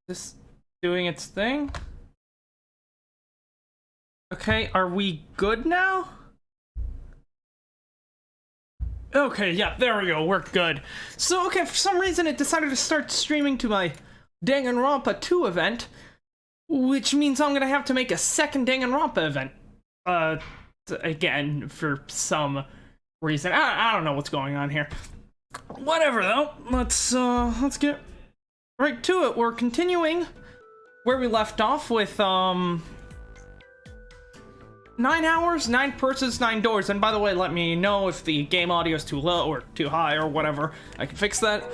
This doing its thing. Okay, are we good now? Okay, yeah, there we go, we're good. So, okay, for some reason it decided to start streaming to my Danganronpa 2 event, which means I'm gonna have to make a second Danganronpa event. Again, for some reason. I don't know what's going on here. Whatever, though. Let's get right to it. We're continuing where we left off with, 9 hours, 9 purses, 9 doors. And by the way, let me know if the game audio is too low or too high or whatever. I can fix that.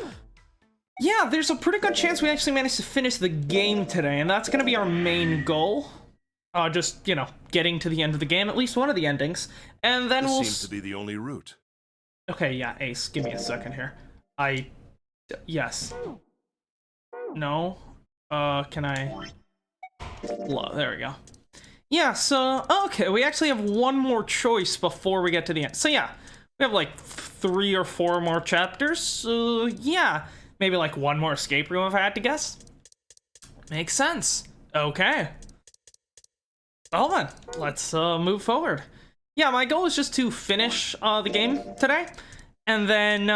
Yeah, there's a pretty good chance we actually managed to finish the game today, and that's gonna be our main goal. Just, you know, getting to the end of the game, at least one of the endings. And then we'll... This seems to be the only route. Okay, yeah, Ace, give me a second here. Yes. No. Can I... There we go. Yeah, so, okay, we actually have one more choice before we get to the end. So yeah, we have like 3 or 4 more chapters, so yeah. Maybe like one more escape room if I had to guess. Makes sense. Okay. Well then, let's move forward. Yeah, my goal is just to finish the game today. And then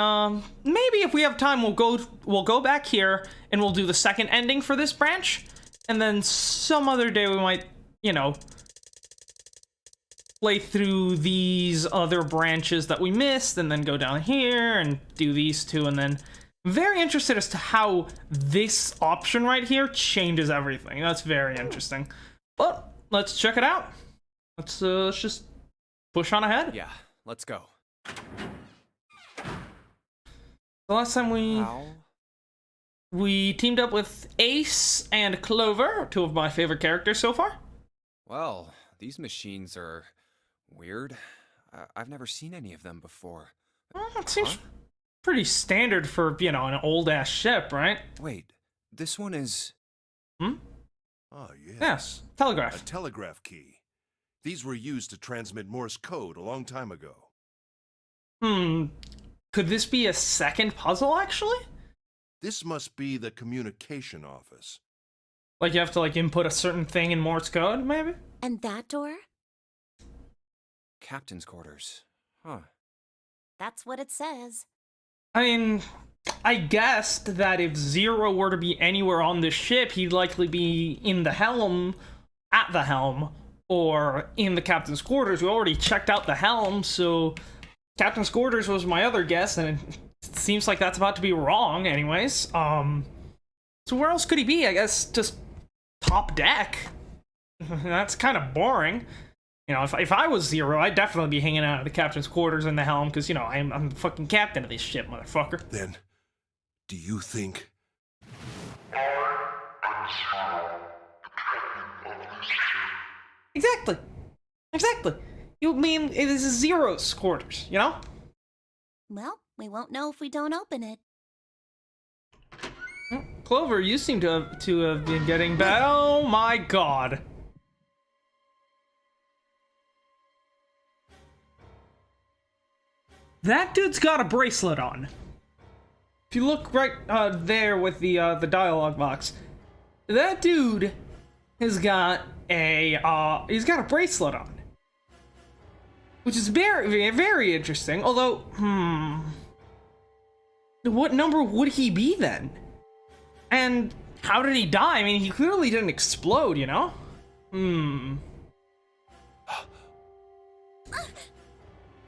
maybe if we have time we'll go back here and we'll do the second ending for this branch. And then some other day we might, you know, play through these other branches that we missed and then go down here and do these 2 and then very interested as to how this option right here changes everything. That's very interesting. But let's check it out. Let's just push on ahead. Yeah, let's go. The last time we teamed up with Ace and Clover, 2 of my favorite characters so far. Well, these machines are weird. I've never seen any of them before. It seems pretty standard for, you know, an old-ass ship, right? Wait, this one is... Hmm? Ah, yes. Yes, telegraph. A telegraph key. These were used to transmit Morse code a long time ago. Could this be a second puzzle, actually? This must be the communication office. Like you have to, like, input a certain thing in Morse code, maybe? And that door? Captain's quarters. Huh. That's what it says. I mean, I guessed that if Zero were to be anywhere on this ship, he'd likely be in the helm, at the helm, or in the captain's quarters. We already checked out the helm, so captain's quarters was my other guess, and it seems like that's about to be wrong anyways. So where else could he be? I guess just top deck. That's kind of boring. You know, if I was Zero, I'd definitely be hanging out at the captain's quarters in the helm, because, you know, I'm the fucking captain of this ship, motherfucker. Then, do you think... Exactly. Exactly. You mean it is Zero's quarters, you know? Well, we won't know if we don't open it. Clover, you seem to have been getting bad. Oh my god. That dude's got a bracelet on. If you look right there with the dialogue box, that dude has got he's got a bracelet on, which is very, very interesting. Although, what number would he be then? And how did he die? I mean, he clearly didn't explode, you know?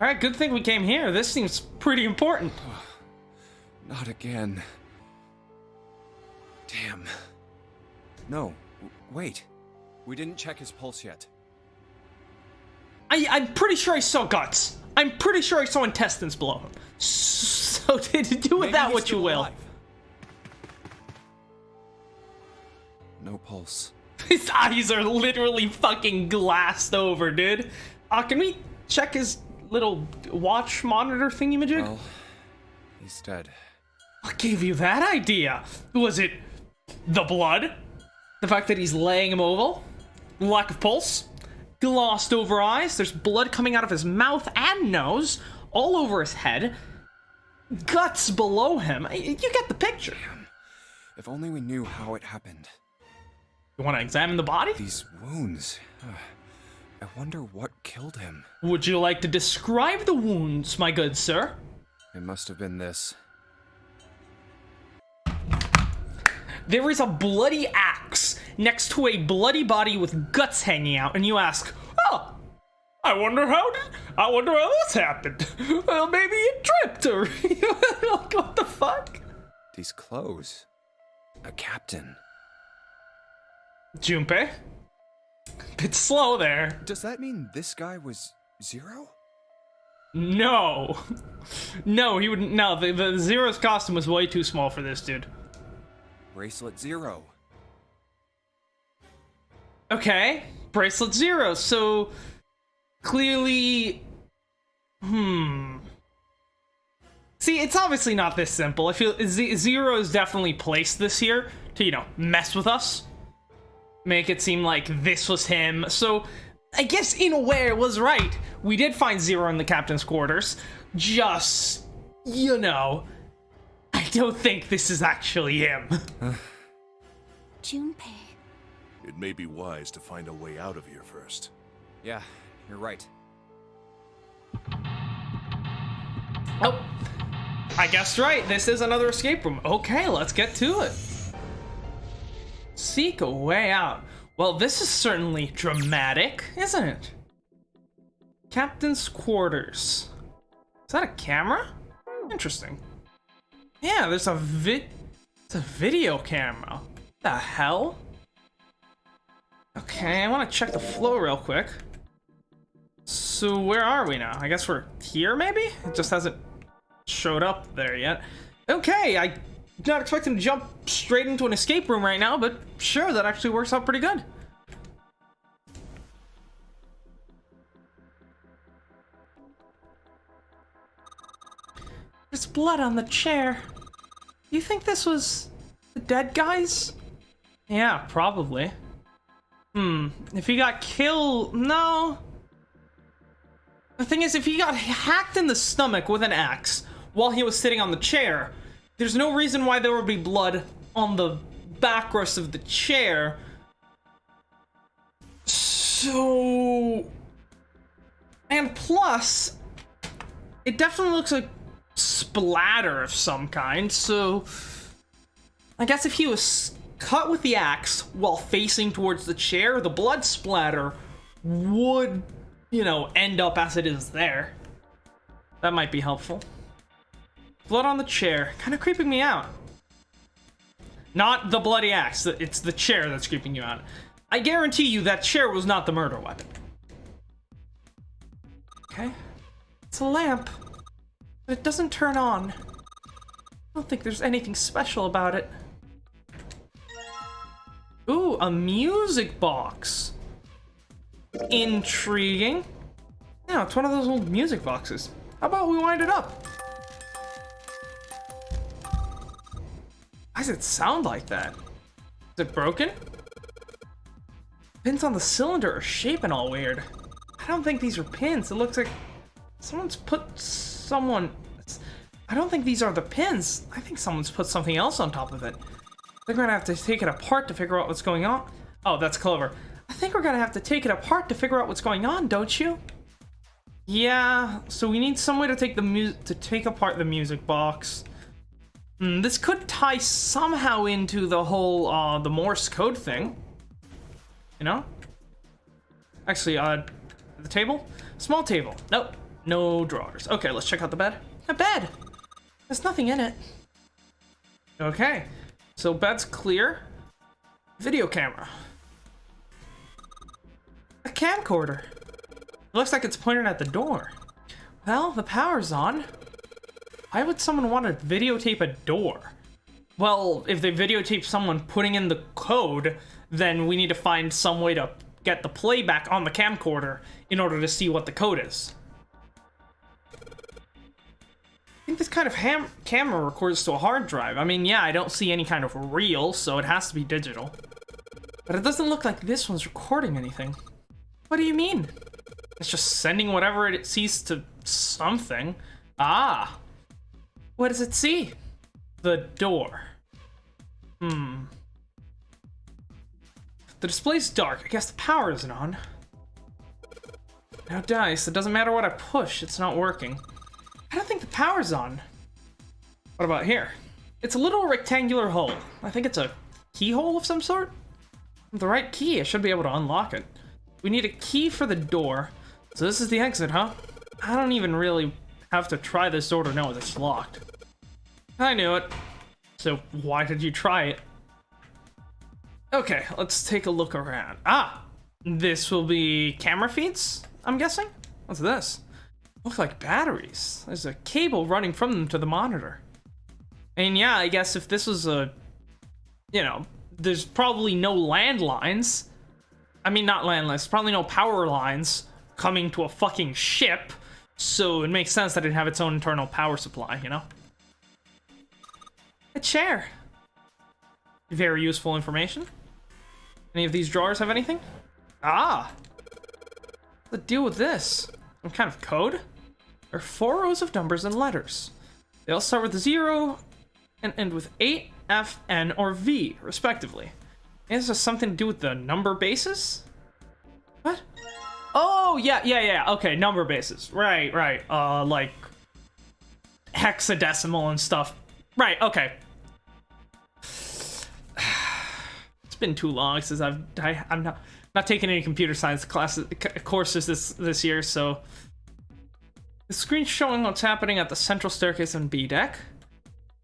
Alright, good thing we came here. This seems pretty important. Not again. Damn. No, wait. We didn't check his pulse yet. I'm pretty sure I saw guts. I'm pretty sure I saw intestines below him. So to do with that what you will. Alive. No pulse. His eyes are literally fucking glassed over, dude. Can we check his little watch monitor thingy-majig? Well, he's dead. What gave you that idea? Was it the blood? The fact that he's laying immobile? Lack of pulse? Glossed over eyes? There's blood coming out of his mouth and nose, all over his head. Guts below him. You get the picture. If only we knew how it happened. You want to examine the body? These wounds. I wonder what killed him. Would you like to describe the wounds, my good sir? It must have been this. There is a bloody axe next to a bloody body with guts hanging out, and you ask, "Oh, I wonder how this happened. Well, maybe it tripped, or like, what the fuck?" These clothes. A captain. Junpei, bit slow there. Does that mean this guy was Zero? No, no, he wouldn't. No, the Zero's costume was way too small for this dude. Bracelet Zero. Okay, bracelet Zero. So clearly, See, it's obviously not this simple. I feel Zero's definitely placed this here to, you know, mess with us, make it seem like this was him. So I guess in a way it was right. We did find Zero in the captain's quarters. Just, you know, I don't think this is actually him. Junpei. It may be wise to find a way out of here first. Yeah, you're right. Oh, I guessed right. This is another escape room. Okay, let's get to it. Seek a way out. Well, this is certainly dramatic, isn't it? Captain's quarters. Is that a camera? Interesting. Yeah, there's it's a video camera. What the hell? Okay, I want to check the flow real quick. So where are we now? I guess we're here, maybe? It just hasn't showed up there yet. Okay, I'm not expecting to jump straight into an escape room right now, but sure, that actually works out pretty good. There's blood on the chair. You think this was the dead guys? Yeah, probably. If he got killed, no. The thing is, if he got hacked in the stomach with an axe while he was sitting on the chair, there's no reason why there would be blood on the backrest of the chair. So... And plus, it definitely looks like splatter of some kind, so... I guess if he was cut with the axe while facing towards the chair, the blood splatter would, you know, end up as it is there. That might be helpful. Blood on the chair, kind of creeping me out. Not the bloody axe, it's the chair that's creeping you out. I guarantee you that chair was not the murder weapon. Okay. It's a lamp, but it doesn't turn on. I don't think there's anything special about it. Ooh, a music box. Intriguing. Yeah, it's one of those old music boxes. How about we wind it up? Why does it sound like that? Is it broken? Pins on the cylinder are shaping all weird. I don't think these are pins. It looks like someone's put I don't think these are the pins. I think someone's put something else on top of it. They're gonna have to take it apart to figure out what's going on. Oh, that's clever. I think we're gonna have to take it apart to figure out what's going on, don't you? Yeah, so we need some way to take apart the music box. This could tie somehow into the whole the Morse code thing. You know? Actually, the table? Small table. Nope. No drawers. Okay, let's check out the bed. A bed! There's nothing in it. Okay. So bed's clear. Video camera. A camcorder. It looks like it's pointed at the door. Well, the power's on. Why would someone want to videotape a door? Well, if they videotape someone putting in the code, then we need to find some way to get the playback on the camcorder in order to see what the code is. I think this kind of camera records to a hard drive. I mean, yeah, I don't see any kind of reel, so it has to be digital. But it doesn't look like this one's recording anything. What do you mean? It's just sending whatever it sees to something. Ah! What does it see? The door. The display's dark. I guess the power isn't on. Now, dice, it doesn't matter what I push, it's not working. I don't think the power's on. What about here? It's a little rectangular hole. I think it's a keyhole of some sort. With the right key, I should be able to unlock it. We need a key for the door. So this is the exit, huh? I don't even really have to try this door to know it's locked. I knew it. So why did you try it? Okay, let's take a look around. Ah! This will be camera feeds, I'm guessing? What's this? Look like batteries. There's a cable running from them to the monitor. And yeah, I guess if this was a... You know, there's probably no landlines. I mean, not landlines, probably no power lines coming to a fucking ship. So it makes sense that it'd have its own internal power supply, you know? A chair. Very useful information. Any of these drawers have anything? Ah! What's the deal with this? Some kind of code? There are 4 rows of numbers and letters. They all start with 0 and end with 8, F, N, or V, respectively. This has something to do with the number bases? What? Oh, yeah. Okay, number bases. Right. Like hexadecimal and stuff. Right, okay. It's been too long since I'm not taking any computer science courses this year, so the screen's showing what's happening at the central staircase on B deck.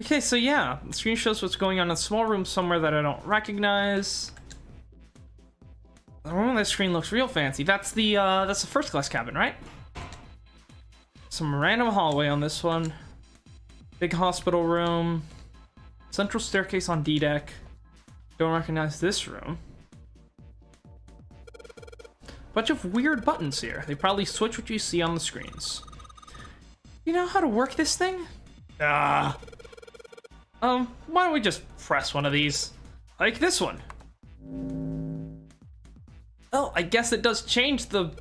Okay, so yeah, the screen shows what's going on in a small room somewhere that I don't recognize. The room on this screen looks real fancy. That's the first class cabin, right? Some random hallway on this one. Big hospital room. Central staircase on D deck. Don't recognize this room. Bunch of weird buttons here. They probably switch what you see on the screens. You know how to work this thing? Why don't we just press one of these? Like this one. Oh, I guess it does change the...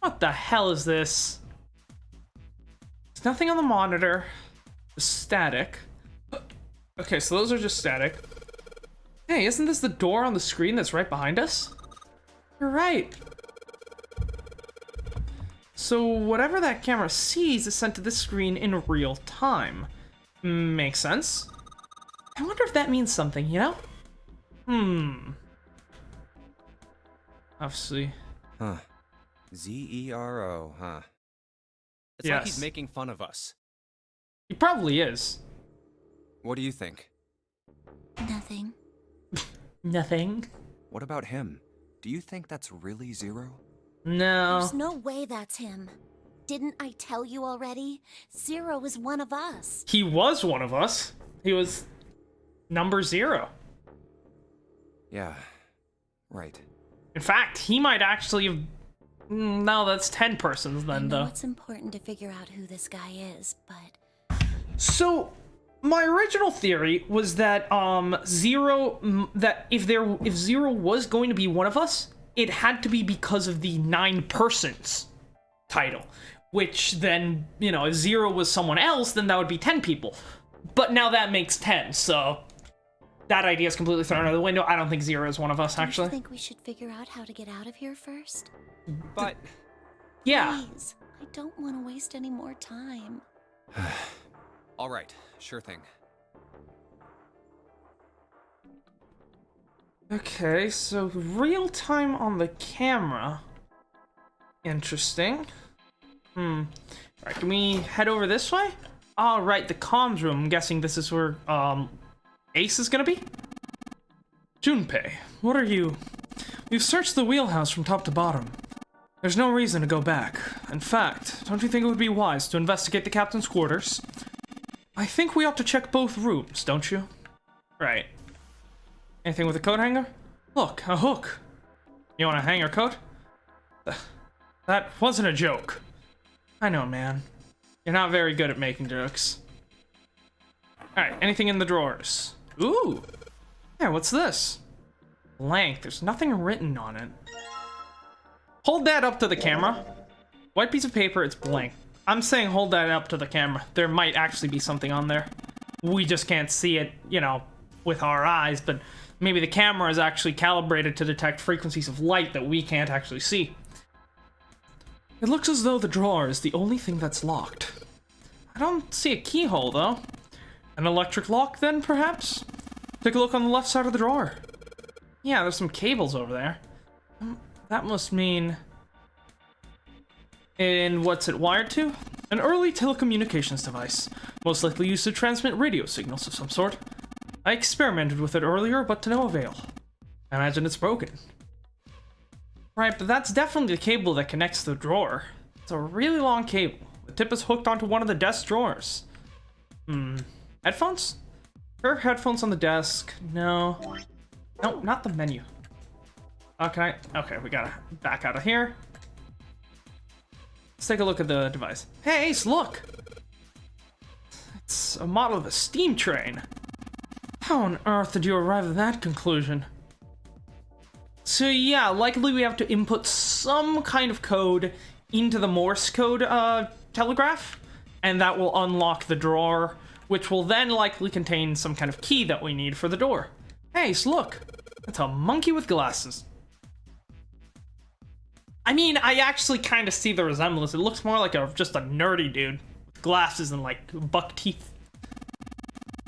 What the hell is this? There's nothing on the monitor. Just static. Okay, so those are just static. Hey, isn't this the door on the screen that's right behind us? You're right. So whatever that camera sees is sent to this screen in real time. Makes sense. I wonder if that means something, you know? Obviously. Huh. ZERO, huh? It's like he's making fun of us. He probably is. What do you think? Nothing. Nothing. What about him? Do you think that's really Zero? No. There's no way that's him. Didn't I tell you already? Zero is one of us. He was one of us. He was number 0. Yeah, right. In fact, he might actually have... No, that's 10 persons then, I know though. it's important to figure out who this guy is, but... So, my original theory was that, Zero... That if Zero was going to be one of us, it had to be because of the 9 persons title. Which then, you know, if Zero was someone else, then that would be 10 people. But now that makes 10, so... That idea is completely thrown out of the window. I don't think Zero is one of us, actually. Do you think we should figure out how to get out of here first? But... Yeah. Please, I don't want to waste any more time. All right, sure thing. Okay, so real time on the camera. Interesting. Right, can we head over this way? All right, the comms room. I'm guessing this is where, Ace is gonna be? Junpei, what are you... We've searched the wheelhouse from top to bottom. There's no reason to go back. In fact, don't you think it would be wise to investigate the captain's quarters? I think we ought to check both rooms, don't you? Right. Anything with a coat hanger? Look, a hook. You want a hanger coat? That wasn't a joke. I know, man. You're not very good at making jokes. Alright, anything in the drawers? Ooh! Yeah, what's this? Blank, there's nothing written on it. Hold that up to the camera. White piece of paper, it's blank. I'm saying hold that up to the camera. There might actually be something on there. We just can't see it, you know, with our eyes, but maybe the camera is actually calibrated to detect frequencies of light that we can't actually see. It looks as though the drawer is the only thing that's locked. I don't see a keyhole, though. An electric lock, then, perhaps? Take a look on the left side of the drawer. Yeah, there's some cables over there. That must mean... And what's it wired to? An early telecommunications device, most likely used to transmit radio signals of some sort. I experimented with it earlier, but to no avail. I imagine it's broken. Right, but that's definitely the cable that connects the drawer. It's a really long cable. The tip is hooked onto one of the desk drawers. Headphones? Are headphones on the desk? No. No, not the menu. Okay, we gotta back out of here. Let's take a look at the device. Hey, Ace, look! It's a model of a steam train. How on earth did you arrive at that conclusion? So yeah, likely we have to input some kind of code into the Morse code telegraph, and that will unlock the drawer, which will then likely contain some kind of key that we need for the door. Hey, Ace, look! It's a monkey with glasses. I mean, I actually kind of see the resemblance. It looks more like just a nerdy dude with glasses and, like, buck teeth.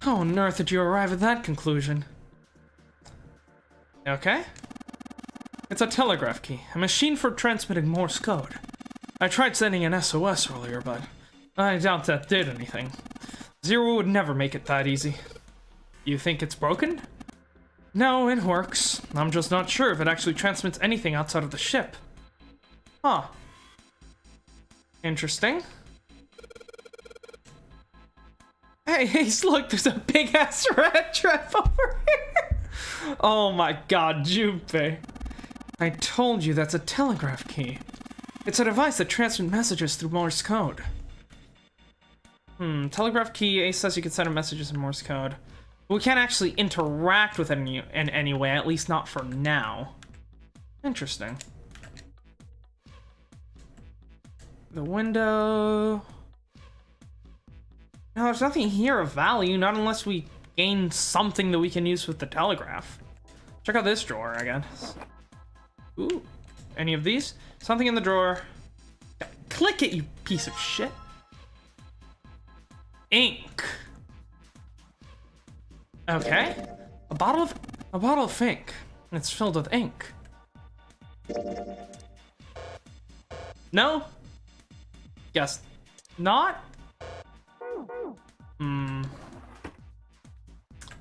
How on earth did you arrive at that conclusion? Okay. It's a telegraph key, a machine for transmitting Morse code. I tried sending an SOS earlier, but I doubt that did anything. Zero would never make it that easy. You think it's broken? No, it works. I'm just not sure if it actually transmits anything outside of the ship. Huh. Interesting. Hey, Ace, look, there's a big-ass rat trap over here! Oh my god, Junpei. I told you that's a telegraph key. It's a device that transmits messages through Morse code. Telegraph key, Ace says you can send messages in Morse code. We can't actually interact with it in any way, at least not for now. Interesting. The window... No, there's nothing here of value, not unless we gain something that we can use with the telegraph. Check out this drawer again. Ooh, any of these? Something in the drawer. Click it, you piece of shit. Ink. Okay. A bottle of ink. It's filled with ink. No? Guess not?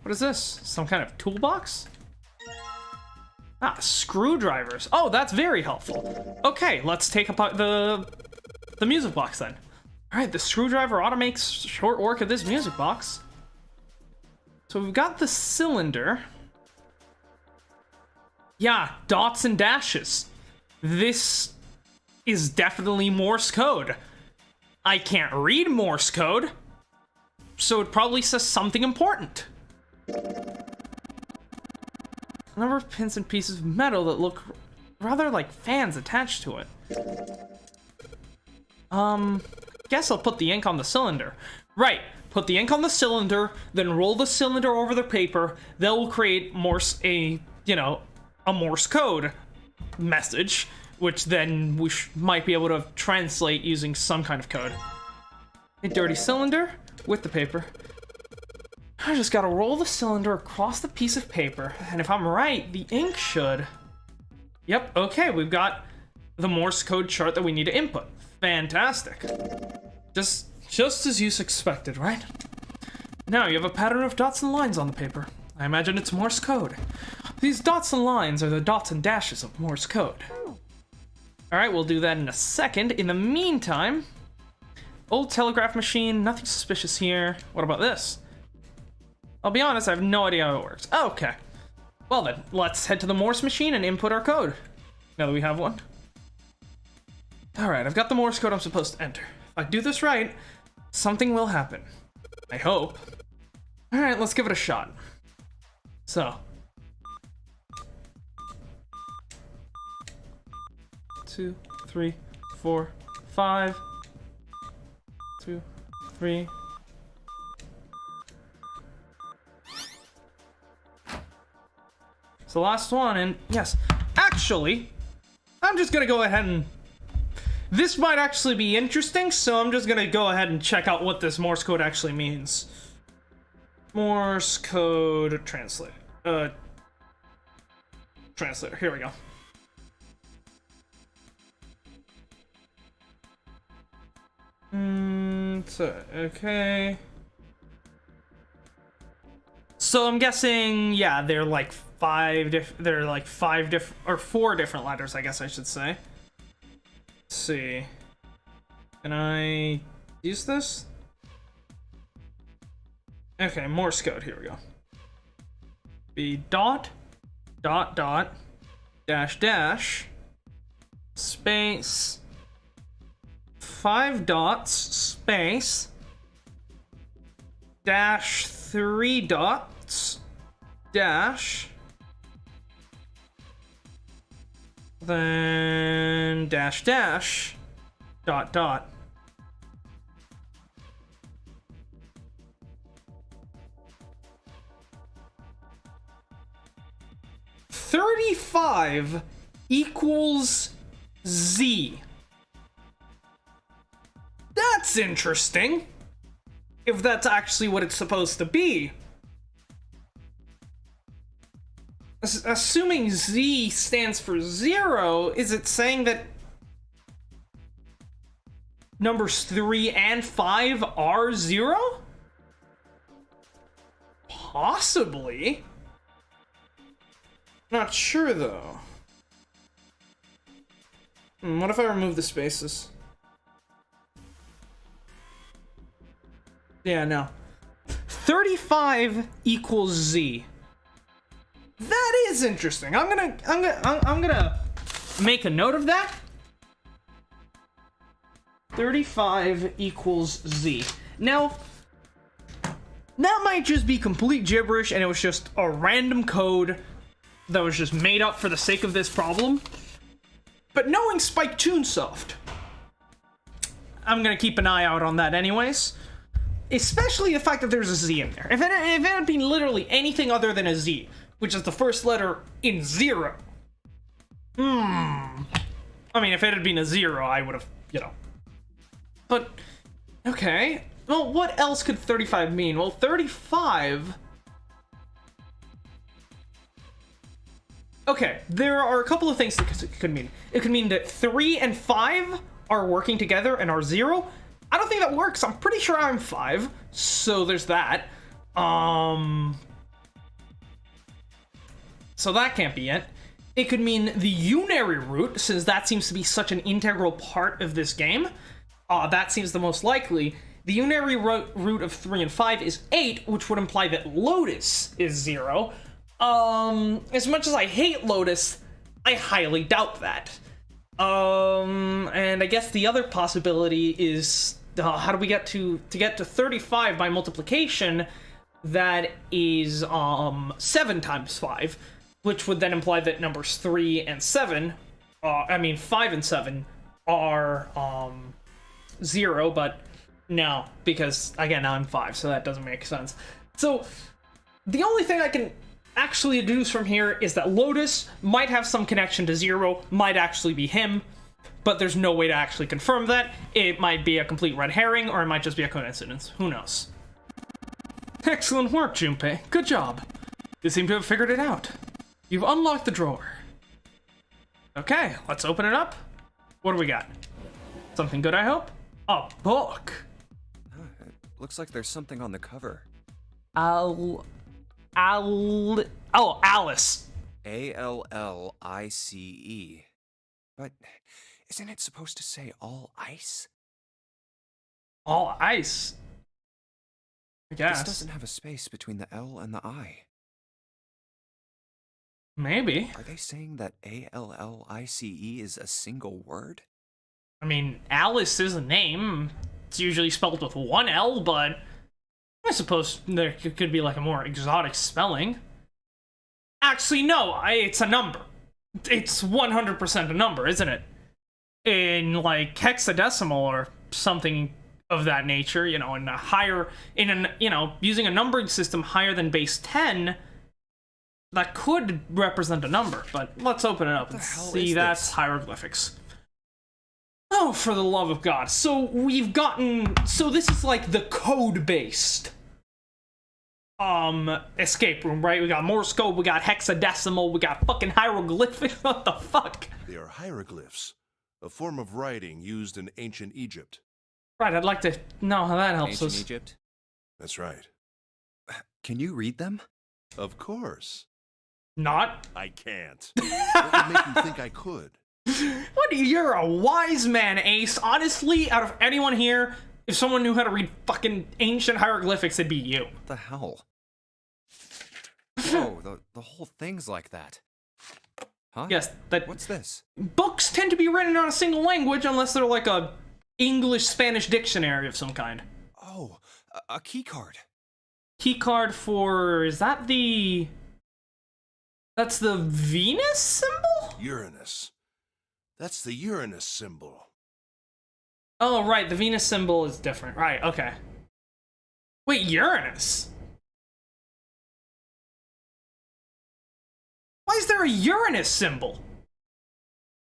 What is this? Some kind of toolbox? Ah, screwdrivers. Oh, that's very helpful. Okay, let's take apart the music box then. Alright, the screwdriver ought to make short work of this music box. So we've got the cylinder. Yeah, dots and dashes. This is definitely Morse code. I can't read Morse code, so it probably says something important. A number of pins and pieces of metal that look rather like fans attached to it. Guess I'll put the ink on the cylinder. Right, put the ink on the cylinder, then roll the cylinder over the paper. That will create a Morse code message, which then we might be able to translate using some kind of code. A dirty cylinder with the paper. I just gotta roll the cylinder across the piece of paper, and if I'm right, the ink should... Yep, okay, we've got the Morse code chart that we need to input. Fantastic. Just as you suspected, right? Now you have a pattern of dots and lines on the paper. I imagine it's Morse code. These dots and lines are the dots and dashes of Morse code. Alright, we'll do that in a second. In the meantime, old telegraph machine, nothing suspicious here. What about this? I'll be honest, I have no idea how it works. Oh, okay. Well then, let's head to the Morse machine and input our code. Now that we have one. Alright, I've got the Morse code I'm supposed to enter. If I do this right, something will happen. I hope. Alright, let's give it a shot. So. 2, 3, 4, 5. 2, 3. It's the last one, and yes, actually, I'm just gonna go ahead and... This might actually be interesting, so I'm just gonna go ahead and check out what this Morse code actually means. Morse code translate. Translator, here we go. Okay. So I'm guessing, yeah, they're like four different letters, I guess I should say. Let's see. Can I use this? Okay, Morse code, here we go. Be dot, dot, dot, dash, dash, space, 5 dots, space, dash, 3 dots, dash, then dash, dash, dot, dot. $35 equals Z. That's interesting. If that's actually what it's supposed to be. Assuming Z stands for 0, is it saying that numbers 3 and 5 are 0? Possibly. Not sure though. What if I remove the spaces? Yeah, no. 35 equals Z. That is interesting. I'm gonna make a note of that. 35 equals Z. Now, that might just be complete gibberish and it was just a random code that was just made up for the sake of this problem. But knowing Spike Chunsoft, I'm gonna keep an eye out on that anyways. Especially the fact that there's a Z in there. If it had been literally anything other than a Z, which is the first letter in 0. I mean, if it had been a 0, I would have, you know. But, okay. Well, what else could 35 mean? Well, 35... Okay, there are a couple of things that it could mean. It could mean that 3 and 5 are working together and are 0. I don't think that works. I'm pretty sure I'm 5, so there's that. So that can't be it. It could mean the unary root, since that seems to be such an integral part of this game. That seems the most likely. The unary root of 3 and 5 is 8, which would imply that Lotus is 0. As much as I hate Lotus, I highly doubt that. And I guess the other possibility is, how do we get to get to 35 by multiplication? That is, 7 times 5, which would then imply that numbers 3 and 7, 5 and 7 are, 0, but no, because, again, I'm 5, so that doesn't make sense. So, the only thing I can actually deduce from here is that Lotus might have some connection to 0, might actually be him, but there's no way to actually confirm that. It might be a complete red herring, or it might just be a coincidence. Who knows? Excellent work, Junpei. Good job. You seem to have figured it out. You've unlocked the drawer. Okay, let's open it up. What do we got? Something good, I hope? A book. It looks like there's something on the cover. Alice. ALLICE. But isn't it supposed to say all ice? All ice? I guess. This doesn't have a space between the L and the I. Maybe. Are they saying that ALLICE is a single word? I mean, Alice is a name. It's usually spelled with one L, but I suppose there could be like a more exotic spelling. Actually, no, it's a number. It's 100% a number, isn't it? In like hexadecimal or something of that nature, you know, using a numbering system higher than base 10, that could represent a number, but let's open it up and hell see. is That's this? hieroglyphics. Oh, for the love of God. So we've gotten, so this is like the code-based escape room, right? We got Morse code, we got hexadecimal, we got fucking hieroglyphics. What the fuck? They are hieroglyphs, a form of writing used in ancient Egypt. Right, I'd like to know how that helps Ancient us. Egypt. That's right. Can you read them? Of course. Not. I can't. What would make you think I could? What? You're a wise man, Ace. Honestly, out of anyone here, if someone knew how to read fucking ancient hieroglyphics, it'd be you. What the hell? Oh, the whole thing's like that. Huh? Yes, that What's this? books tend to be written on a single language unless they're like a English-Spanish dictionary of some kind. Oh, a key card. Key card for, is that the... That's the Venus symbol? Uranus. That's the Uranus symbol. Oh, right, the Venus symbol is different. Right, okay. Wait, Uranus? Why is there a Uranus symbol?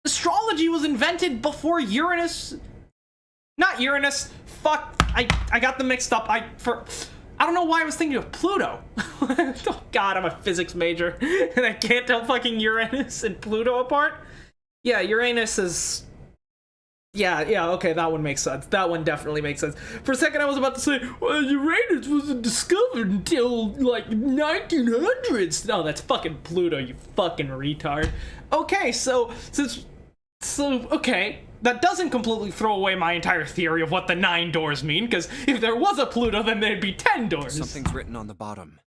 Astrology was invented before Uranus... Not Uranus. Fuck, I got them mixed up. I don't know why I was thinking of Pluto. Oh god, I'm a physics major, and I can't tell fucking Uranus and Pluto apart. Yeah, Uranus is... Yeah, okay, that one makes sense. That one definitely makes sense. For a second, I was about to say, well, Uranus wasn't discovered until, like, 1900s. No, that's fucking Pluto, you fucking retard. Okay, so, okay, that doesn't completely throw away my entire theory of what the 9 doors mean, because if there was a Pluto, then there'd be 10 doors. Something's written on the bottom.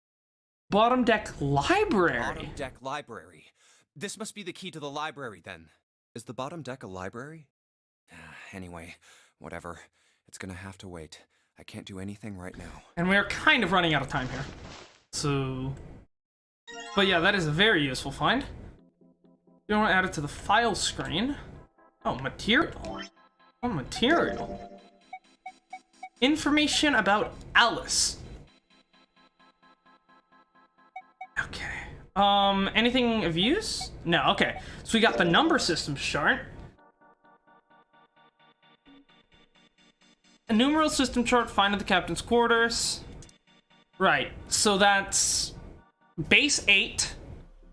Bottom deck library. Bottom deck library. This must be the key to the library, then. Is the bottom deck a library? Anyway, whatever. It's gonna have to wait. I can't do anything right now. And we're kind of running out of time here. So... But yeah, that is a very useful find. You want to add it to the file screen. Oh, material. Oh, material. Information about Alice. Okay. Anything of use? No, okay. So we got the number system chart. A numeral system chart, find at the captain's quarters. Right, so that's base 8.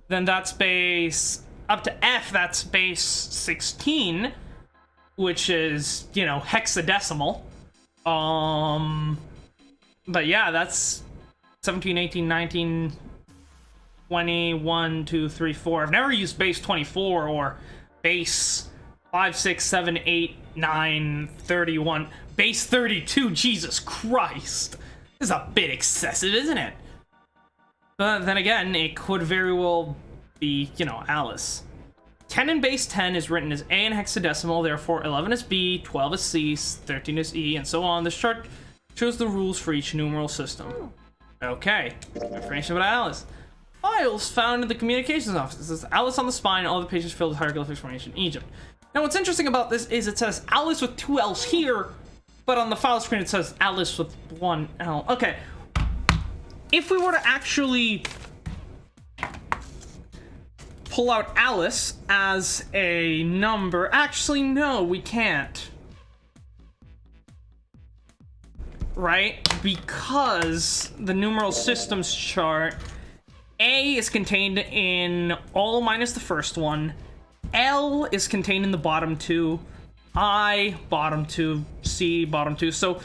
Then that's base... Up to F, that's base 16. Which is, you know, hexadecimal. But yeah, that's 17, 18, 19... 20, 1, 2, 3, 4. I've never used base 24 or base 5, 6, 7, 8, 9, 31. Base 32, Jesus Christ. This is a bit excessive, isn't it? But then again, it could very well be, you know, Alice. 10 in base 10 is written as A in hexadecimal, therefore 11 is B, 12 is C, 13 is E, and so on. This chart shows the rules for each numeral system. Okay, information about Alice. Files found in the communications office. It says Alice on the spine, all the pages filled with hieroglyphics from ancient Egypt. Now what's interesting about this is it says Alice with 2 L's here, but on the file screen it says Alice with 1 L. Okay. If we were to actually pull out Alice as a number, actually no, we can't. Right? Because the numeral systems chart, A is contained in all minus the first one. L is contained in the bottom 2. I, bottom 2. C, bottom 2. So,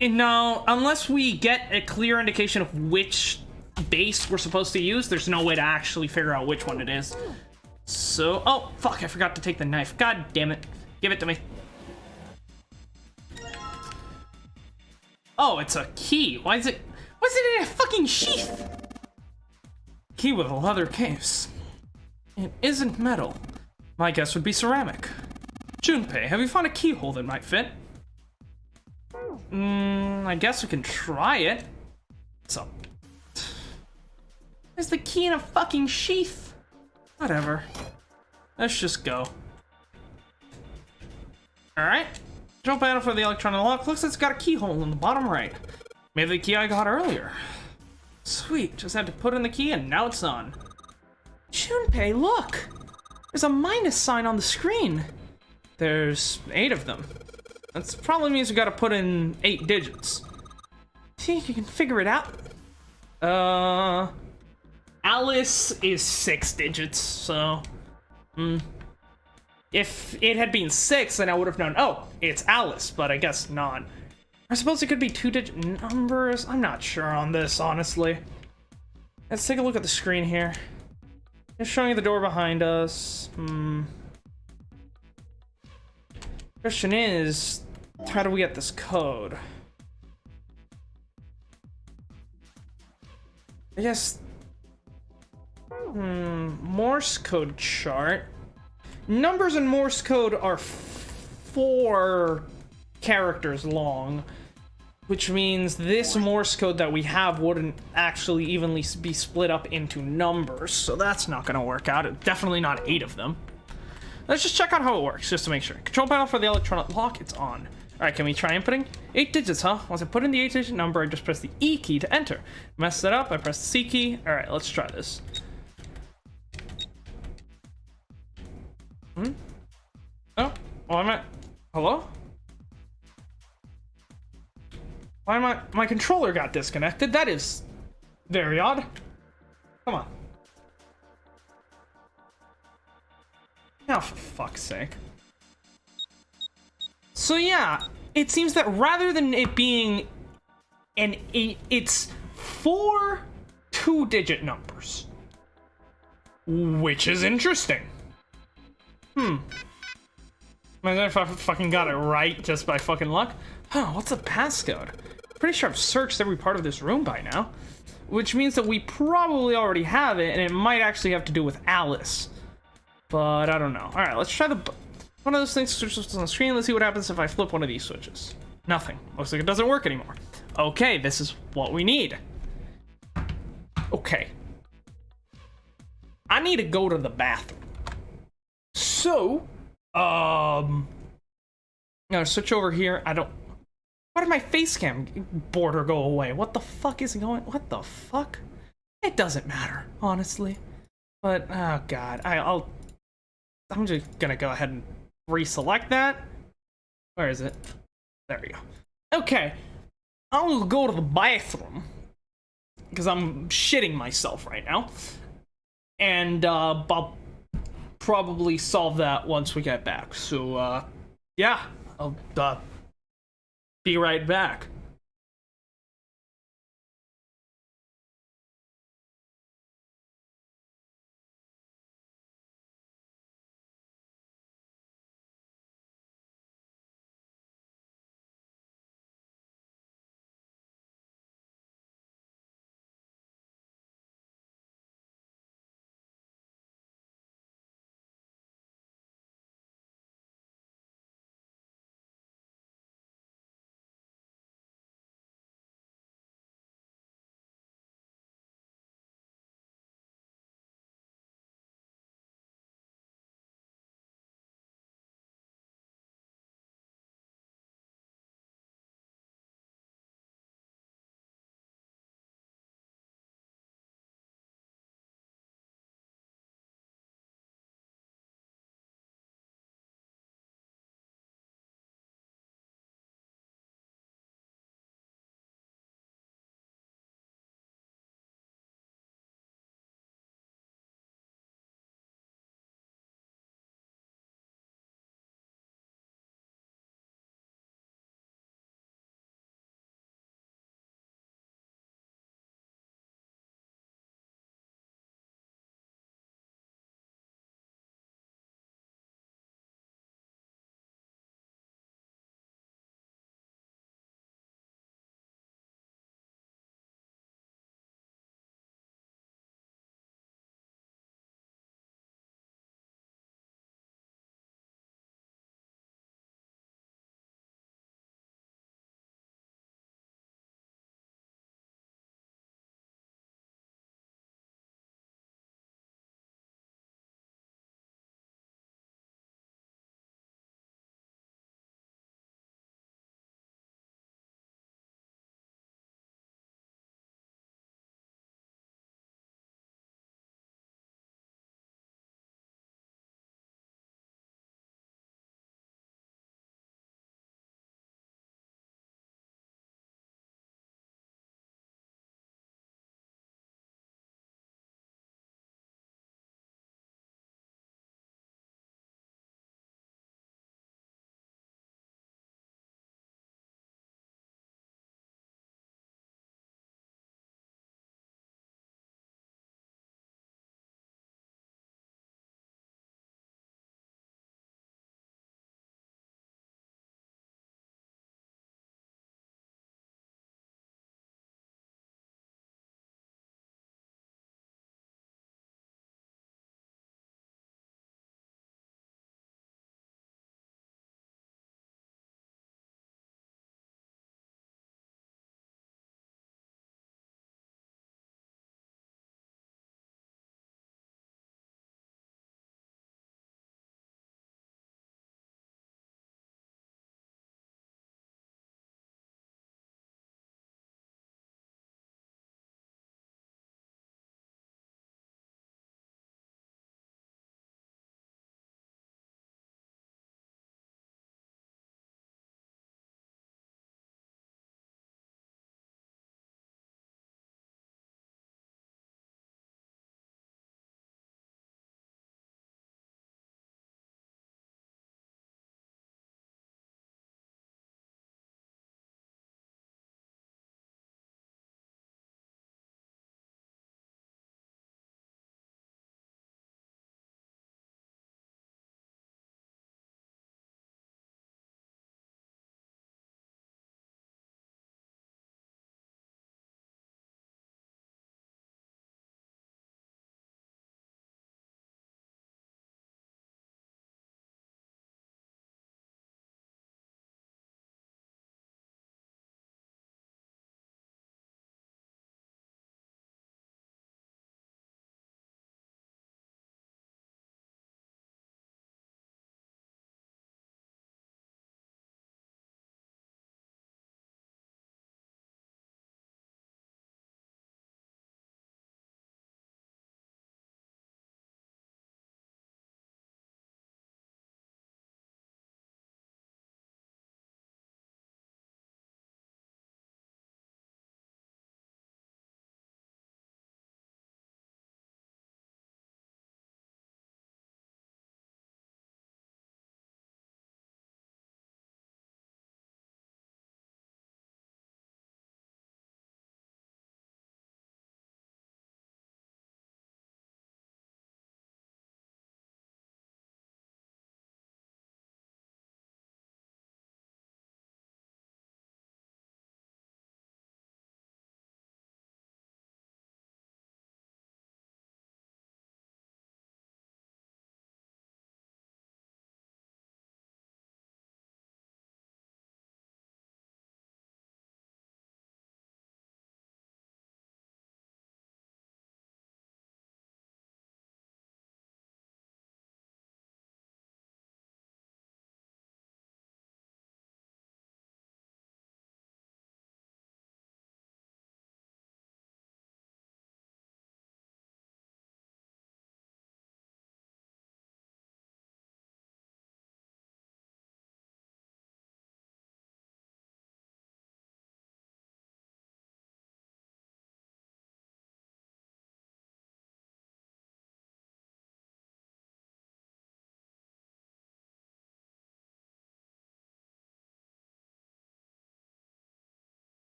no, unless we get a clear indication of which base we're supposed to use, there's no way to actually figure out which one it is. So, oh, fuck, I forgot to take the knife. God damn it. Give it to me. Oh, it's a key. Why is it in a fucking sheath? Key with a leather case. It isn't metal. My guess would be ceramic. Junpei, have you found a keyhole that might fit? I guess we can try it. So, is the key in a fucking sheath? Whatever. Let's just go. Alright. Jump panel for the electronic lock. Looks like it's got a keyhole in the bottom right. Maybe the key I got earlier. Sweet, just had to put in the key and now it's on. Junpei, look! There's a minus sign on the screen. There's 8 of them. That probably means we gotta put in 8 digits. Think you can figure it out? Alice is 6 digits, so... If it had been 6, then I would have known, oh, it's Alice, but I guess not. I suppose it could be 2-digit numbers? I'm not sure on this, honestly. Let's take a look at the screen here. It's showing you the door behind us. Question is, how do we get this code? I guess... Morse code chart. Numbers in Morse code are 4 characters long, which means this Morse code that we have wouldn't actually evenly be split up into numbers, so that's not gonna work out. It's definitely not 8 of them. Let's just check out how it works, just to make sure. Control panel for the electronic lock, it's on. Alright, can we try inputting? 8 digits, huh? Once I put in the 8-digit number, I just press the E key to enter. Mess that up, I press the C key. Alright, let's try this. Oh, well, I'm at... Hello? Why am my controller got disconnected? That is very odd. Come on. Oh, for fuck's sake. So yeah, it seems that rather than it being an 8, it's 4 2-digit numbers. Which is interesting. Imagine if I fucking got it right just by fucking luck. Huh, what's the passcode? Pretty sure I've searched every part of this room by now. Which means that we probably already have it, and it might actually have to do with Alice. But I don't know. Alright, let's try one of those things switches on the screen. Let's see what happens if I flip one of these switches. Nothing. Looks like it doesn't work anymore. Okay, this is what we need. Okay. I need to go to the bathroom. So, I'm gonna switch over here. Why did my face cam border go away? What the fuck is going? What the fuck? It doesn't matter, honestly. But oh god, I'm just gonna go ahead and reselect that. Where is it? There we go. Okay, I'll go to the bathroom because I'm shitting myself right now, and I'll probably solve that once we get back. So yeah, I'll be right back.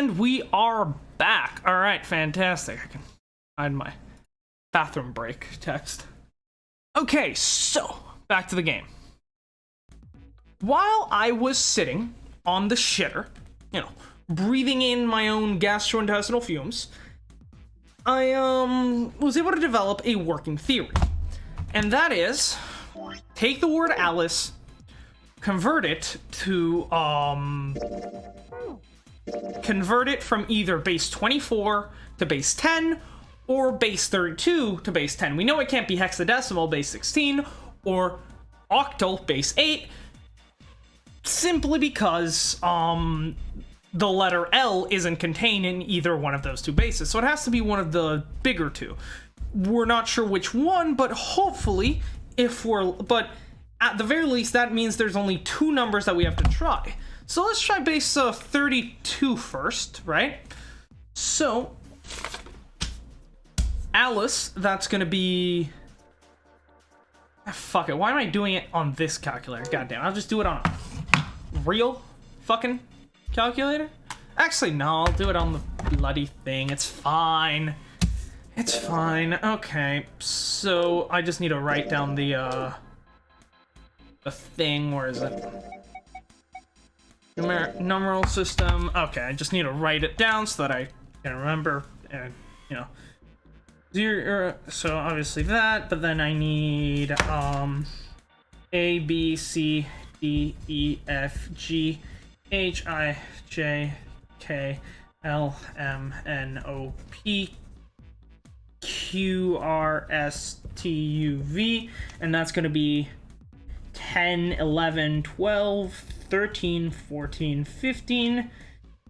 And we are back. All right, fantastic. I can find my bathroom break text. Okay, so back to the game. While I was sitting on the shitter, breathing in my own gastrointestinal fumes, I was able to develop a working theory. And that is, take the word Alice, convert it from either base 24 to base 10 or base 32 to base 10. We know it can't be hexadecimal base 16 or octal base 8 simply because the letter L isn't contained in either one of those two bases. So it has to be one of the bigger two. We're not sure which one, but hopefully but at the very least that means there's only two numbers that we have to try. So let's try base 32 first, right? So Alice, that's gonna be... fuck it, why am I doing it on this calculator? Goddamn, I'll just do it on a real fucking calculator? Actually, no, I'll do it on the bloody thing. It's fine. It's fine. Okay, so I just need to write down the thing. Where is it? Numeral system. Okay, I just need to write it down so that I can remember. And zero. So obviously that, but then I need A, B, C, D, E, F, G, H, I, J, K, L, M, N, O, P, Q, R, S, T, U, V, and that's going to be 10, 11, 12, 13, 14, 15,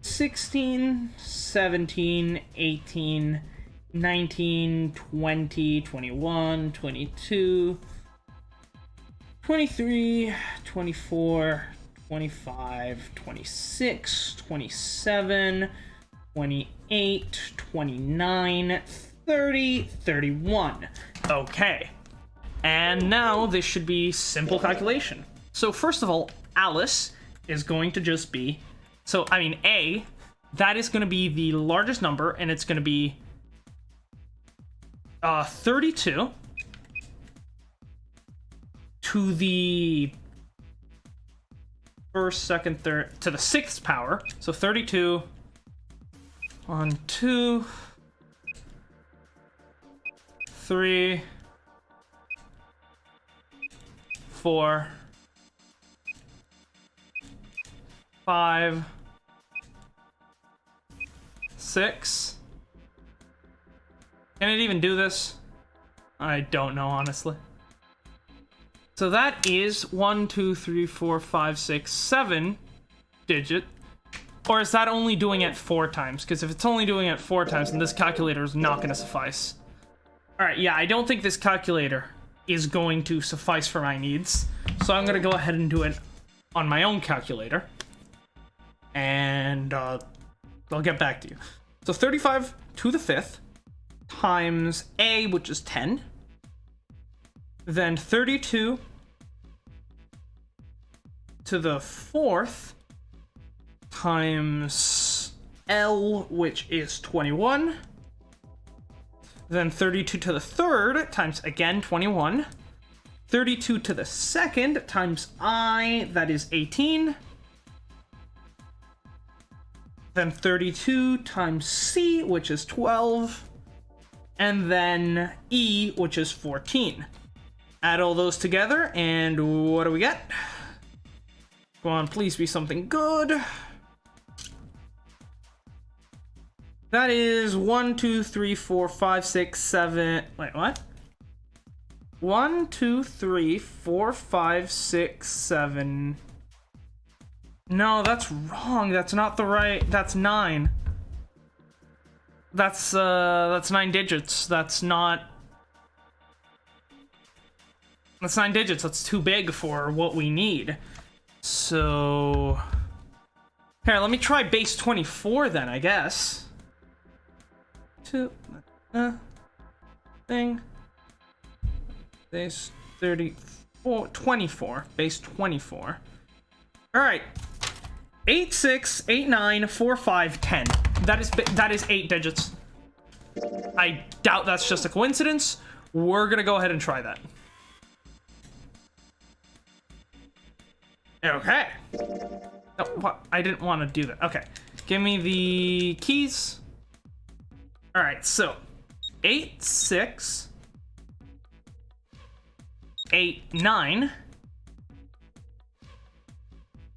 16, 17, 18, 19, 20, 21, 22, 23, 24, 25, 26, 27, 28, 29, 30, 31. Okay. And now this should be simple calculation. So first of all, Alice is going to just be... A, that is going to be the largest number, and it's going to be 32 to the first, second, third, to the sixth power. So 32, 1, 2, 3, 4, 5, 6. Can it even do this? I don't know, honestly. So that is 1, 2, 3, 4, 5, 6, 7 digit. Or is that only doing it 4 times? Because if it's only doing it 4 times, then this calculator is not going to suffice. Alright, yeah, I don't think this calculator is going to suffice for my needs. So I'm going to go ahead and do it on my own calculator. And I'll get back to you. So 35 to the 5th times A, which is 10. Then 32 to the 4th times L, which is 21. Then 32 to the 3rd times, again, 21. 32 to the 2nd times I, that is 18. Then 32 times C, which is 12. And then E, which is 14. Add all those together, and what do we get? Go on, please be something good. That is 1, 2, 3, 4, 5, 6, 7. Wait, what? 1, 2, 3, 4, 5, 6, 7. No, that's wrong. That's not the right. That's 9. That's 9 digits. That's not. That's 9 digits. That's too big for what we need. So here, let me try base 24 then, I guess. Thing. Base 34, 24. Base 24. All right. 8, 6, 8, 9, 4, 5, 10. that is 8 digits. I doubt that's just a coincidence. We're gonna go ahead and try that. Okay. Oh, what? I didn't want to do that. Okay. Give me the keys. All right, so 8, 6, 8, 9,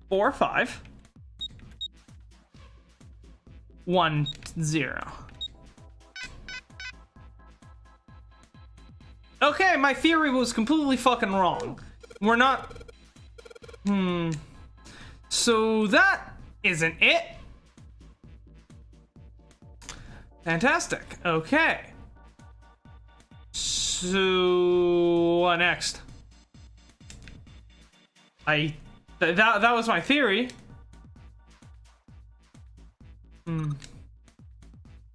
4, 5, 1, 0. Okay, my theory was completely fucking wrong. We're not... So that isn't it. Fantastic. Okay. So what next? That was my theory.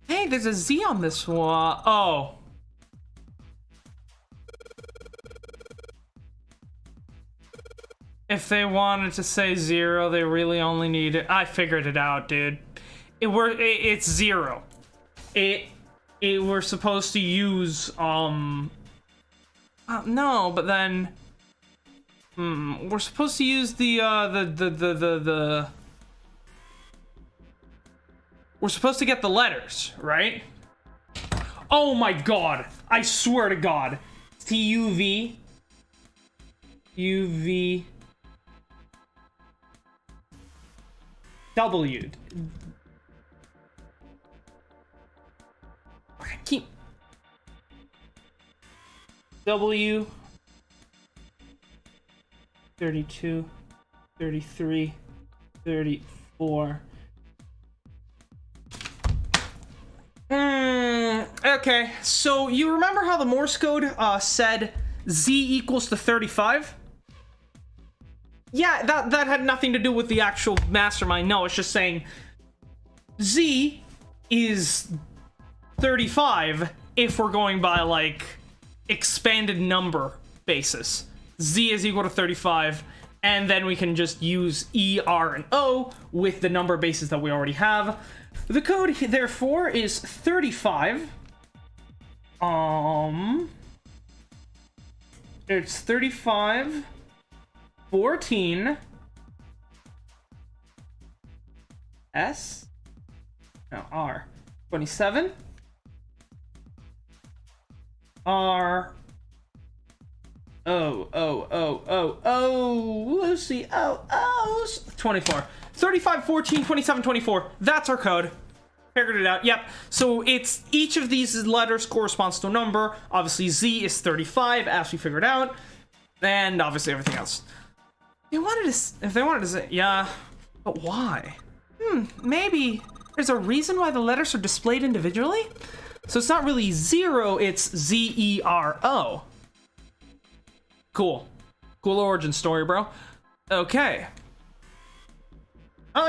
Hey, there's a Z on this one. Oh. If they wanted to say 0, they really only need it. I figured it out, dude. It's 0. We're supposed to use no, but then we're supposed to use we're supposed to get the letters, right? Oh my god. I swear to god. TUV UV W. Keep W 32 33 34. Okay, so you remember how the Morse code said Z equals to 35? Yeah, that had nothing to do with the actual mastermind. No, it's just saying Z is 35 if we're going by, like, expanded number basis. Z is equal to 35, and then we can just use E, R, and O with the number bases that we already have. The code, therefore, is 35. It's 35... 14 S no R 27 R Lucy 24 35 14 27 24. That's our code. Figured it out. Yep. So it's each of these letters corresponds to a number. Obviously Z is 35 as we figured out, and obviously everything else. If they wanted to say, yeah, but why? Maybe there's a reason why the letters are displayed individually? So it's not really 0, it's Z-E-R-O. Cool. Cool origin story, bro. Okay.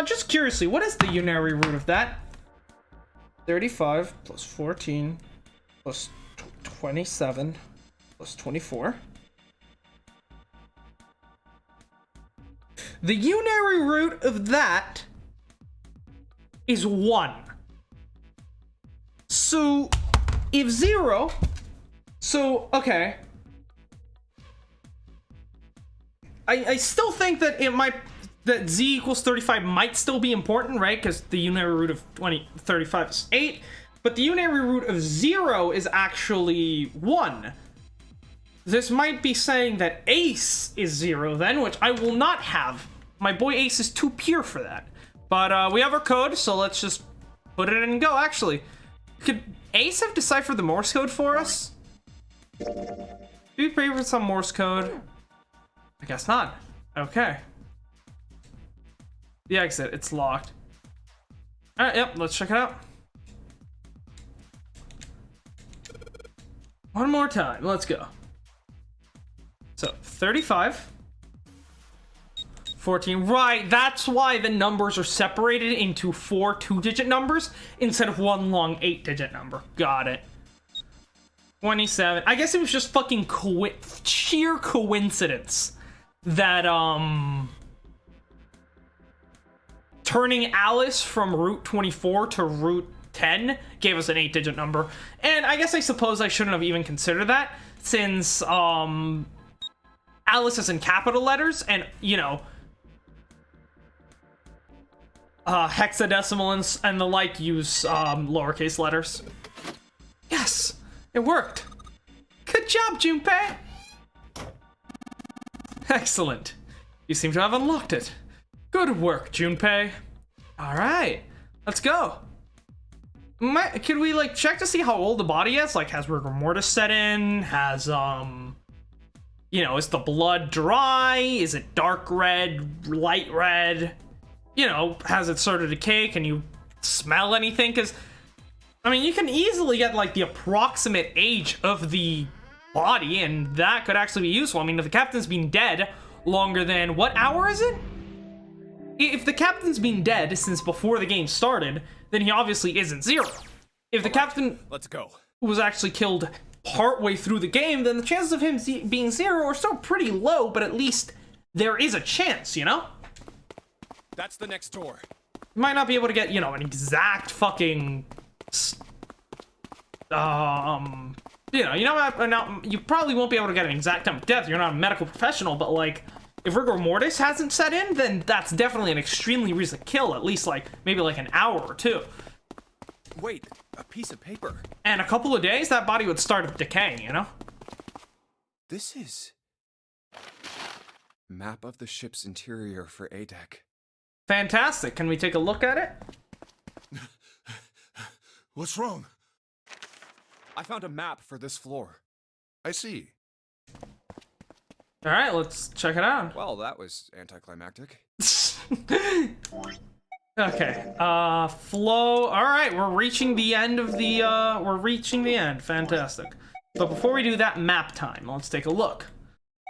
Just curiously, what is the unary root of that? 35 plus 14 plus 27 plus 24. The unary root of that is 1. So, if 0... So, okay. I still think that that Z equals 35 might still be important, right? Because the unary root of 35 is 8. But the unary root of 0 is actually 1. This might be saying that Ace is 0 then, which I will not have. My boy Ace is too pure for that. But we have our code, so let's just put it in and go. Actually, could Ace have deciphered the Morse code for us? Do we pray for some Morse code? I guess not. Okay. The exit, it's locked. Alright, yep, let's check it out. One more time, let's go. So, 35. 14, right, that's why the numbers are separated into 4 2-digit numbers instead of one long 8-digit number. Got it. 27, I guess it was just fucking sheer coincidence that, turning Alice from Route 24 to Route 10 gave us an 8-digit number. And I guess I suppose I shouldn't have even considered that, since Alice is in capital letters, and, you know, hexadecimal and the like use lowercase letters. Yes, it worked. Good job, Junpei. Excellent. You seem to have unlocked it. Good work, Junpei. All right, let's go. Could we like check to see how old the body is? Like, has rigor mortis set in? Has you know, is the blood dry? Is it dark red, light red? You know, has it started to decay? Can you smell anything? Because, I mean, you can easily get like the approximate age of the body, and that could actually be useful. I mean, if the captain's been dead longer than, what hour is it? If the captain's been dead since before the game started, then he obviously isn't Zero. If the captain Let's go. was actually killed partway through the game, then the chances of him being Zero are still pretty low, but at least there is a chance, you know? That's the next door. You might not be able to get, you know, an exact fucking you know, you probably won't be able to get an exact time of death. You're not a medical professional, but like, if rigor mortis hasn't set in, then that's definitely an extremely recent kill, at least like, maybe like an hour or two. Wait, a piece of paper. And a couple of days, that body would start decaying, you know? This is... Map of the ship's interior for ADEC. Fantastic. Can we take a look at it? What's wrong? I found a map for this floor. I see. All right, let's check it out. Well, that was anticlimactic. Okay, flow. All right, we're reaching the end of the, Fantastic. But before we do that, map time. Let's take a look.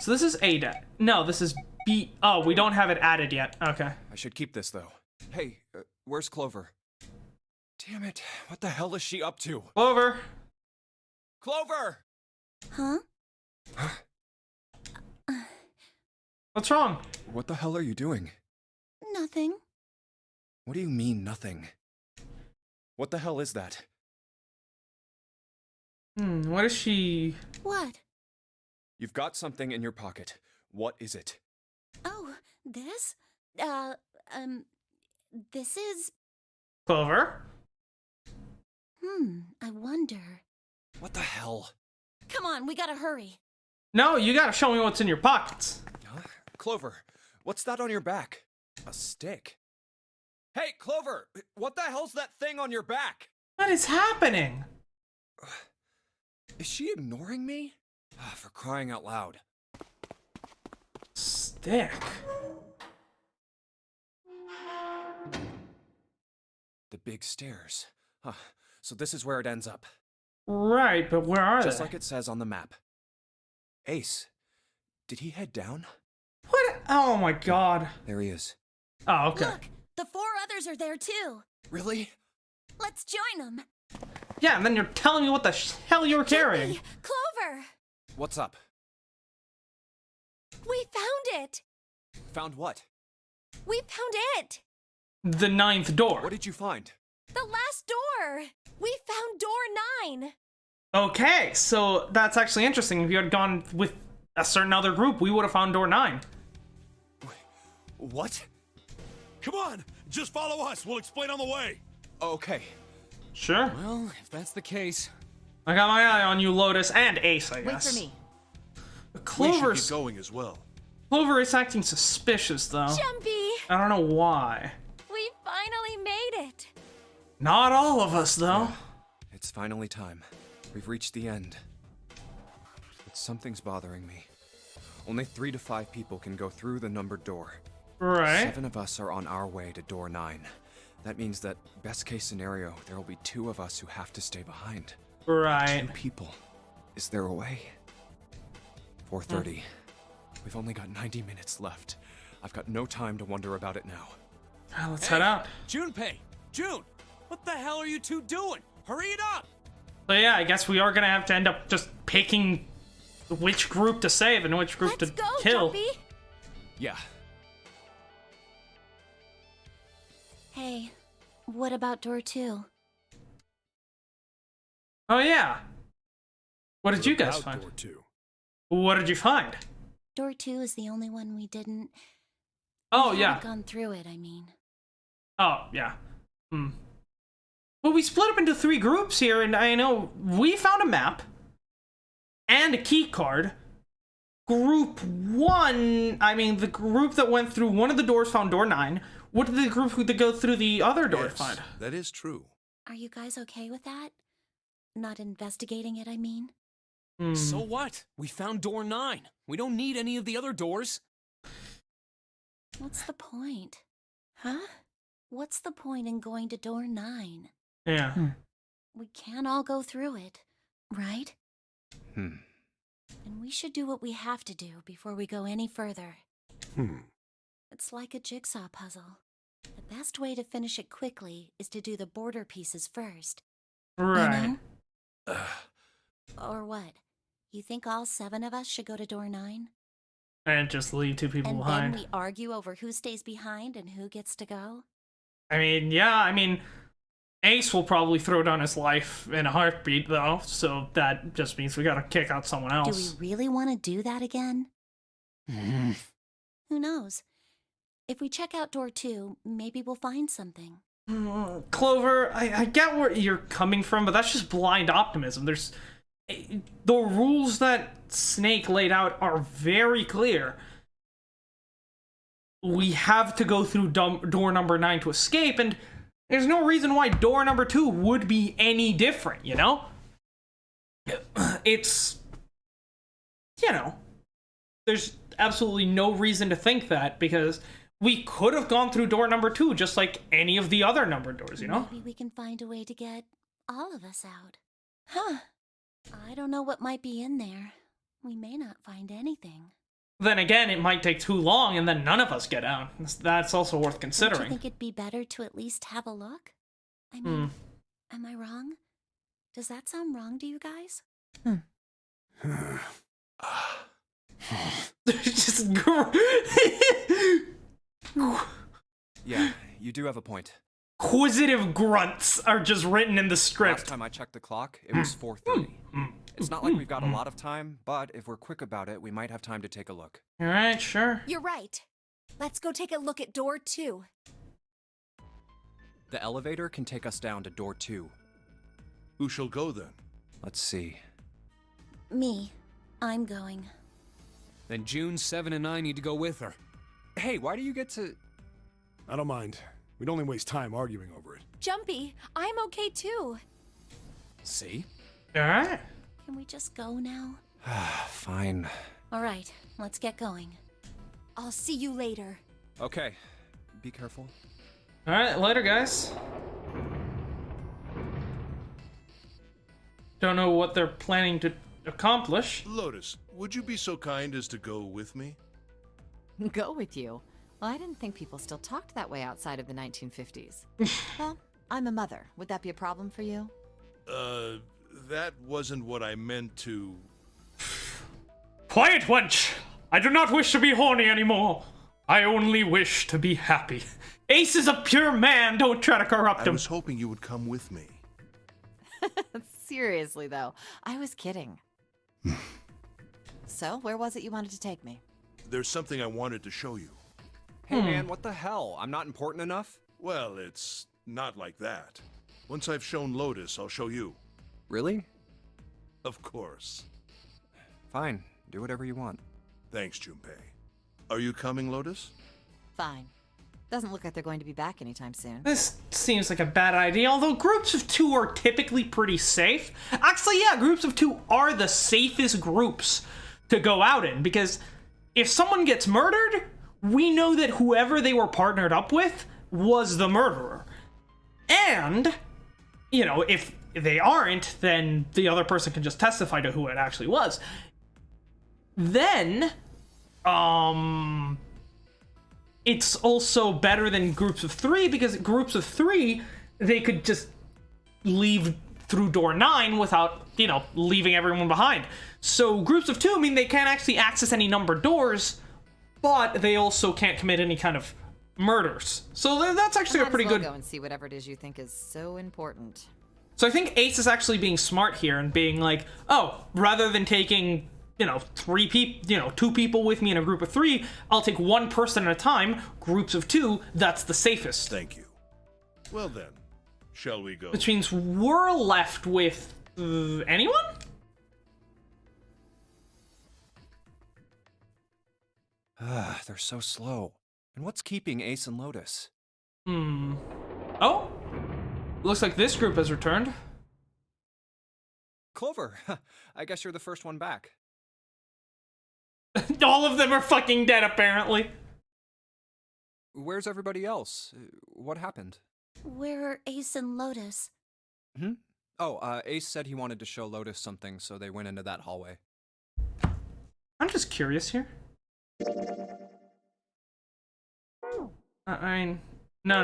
So this is ADEC. No, this is B. Oh, we don't have it added yet. Okay. I should keep this, though. Hey, where's Clover? Damn it, what the hell is she up to? Clover. Clover! Huh? What's wrong? What the hell are you doing? Nothing. What do you mean, nothing? What the hell is that? What is she... What? You've got something in your pocket. What is it? Oh, this? This is... Clover? I wonder. What the hell? Come on, we gotta hurry. No, you gotta show me what's in your pockets. Huh? Clover, what's that on your back? A stick? Hey, Clover! What the hell's that thing on your back? What is happening? Is she ignoring me? For crying out loud. Stick. The big stairs. Huh. So this is where it ends up. Right, but where are Just they? like it says on the map. Ace, did he head down? What? Oh my god. There he is. Oh, okay. Look, the 4 others are there too. Really? Let's join them. Yeah, and then you're telling me what the hell you were carrying. Clover! What's up? We found it! Found what? We found it! The 9th door. What did you find? The last door! We found door 9! Okay, so that's actually interesting. If you had gone with a certain other group, we would have found door 9. What? Come on, just follow us. We'll explain on the way. Okay. Sure. Well, if that's the case. I got my eye on you, Lotus, and Ace, I Wait guess. for me. We should Clover's... get going as well. Clover is acting suspicious, though. Jumpy! I don't know why. We finally made it! Not all of us, though. It's finally time. We've reached the end. But something's bothering me. Only 3 to 5 people can go through the numbered door. Right. 7 of us are on our way to door 9. That means that, best case scenario, there will be 2 of us who have to stay behind. Right. 2 people. Is there a way? 4:30. We've only got 90 minutes left. I've got no time to wonder about it now. Let's head out. Junpei, June, what the hell are you two doing? Hurry it up! So yeah, I guess we are gonna have to end up just picking which group to save and which group Let's to go, kill. Jumpy! Yeah. Hey, what about door 2? Oh yeah. What did you guys About find? Door 2. What did you find? Door 2 is the only one we didn't. Oh we yeah. haven't gone through it, I mean. Oh yeah. Well, we split up into 3 groups here, and I know we found a map and a key card. Group 1, I mean, the group that went through one of the doors found door 9. What did the group that go through the other door Yes, find? that is true. Are you guys okay with that? Not investigating it, I mean. So what? We found door 9. We don't need any of the other doors. What's the point? Huh? What's the point in going to door 9? Yeah. We can't all go through it, right? Hmm. And we should do what we have to do before we go any further. It's like a jigsaw puzzle. The best way to finish it quickly is to do the border pieces first. Right. You know? Or what? You think all 7 of us should go to door 9? And just leave 2 people And behind. then we argue over who stays behind and who gets to go? I mean, yeah, I mean, Ace will probably throw down his life in a heartbeat, though, so that just means we gotta kick out someone Do else. we really want to do that again? Who knows? If we check out door 2, maybe we'll find something. Clover, I get where you're coming from, but that's just blind optimism. There's the rules that Snake laid out are very clear. We have to go through door number 9 to escape, and there's no reason why door number 2 would be any different, you know? It's, you know, there's absolutely no reason to think that, because we could have gone through door number 2 just like any of the other number doors, you know? Maybe we can find a way to get all of us out. Huh. I don't know what might be in there. We may not find anything. Then again, it might take too long and then none of us get out. That's also worth Don't you considering. think it'd be better to at least have a look? I mean, am I wrong? Does that sound wrong to you guys? Just Yeah, you do have a point. inquisitive grunts are just written in the Last script. time I checked the clock, it was 4:30. It's not like we've got a lot of time, but if we're quick about it, we might have time to take a look. All right, sure. You're right. Let's go take a look at door 2. The elevator can take us down to door 2. Who shall go then? Let's see. Me. I'm going. Then June, 7, and I need to go with her. Hey, why do you get to... I don't mind. We'd only waste time arguing over it. Jumpy, I'm okay too. See? All right. Can we just go now? Fine. All right, let's get going. I'll see you later. Okay. Be careful. All right, later, guys. Don't know what they're planning to accomplish. Lotus, would you be so kind as to go with me? Go with you? Well, I didn't think people still talked that way outside of the 1950s. Well, I'm a mother. Would that be a problem for you? That wasn't what I meant to... Quiet, wench! I do not wish to be horny anymore. I only wish to be happy. Ace is a pure man. Don't try to corrupt I him. was hoping you would come with me. Seriously, though, I was kidding. So, where was it you wanted to take me? There's something I wanted to show you. Hey man, what the hell? I'm not important enough? Well, it's not like that. Once I've shown Lotus, I'll show you. Really? Of course. Fine. Do whatever you want. Thanks, Junpei. Are you coming, Lotus? Fine. Doesn't look like they're going to be back anytime soon. This seems like a bad idea, although groups of 2 are typically pretty safe. Actually, yeah, groups of 2 are the safest groups to go out in, because if someone gets murdered, we know that whoever they were partnered up with was the murderer. And, you know, if they aren't, then the other person can just testify to who it actually was. Then, it's also better than groups of 3, because groups of 3, they could just leave through door 9 without, you know, leaving everyone behind. So groups of 2 mean they can't actually access any numbered doors, but they also can't commit any kind of murders. So that's actually a pretty good. Go and see whatever it is you think is so important. So I think Ace is actually being smart here and being like, oh, rather than taking, you know, 2 people with me in a group of 3, I'll take 1 person at a time, groups of 2, that's the safest. Thank you. Well then, shall we go? Which means we're left with anyone? They're so slow. And what's keeping Ace and Lotus? Oh, looks like this group has returned. Clover, I guess you're the first one back. All of them are fucking dead, apparently. Where's everybody else? What happened? Where are Ace and Lotus? Oh, Ace said he wanted to show Lotus something, so they went into that hallway. I'm just curious here. I mean, no.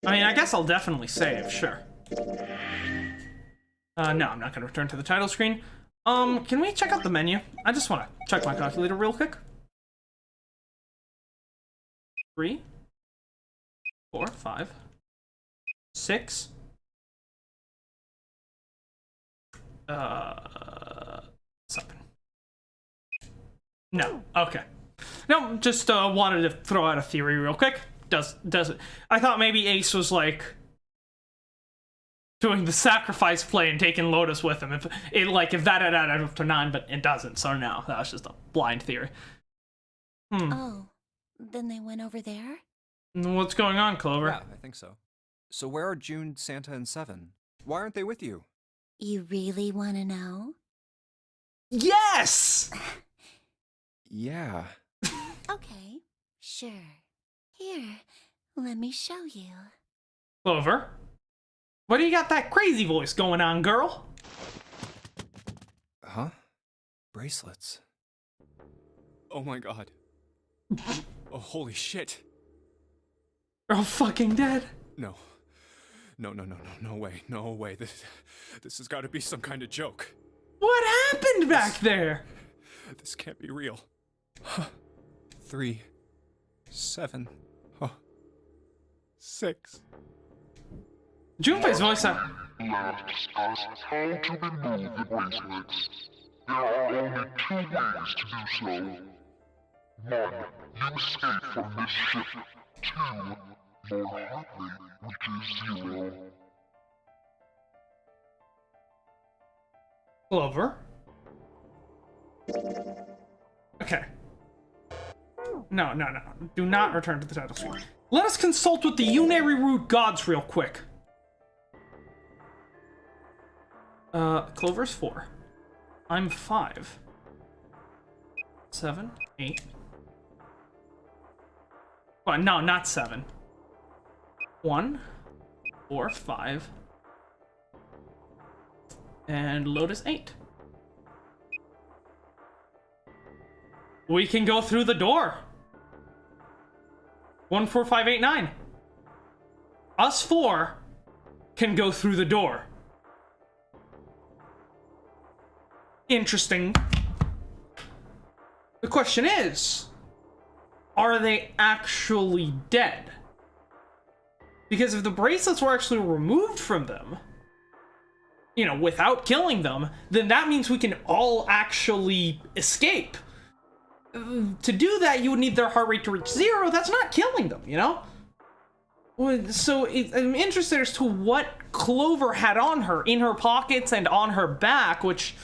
I mean, I guess I'll definitely save, sure. No, I'm not gonna return to the title screen. Can we check out the menu? I just wanna check my calculator real quick. 3, 4, 5, 6. 7. No, okay. No, just wanted to throw out a theory real quick. Does it? I thought maybe Ace was like doing the sacrifice play and taking Lotus with him. If that had added up to 9, but it doesn't. So no, that was just a blind theory. Oh, then they went over there? What's going on, Clover? Yeah, I think so. So where are June, Santa, and Seven? Why aren't they with you? You really want to know? Yes! Yeah. Okay, sure. Here, let me show you. Clover, what do you got that crazy voice going on, girl? Huh? Bracelets. Oh my god. Oh, holy shit. They're all fucking dead. No. No way. This has got to be some kind of joke. What happened back there? This can't be real. 3, 7, 6. Junpei's voice out. Let's discuss how to remove the bracelets. There are only 2 ways to do so. 1. You escape from this ship. 2. Your heart rate reaches 0. Clover. Okay. No. Do not return to the title screen. Let us consult with the Unary Root gods real quick. Clover's 4. I'm 5. 7, 8. Well, no, not 7. 1, 4, 5. And Lotus 8. We can go through the door. 1, 4, 5, 8, 9. Us 4 can go through the door. Interesting. The question is, are they actually dead? Because if the bracelets were actually removed from them, you know, without killing them, then that means we can all actually escape. To do that, you would need their heart rate to reach 0. That's not killing them, you know? So I'm interested as to what Clover had on her, in her pockets and on her back, which,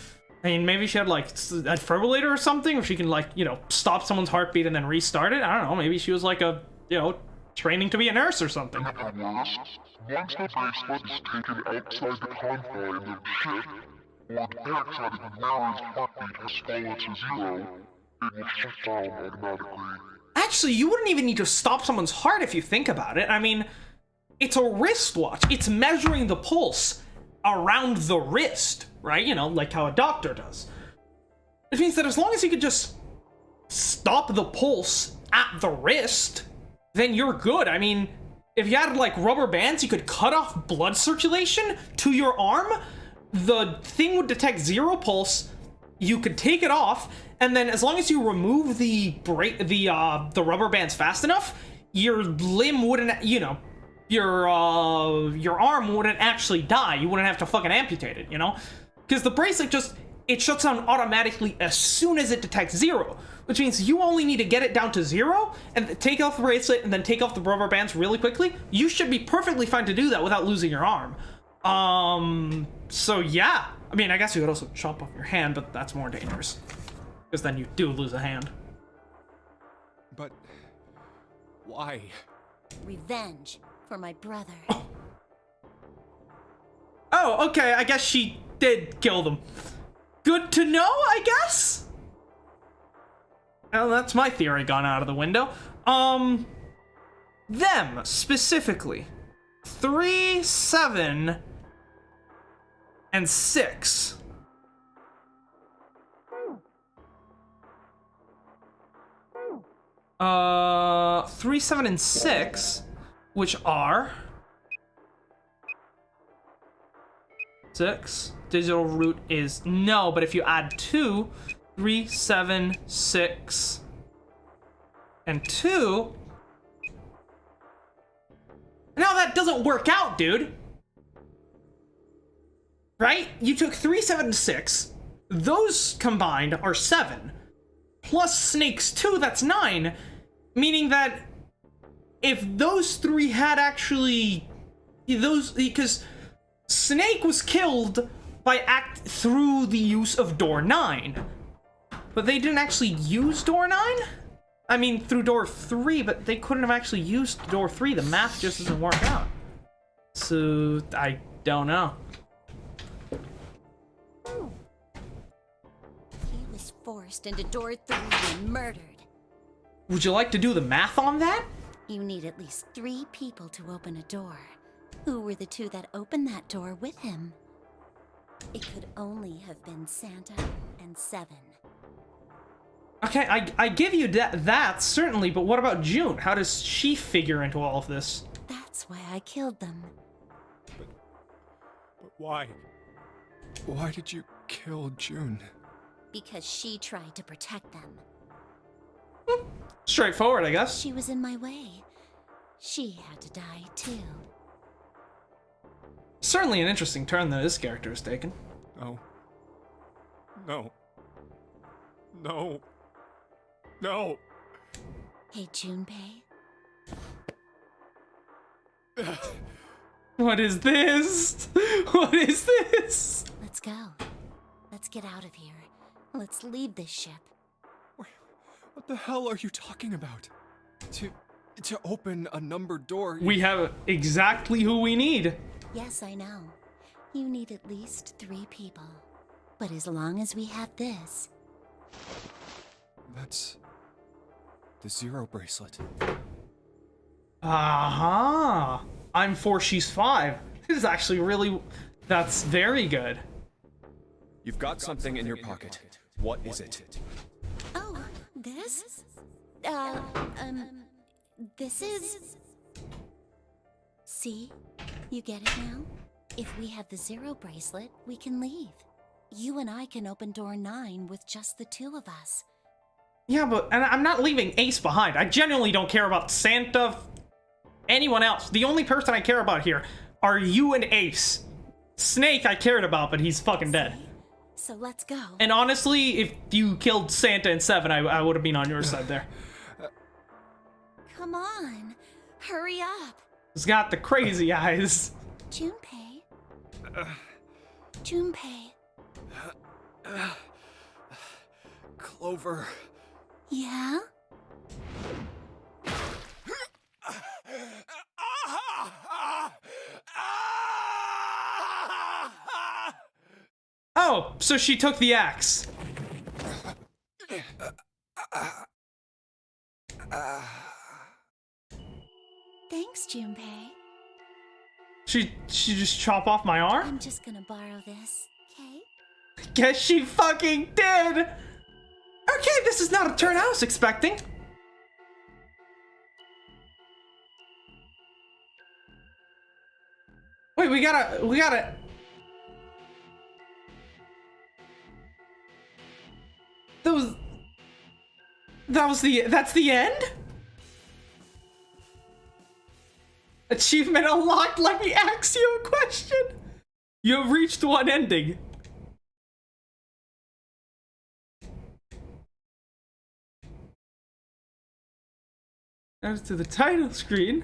I mean, maybe she had, like, a defibrillator or something, or she can, like, you know, stop someone's heartbeat and then restart it. I don't know, maybe she was, like, a, you know, training to be a nurse or something. At worst, once the bracelet is taken outside the confine of the ship, or the outside of the mirror's heartbeat has fallen to 0, it will shut down automatically. Actually, you wouldn't even need to stop someone's heart if you think about it. I mean, it's a wristwatch. It's measuring the pulse around the wrist, right? You know, like how a doctor does. It means that as long as you could just stop the pulse at the wrist, then you're good. I mean, if you had, like, rubber bands, you could cut off blood circulation to your arm. The thing would detect 0 pulse. You could take it off, and then as long as you remove the rubber bands fast enough, your limb wouldn't, you know, your arm wouldn't actually die. You wouldn't have to fucking amputate it, you know? Because the bracelet just, it shuts down automatically as soon as it detects 0, which means you only need to get it down to 0 and take off the bracelet and then take off the rubber bands really quickly. You should be perfectly fine to do that without losing your arm. So yeah. I mean, I guess you could also chop off your hand, but that's more dangerous. Because then you do lose a hand. But why? Revenge for my brother. Oh, okay, I guess she did kill them. Good to know, I guess? Well, that's my theory gone out of the window. Them, specifically. 3, 7, and 6. 3, 7, and 6, which are 6. Digital root is no, but if you add 2, 3, 7, 6, and 2. Now that doesn't work out, dude. Right? You took 3, 7, and 6. Those combined are 7. Plus Snake's 2, that's 9. Meaning that if those 3 had actually... Because Snake was killed through the use of door 9. But they didn't actually use door 9? I mean, through door 3, but they couldn't have actually used door 3. The math just doesn't work out. So, I don't know. He was forced into door 3 and murdered. Would you like to do the math on that? You need at least 3 people to open a door. Who were the 2 that opened that door with him? It could only have been Santa and 7. Okay, I give you that, certainly, but what about June? How does she figure into all of this? That's why I killed them. But why? Why did you kill June? Because she tried to protect them. Straightforward, I guess. She was in my way. She had to die, too. Certainly an interesting turn that this character has taken. No. No. No. No. Hey, Junpei. What is this? What is this? Let's go. Let's get out of here. Let's leave this ship. What the hell are you talking about? To open a numbered door... We have exactly who we need. Yes, I know. You need at least 3 people. But as long as we have this... That's... the 0 bracelet. Aha! I'm 4, she's 5. This is actually really... That's very good. You've got something in your pocket. What is it? Oh, this? This is... See? You get it now? If we have the 0 bracelet, we can leave. You and I can open door 9 with just the 2 of us. Yeah, but and I'm not leaving Ace behind. I genuinely don't care about Santa, anyone else. The only person I care about here are you and Ace. Snake I cared about, but he's fucking dead. So let's go. And honestly, if you killed Santa and 7, I would have been on your side there. Come on. Hurry up. He's got the crazy eyes. Junpei. Junpei. Clover. Yeah? Oh, so she took the axe. Thanks, Junpei. She just chop off my arm? I'm just gonna borrow this, okay? Guess she fucking did! Okay, this is not a turn I was expecting. Wait, we gotta... That's the end? Achievement unlocked. Let me ask you a question. You have reached one ending. As to the title screen,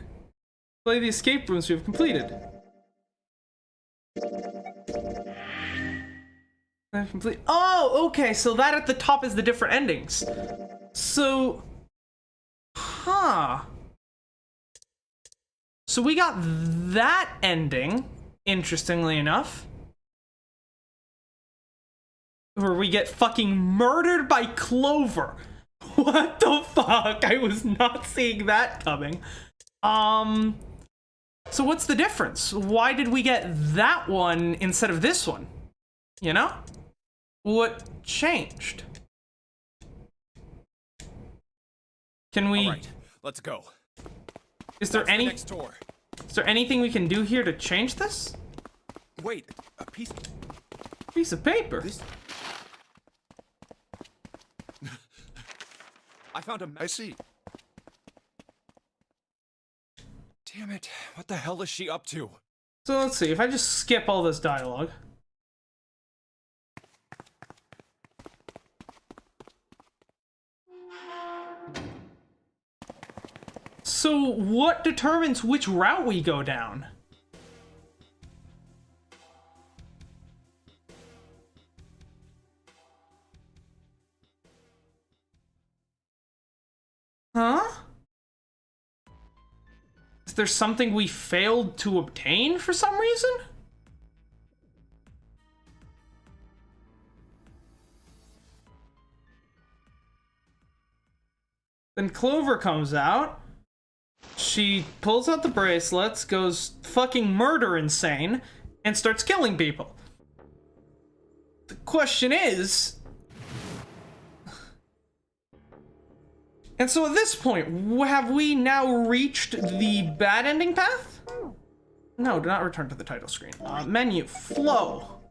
play the escape rooms we have completed. Complete. Oh, okay. So that at the top is the different endings. So, huh. So we got that ending, interestingly enough, where we get fucking murdered by Clover. What the fuck? I was not seeing that coming. So what's the difference? Why did we get that one instead of this one? You know? What changed? Can we... All right, let's go. Is there The next door. Is there anything we can do here to change this? Wait, a piece Piece of paper. This... I found a... I see. Damn it, what the hell is she up to? So let's see, if I just skip all this dialogue. So what determines which route we go down? Huh? Is there something we failed to obtain for some reason? Then Clover comes out. She pulls out the bracelets, goes fucking murder insane, and starts killing people. The question is... And so at this point, have we now reached the bad ending path? No, do not return to the title screen. Menu, flow.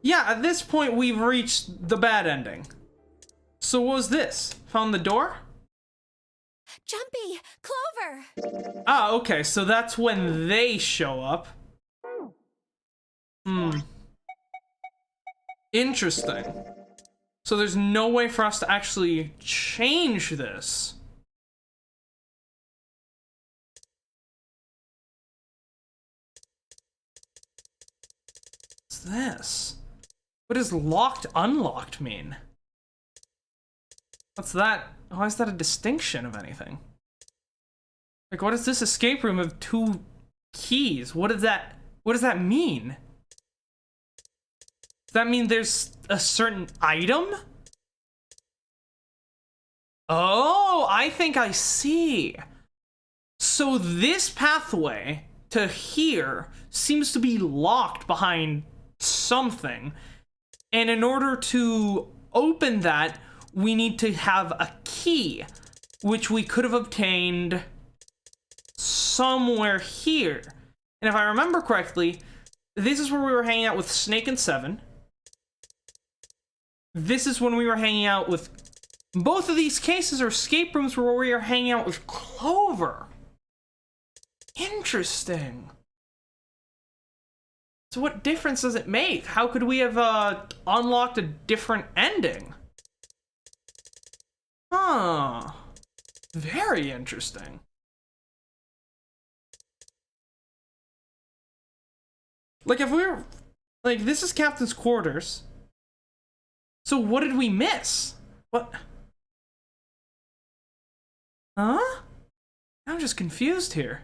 Yeah, at this point, we've reached the bad ending. So what was this? Found the door? Jumpy! Clover! Ah, okay, so that's when they show up. Interesting. So there's no way for us to actually change this. What's this? What does locked, unlocked mean? What's that? Why is that a distinction of anything? Like, what is this escape room of 2 keys? What does that mean? Does that mean there's a certain item? Oh, I think I see. So this pathway to here seems to be locked behind something. And in order to open that, we need to have a key, which we could have obtained somewhere here. And if I remember correctly, this is where we were hanging out with Snake and Seven. This is when we were hanging out with... Both of these cases are escape rooms where we are hanging out with Clover. Interesting. So what difference does it make? How could we have unlocked a different ending? Huh. Very interesting. Like, if we were... Like, this is Captain's quarters. So what did we miss? What? Huh? I'm just confused here.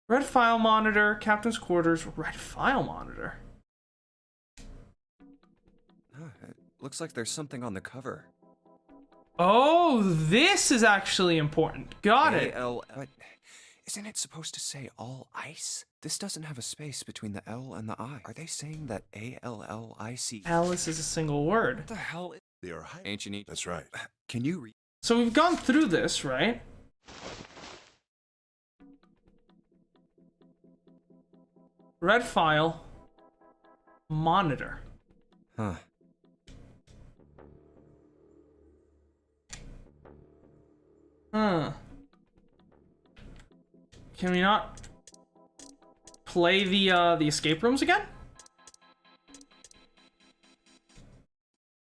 Red file monitor, Captain's quarters, red file monitor. It looks like there's something on the cover. Oh, this is actually important. Got it. But isn't it supposed to say all ice? This doesn't have a space between the L and the I. Are they saying that ALLIC? Alice is a single word. What the hell? They are Ancient Egypt. That's right. Can you read? So we've gone through this, right? Red file, monitor. Huh. Huh. Can we not play the escape rooms again?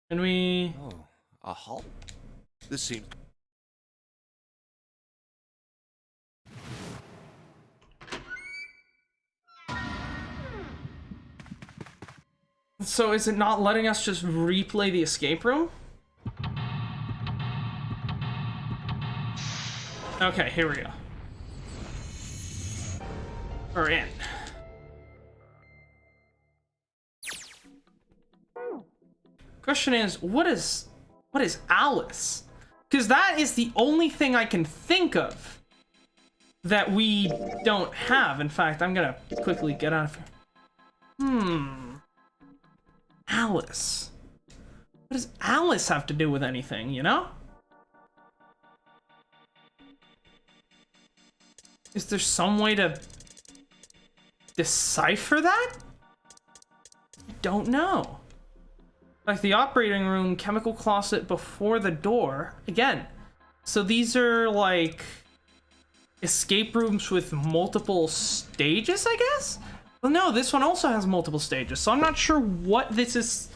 Can we? Oh, a hall? This seems... So is it not letting us just replay the escape room? Okay, here we go. We're in. Question is, what is Alice? Because that is the only thing I can think of that we don't have. In fact, I'm gonna quickly get out of here. Alice. What does Alice have to do with anything, you know? Is there some way to decipher that? I don't know. Like the operating room, chemical closet before the door. Again, so these are like escape rooms with multiple stages, I guess? Well, no, this one also has multiple stages, so I'm not sure what this is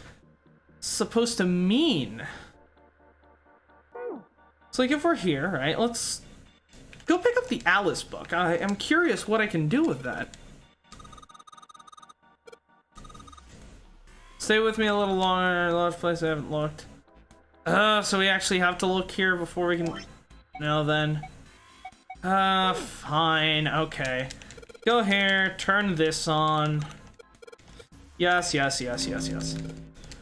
supposed to mean. So like if we're here, right, let's go pick up the Alice book. I am curious what I can do with that. Stay with me a little longer. Large place I haven't looked. So we actually have to look here before we can... No, then. Fine. Okay. Go here. Turn this on. Yes, yes, yes, yes, yes.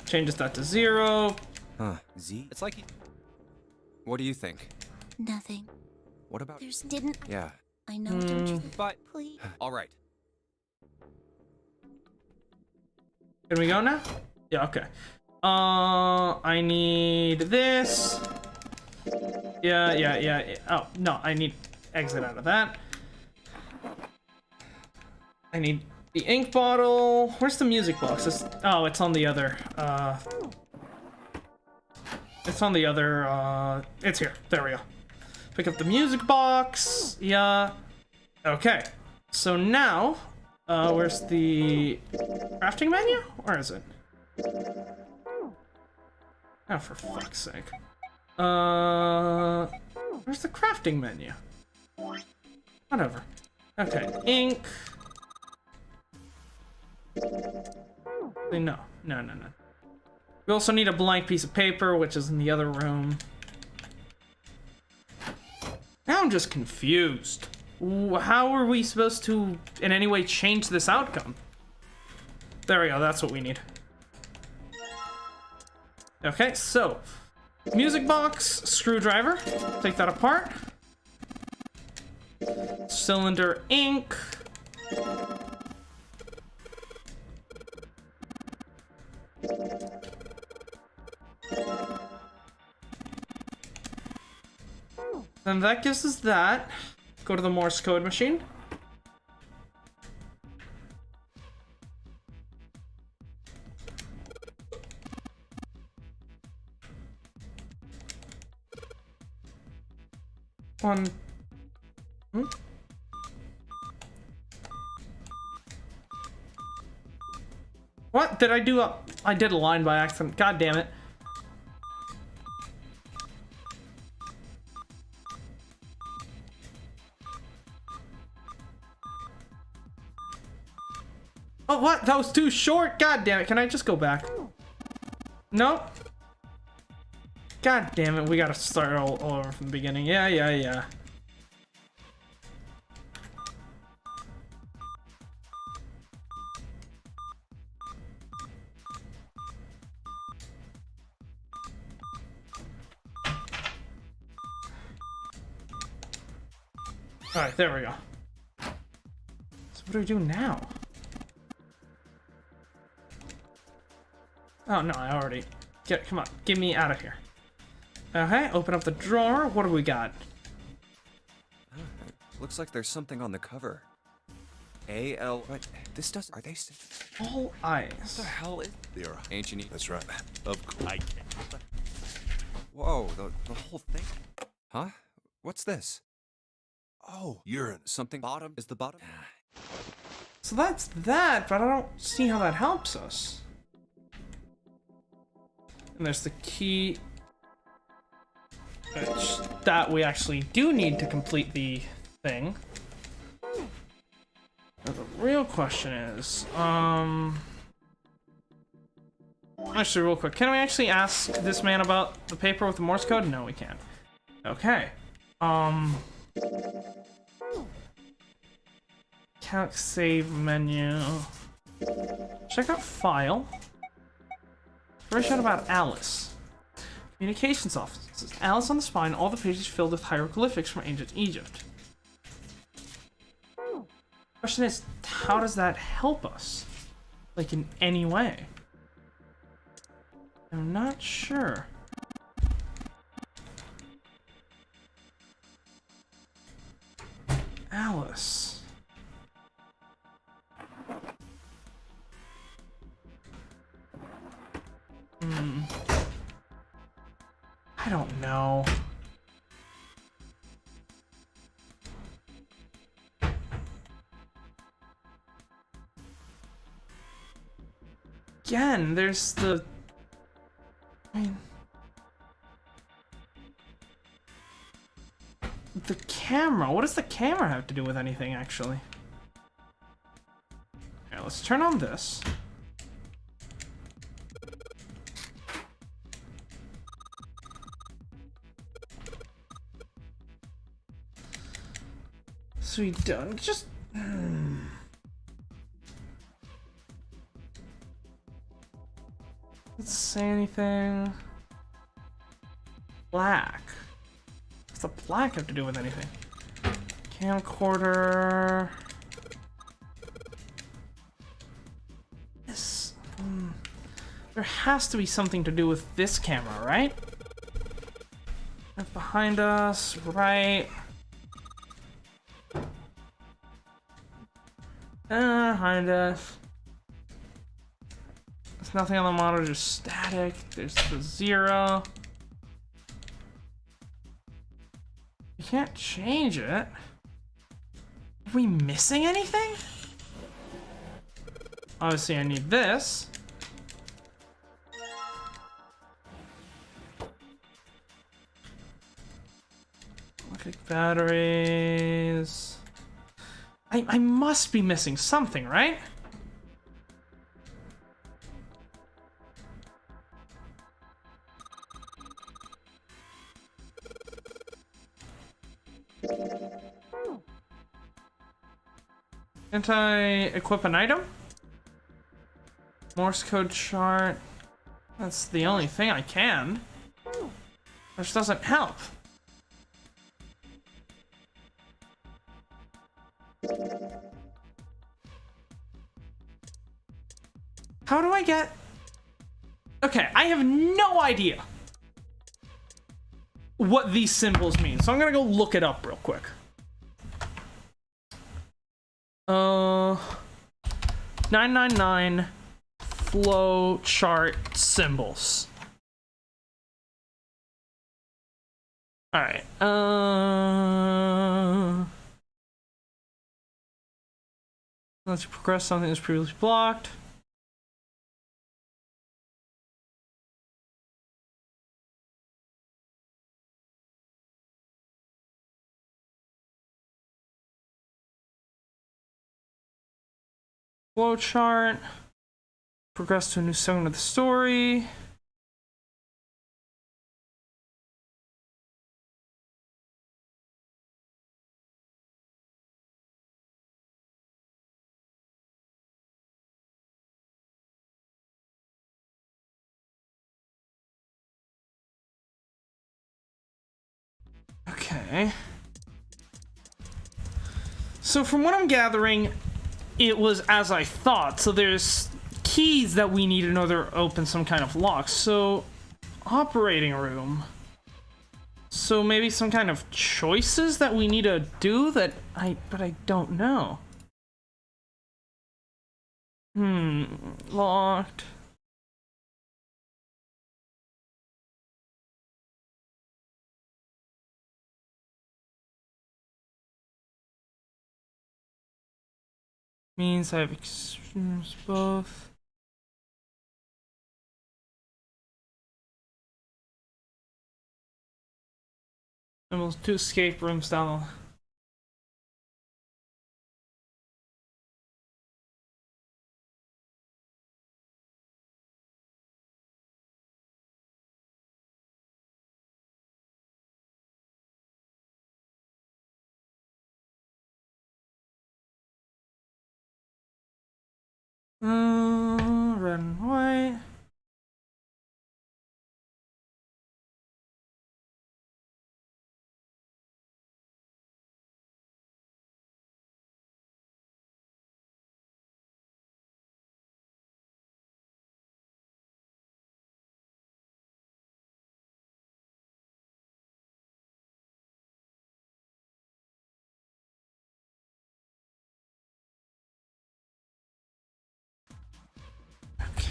Changes that to 0. Huh. Z? It's like... What do you think? Nothing. What about... Didn't... Yeah. I know, don't you? But... Please. All right. Can we go now? Yeah, okay. I need this. Yeah. Oh, no, I need exit out of that. I need the ink bottle. Where's the music box? Oh, it's on the other, it's on the other, it's here. There we go. Pick up the music box. Yeah. Okay. So now, where's the crafting menu? Where is it? Oh, for fuck's sake. Where's the crafting menu? Whatever. Okay, ink. No. We also need a blank piece of paper, which is in the other room. Now I'm just confused. How are we supposed to, in any way, change this outcome? There we go, that's what we need. Okay, so, music box, screwdriver, take that apart. Cylinder, ink. Then that gives us that. Go to the Morse code machine. What did I do? I did a line by accident. God damn it. Oh, what? That was too short. God damn it. Can I just go back? Nope. God damn it. We gotta start all over from the beginning. Yeah. Alright, there we go. So what do we do now? Oh no, I already... Come on, get me out of here. Okay, open up the drawer. What do we got? Looks like there's something on the cover. A-L... What? This does... Are they... All eyes. What the hell is... They are. Ancient... That's right. Of course. I can't. Whoa, the whole thing... Huh? What's this? Oh, Urine. something bottom is the bottom? So that's that, but I don't see how that helps us. And there's the key. Which, that we actually do need to complete the thing. Now the real question is, actually real quick, can we actually ask this man about the paper with the Morse code? No, we can't. Okay. Calc save menu. Check out file. First out about Alice. Communications office. It says Alice on the spine, all the pages filled with hieroglyphics from ancient Egypt. Question is, how does that help us? Like in any way? I'm not sure. Alice. I don't know. Again, there's the... I mean... The camera. What does the camera have to do with anything, actually? Here, let's turn on this. So we don't just... Let's say anything. Black. What's the black have to do with anything? Camcorder. This. There has to be something to do with this camera, right? Behind us, right? Behind us. There's nothing on the monitor, just static. There's the 0. You can't change it. Are we missing anything? Obviously, I need this. Electric batteries. I must be missing something, right? Can't I equip an item? Morse code chart. That's the only thing I can. Which doesn't help. How do I get... Okay, I have no idea what these symbols mean, so I'm gonna go look it up real quick. 999 flow chart symbols. Alright, let's progress something that's previously blocked. Flowchart. Progress to a new segment of the story. Okay. So from what I'm gathering, it was as I thought. So there's keys that we need in order to open some kind of lock. So operating room. So maybe some kind of choices that we need to do that but I don't know. Locked. Means I've experienced both. Almost 2 escape rooms down the... Red and white.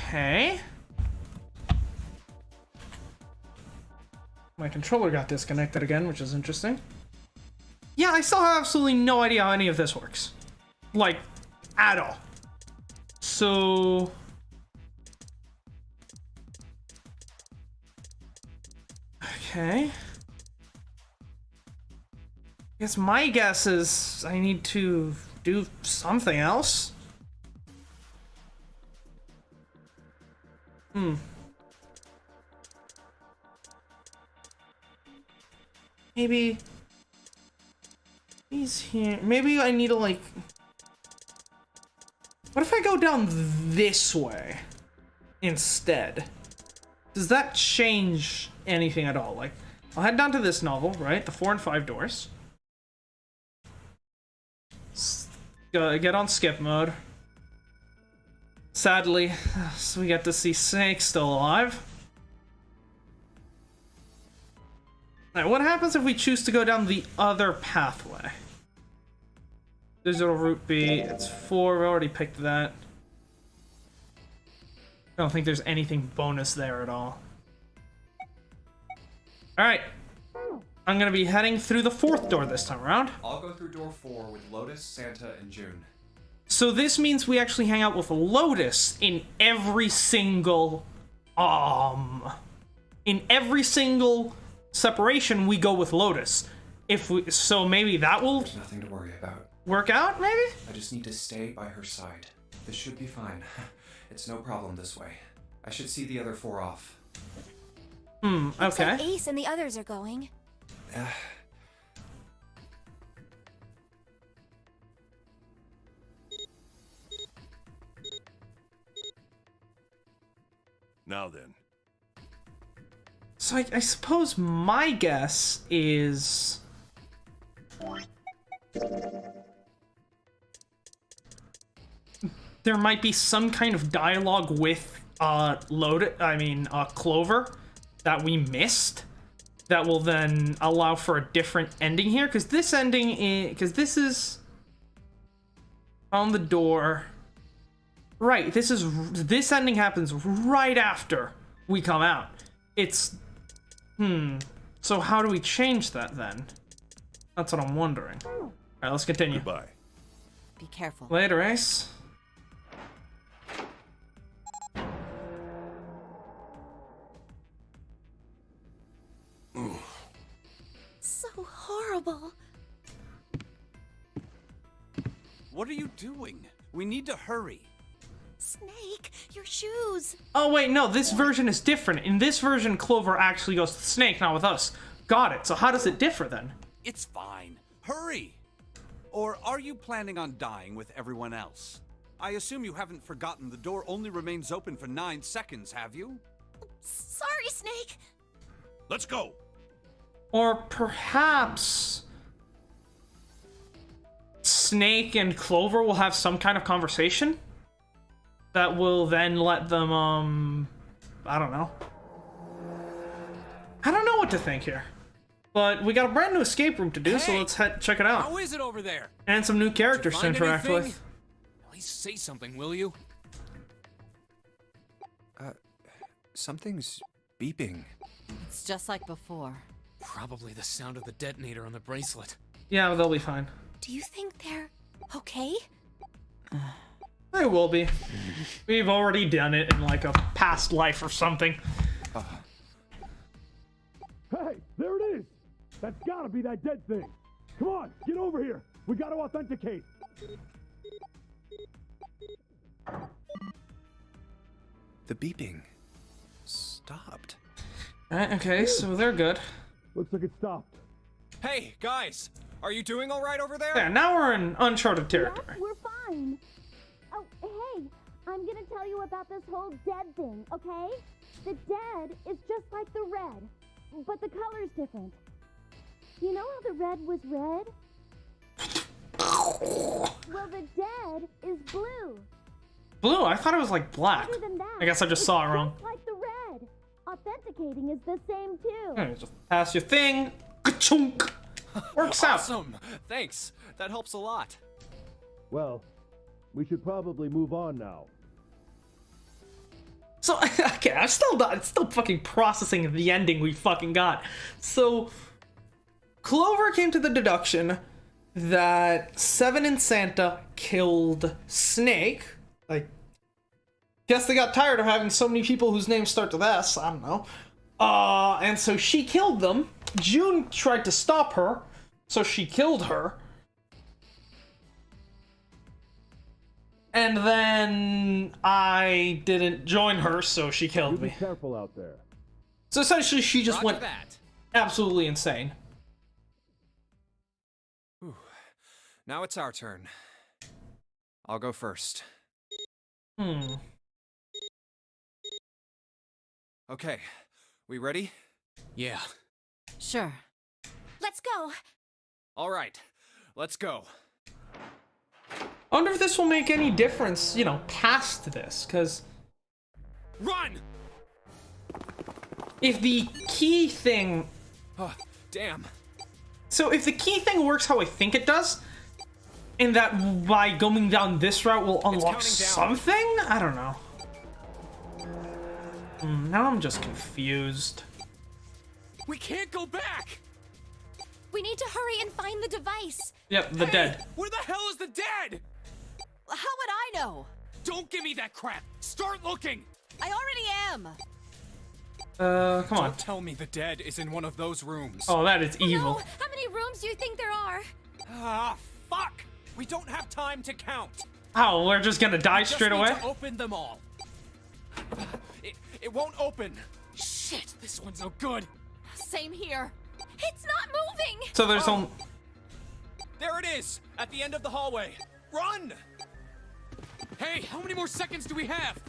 Okay. My controller got disconnected again, which is interesting. Yeah, I still have absolutely no idea how any of this works. Like, at all. So... Okay. I guess my guess is I need to do something else. Maybe he's here. Maybe I need to like... What if I go down this way instead? Does that change anything at all? Like, I'll head down to this novel, right? The 4 and 5 doors. Get on skip mode. Sadly, so we get to see Snake still alive. Now, what happens if we choose to go down the other pathway? Digital route B, it's 4, we already picked that. I don't think there's anything bonus there at all. Alright. I'm gonna be heading through the 4th door this time around. I'll go through door 4 with Lotus, Santa, and June. So this means we actually hang out with Lotus in every single, separation we go with Lotus. So maybe that will There's nothing to worry about. work out, maybe? I just need to stay by her side. This should be fine. It's no problem this way. I should see the other 4 off. Looks Okay. like Ace and the others are going. Now then. So I suppose my guess is... there might be some kind of dialogue with Clover that we missed that will then allow for a different ending here, because this ending is... because this is on the door. Right, this ending happens right after we come out. It's... So how do we change that then? That's what I'm wondering. Alright, let's continue. Goodbye. Be careful. Later, Ace. So horrible. What are you doing? We need to hurry. Snake, your shoes. Oh wait, no, this version is different. In this version, Clover actually goes to the snake, not with us. Got it. So how does it differ then? It's fine. Hurry! Or are you planning on dying with everyone else? I assume you haven't forgotten the door only remains open for 9 seconds, have you? Sorry, Snake. Let's go. Or perhaps Snake and Clover will have some kind of conversation that will then let them, I don't know. I don't know what to think here. But we got a brand new escape room to do, so Hey! let's check it out. How is it over there? And some new characters to Find interact anything? with. At least say something, will you? Something's beeping. It's just like before. Probably the sound of the detonator on the bracelet. Yeah, they'll be fine. Do you think they're okay? It will be. We've already done it in like a past life or something. Hey, there it is! That's gotta be that dead thing. Come on, get over here. We gotta authenticate. The beeping stopped. Alright, okay, so they're good. Looks like it stopped. Hey, guys! Are you doing alright over there? Yeah, now we're in uncharted territory. We're fine. Oh, hey, I'm gonna tell you about this whole dead thing, okay? The dead is just like the red, but the color's different. You know how the red was red? Well, the dead is blue. Blue? I thought it was like black. Other than that, I guess I just saw it wrong. Just like the red. Authenticating is the same too. Yeah, just pass your thing. Ka-chunk. Works out. Awesome! Thanks. That helps a lot. Well, we should probably move on now. So, okay, I'm still fucking processing the ending we fucking got. So, Clover came to the deduction that Seven and Santa killed Snake. Like, guess they got tired of having so many people whose names start with S. I don't know. And so she killed them. June tried to stop her, so she killed her. And then I didn't join her, so she killed Be me. careful out there. So essentially, she just Roger went that. absolutely insane. Now it's our turn. I'll go first. Okay, we ready? Yeah. Sure. Let's go. All right, let's go. I wonder if this will make any difference, you know, past this, because Run! if the key thing... Oh, damn. So if the key thing works how I think it does, and that by going down this route will unlock counting down. something? I don't know. Now I'm just confused. We can't go back! We need to hurry and find the device. Yep, the Hey, dead. Where the hell is the dead? How would I know? Don't give me that crap! Start looking! I already am. Come on. Don't tell me the dead is in one of those rooms. Oh, that is No, evil. how many rooms do you think there are? Ah, fuck! We don't have time to count. Oh, we're just gonna die Just straight need away? to open them all. It won't open. Shit, this one's no good. Same here. It's not moving. So there's only... There it is, at the end of the hallway. Run! Hey, how many more seconds do we have?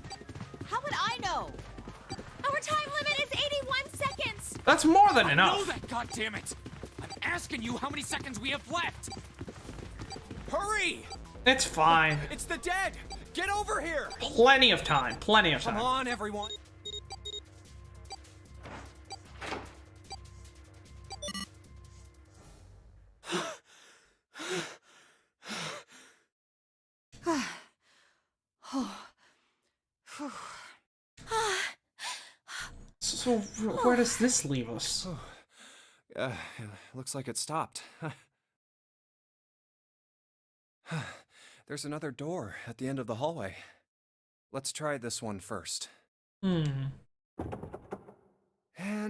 How would I know? Our time limit is 81 seconds. That's more than I enough. know that, goddammit! I'm asking you how many seconds we have left. Hurry! It's fine. It's the dead! Get over here! Plenty of time. Plenty of Come time. on, everyone. So where does this leave us? Looks like it stopped. There's another door at the end of the hallway. Let's try this one first. And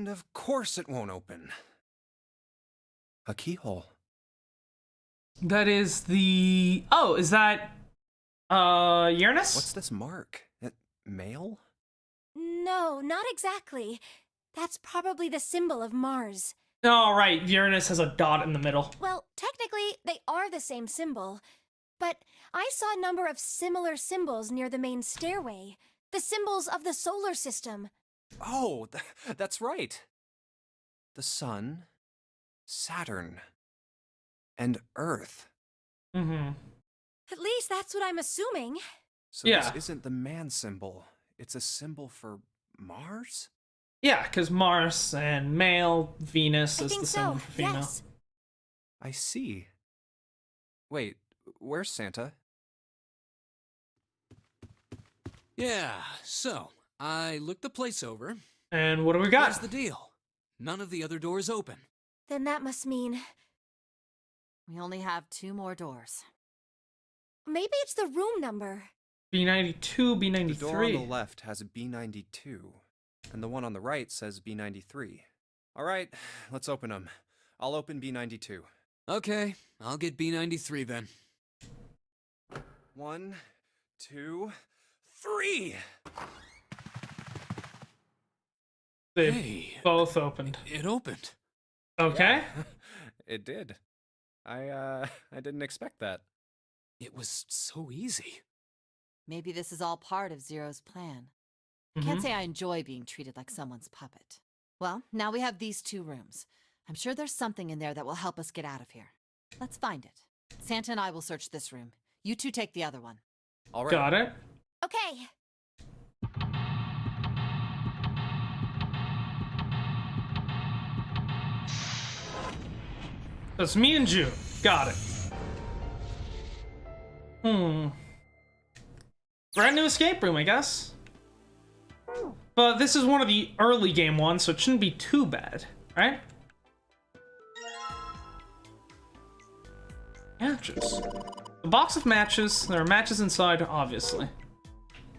of course it won't open. A keyhole. That is the... Oh, is that... Uranus? What's this mark? Mail? No, not exactly. That's probably the symbol of Mars. Oh, right. Uranus has a dot in the middle. Well, technically, they are the same symbol. But I saw a number of similar symbols near the main stairway. The symbols of the solar system. Oh, that's right. The Sun, Saturn, and Earth. Mm-hmm. At least that's what I'm assuming. So Yeah. this isn't the man symbol. It's a symbol for Mars? Yeah, because Mars and male, Venus I is think the symbol so, for female. yes. I see. Wait, where's Santa? Yeah, so, I looked the place over. And what do we got? Here's the deal. None of the other doors open. Then that must mean... We only have 2 more doors. maybe it's the room number. B92, B93. The door on the left has a B92, and the one on the right says B93. All right, let's open them. I'll open B92. Okay, I'll get B93 then. 1, 2, 3! They Hey, both opened. it opened. Okay. It did. I didn't expect that. It was so easy. Maybe this is all part of Zero's plan. Can't say I enjoy being treated like someone's puppet. Well, now we have these 2 rooms. I'm sure there's something in there that will help us get out of here. Let's find it. Santa and I will search this room. You 2 take the other one. All right. Got it. Okay. That's me and June. Got it. Brand new escape room, I guess. But this is one of the early game ones, so it shouldn't be too bad, right? Matches. The box of matches. There are matches inside, obviously.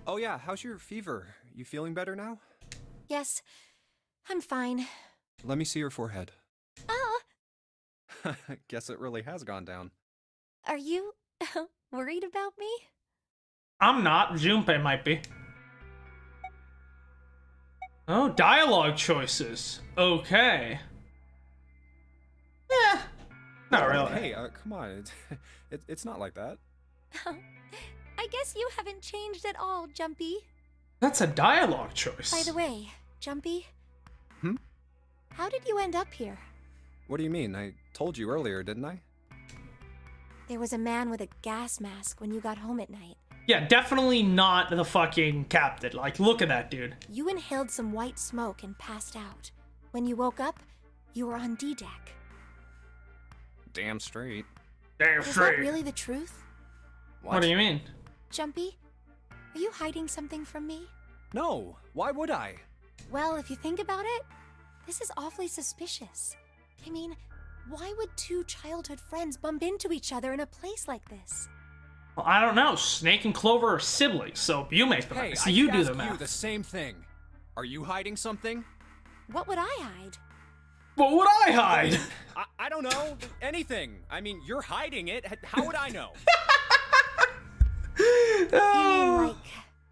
Oh yeah, how's your fever? You feeling better now? Yes, I'm fine. Let me see your forehead. Ah, Guess it really has gone down. are you worried about me? I'm not. Junpei might be. Oh, dialogue choices. Okay. Yeah. Not really. Hey, come on. It's not like that. I guess you haven't changed at all, Jumpy. That's a dialogue choice. By the way, Jumpy. Hmm? How did you end up here? What do you mean? I told you earlier, didn't I? There was a man with a gas mask when you got home at night. Yeah, definitely not the fucking captain. Like, look at that dude. You inhaled some white smoke and passed out. When you woke up, you were on D-Deck. Damn straight. Damn Is that really the truth? What do you mean? Jumpy, are you hiding something from me? No, why would I? Well, if you think about it, this is awfully suspicious. I mean, why would 2 childhood friends bump into each other in a place like this? Well, I don't know. Snake and Clover are siblings, so you make the Hey, math. I So you could do ask the math. you the same thing. Are you hiding something? What would I hide? What would I hide? I don't know. Anything. I mean, you're hiding it. How would I know? You mean like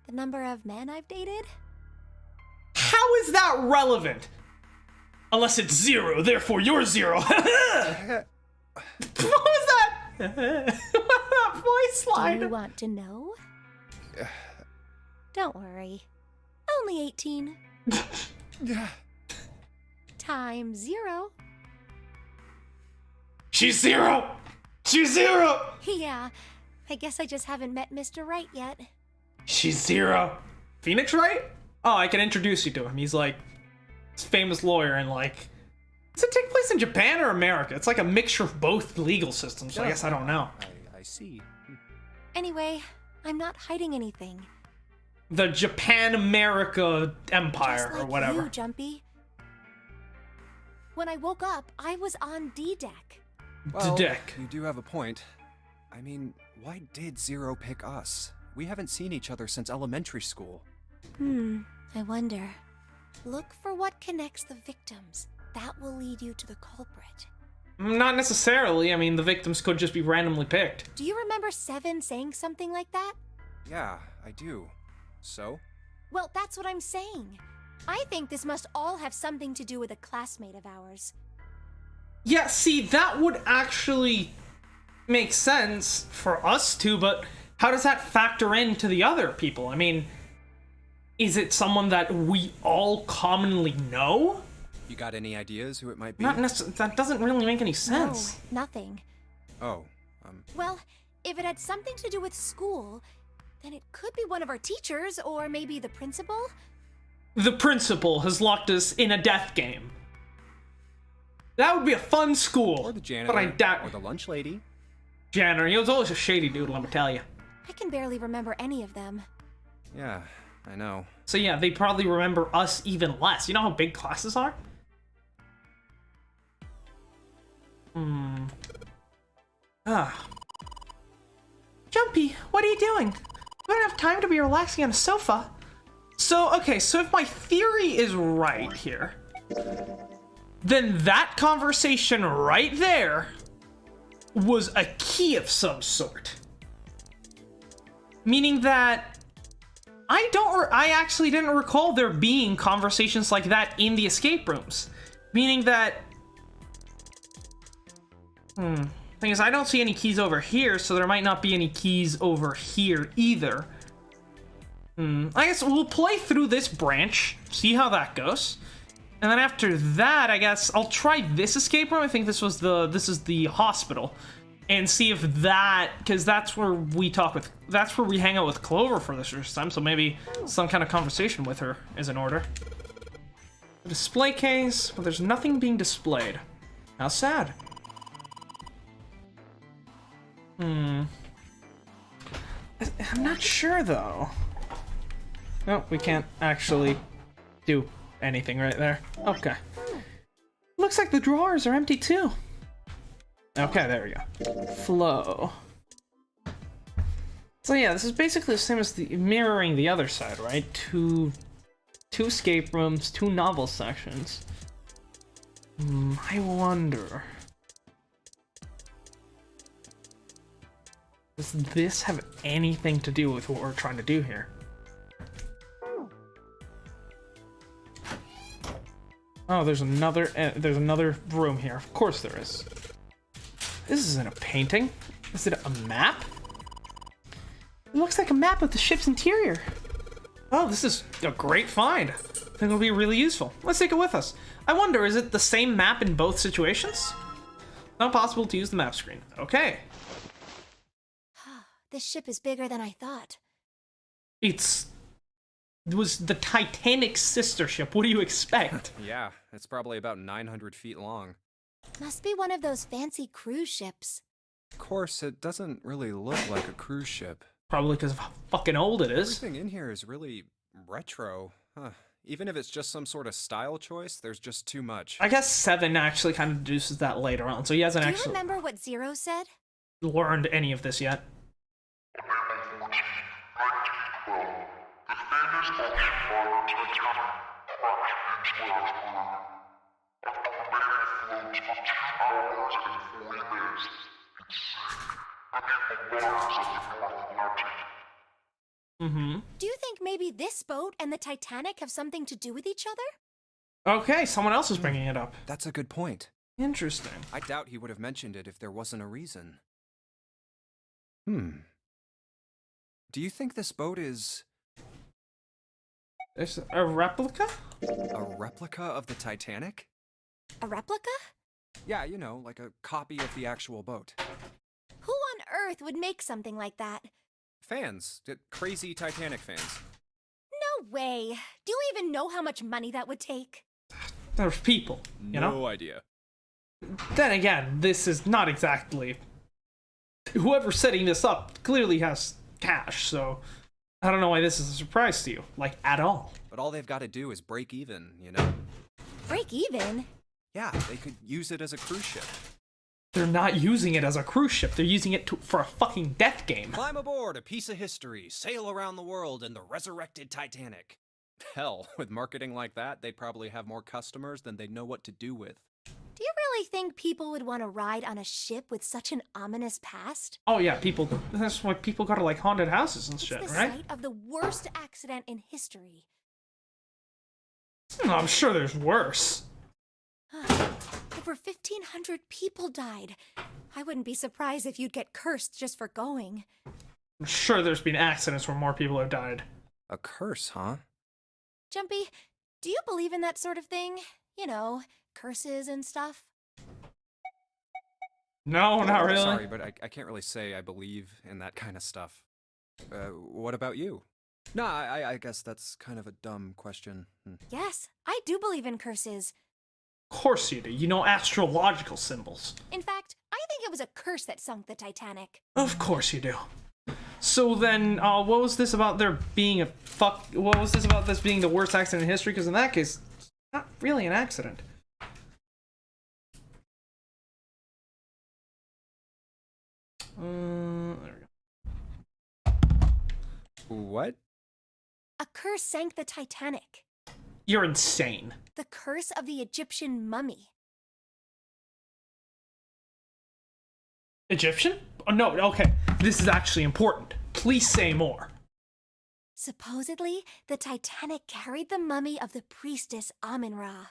the number of men I've dated? How is that relevant? Unless it's 0, therefore you're 0. What was that? That voice Do line. you want to know? Don't worry. Only 18. Times 0. She's 0. She's 0. Yeah, I guess I just haven't met Mr. Right yet. She's 0. Phoenix Wright? Oh, I can introduce you to him. He's like this famous lawyer and like. Does it take place in Japan or America? It's like a mixture of both legal systems, so I guess I don't know. I see. Anyway, I'm not hiding anything. The Japan-America Empire Just like or whatever. you, Jumpy. When I woke up, I was on D-Deck. Well, Dick. you do have a point. I mean, why did Zero pick us? We haven't seen each other since elementary school. I wonder. Look for what connects the victims. That will lead you to the culprit. Not necessarily. I mean, the victims could just be randomly picked. Do you remember Seven saying something like that? Yeah, I do. So? Well, that's what I'm saying. I think this must all have something to do with a classmate of ours. Yeah, see, that would actually make sense for us to, but how does that factor into the other people? I mean, is it someone that we all commonly know? You got any ideas who it might be? Not necessarily. That doesn't really make any sense. No, nothing. Oh, Well, if it had something to do with school, then it could be one of our teachers, or maybe the principal. The principal has locked us in a death game. That would be a fun school. or the janitor, But I doubt. or the lunch lady. Janitor, he was always a shady dude, let me tell you. I can barely remember any of them. Yeah, I know. So yeah, they probably remember us even less. You know how big classes are? Jumpy, what are you doing? You don't have time to be relaxing on a sofa. So, okay, so if my theory is right here, then that conversation right there was a key of some sort. Meaning that I actually didn't recall there being conversations like that in the escape rooms. Meaning that, thing is, I don't see any keys over here, so there might not be any keys over here either. I guess we'll play through this branch, see how that goes. And then after that, I guess I'll try this escape room. I think this is the hospital. And see if that, because that's where we hang out with Clover for this first time, so maybe some kind of conversation with her is in order. The display case, but there's nothing being displayed. How sad. I'm not sure though. No, we can't actually do anything right there. Okay. Looks like the drawers are empty too. Okay, there we go. Flow. So yeah, this is basically the same as mirroring the other side, right? Two escape rooms, 2 novel sections. I wonder. Does this have anything to do with what we're trying to do here? Oh, there's another room here. Of course there is. This isn't a painting. Is it a map? It looks like a map of the ship's interior. Oh, this is a great find. I think it'll be really useful. Let's take it with us. I wonder, is it the same map in both situations? Not possible to use the map screen. Okay. This ship is bigger than I thought. It was the Titanic's sister ship. What do you expect? Yeah, it's probably about 900 feet long. Must be one of those fancy cruise ships. Of course, it doesn't really look like a cruise ship. Probably because of how fucking old it is. Everything in here is really retro. Even if it's just some sort of style choice, there's just too much. I guess 7 actually kind of deduces that later on, so he hasn't Do you actually remember what Zero said? learned any of this yet. Do you think maybe this boat and the Titanic have something to do with each other? Okay, someone else is bringing it up. That's a good point. Interesting. I doubt he would have mentioned it if there wasn't a reason. Do you think this boat is... It's a replica? a replica of the Titanic? A replica? Yeah, you know, like a copy of the actual boat. Who on earth would make something like that? Fans. Crazy Titanic fans. No way. Do you even know how much money that would take? There's people, you know? No idea. Then again, this is not exactly... Whoever's setting this up clearly has cash, so... I don't know why this is a surprise to you, like, at all. But all they've got to do is break even, you know? Break even? Yeah, they could use it as a cruise ship. They're not using it as a cruise ship, they're using it for a fucking death game. Climb aboard a piece of history, sail around the world in the resurrected Titanic. Hell, with marketing like that, they'd probably have more customers than they'd know what to do with. Do you really think people would want to ride on a ship with such an ominous past? Oh yeah, people, that's why people go to like haunted houses and shit, It's the right? site of the worst accident in history. I'm sure there's worse. Over 1,500 people died. I wouldn't be surprised if you'd get cursed just for going. I'm sure there's been accidents where more people have died. A curse, huh? Jumpy, do you believe in that sort of thing? You know, curses and stuff? No, not really. Sorry, but I can't really say I believe in that kind of stuff. What about you? No, I guess that's kind of a dumb question. Yes, I do believe in curses. Of course you do. You know astrological symbols. In fact, I think it was a curse that sunk the Titanic. Of course you do. So then, what was this about there being a what was this about this being the worst accident in history? Because in that case, it's not really an accident. There we go. What? A curse sank the Titanic. You're insane. The curse of the Egyptian mummy. Egyptian? Oh, no, okay. This is actually important. Please say more. Supposedly, the Titanic carried the mummy of the priestess Amun-Ra.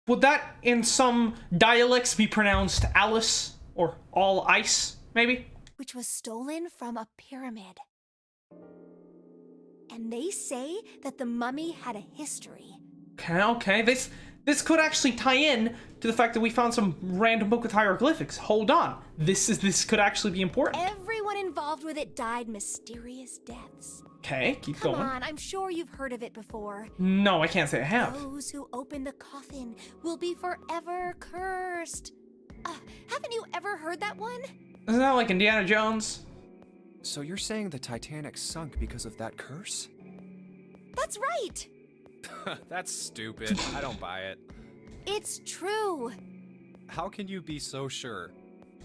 Would that, in some dialects, be pronounced Alice? Or all ice, maybe? Which was stolen from a pyramid. And they say that the mummy had a history. Okay. This could actually tie in to the fact that we found some random book with hieroglyphics. Hold on. This could actually be important. Everyone involved with it died mysterious deaths. Okay, keep Come going. on, I'm sure you've heard of it before. No, I can't say I have. Those who open the coffin will be forever cursed. Haven't you ever heard that one? Isn't that like Indiana Jones? So you're saying the Titanic sunk because of that curse? That's right. That's stupid. I don't buy it. It's true. How can you be so sure?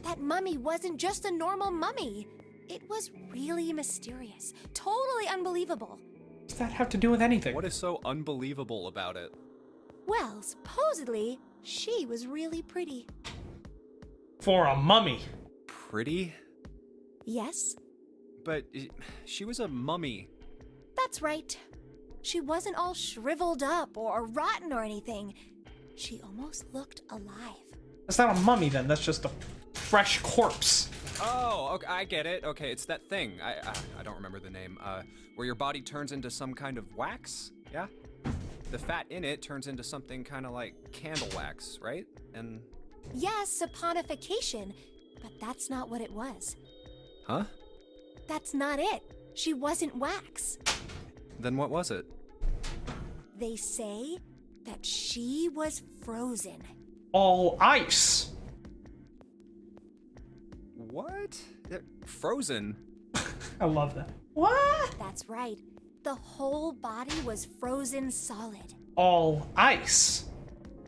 That mummy wasn't just a normal mummy. It was really mysterious, totally unbelievable. What does that have to do with anything? What is so unbelievable about it? Well, supposedly, she was really pretty. For a mummy. Pretty? Yes, But she was a mummy. that's right. She wasn't all shriveled up or rotten or anything. She almost looked alive. That's not a mummy then, that's just a fresh corpse. Oh, okay, I get it. Okay, it's that thing. I don't remember the name. Where your body turns into some kind of wax? Yeah? The fat in it turns into something kind of like candle wax, right? And... Yes, saponification, but that's not what it was. Huh? That's not it. She wasn't wax. Then what was it? They say that she was frozen. All ice. What? Frozen? I love that. What? That's right. The whole body was frozen solid. All ice.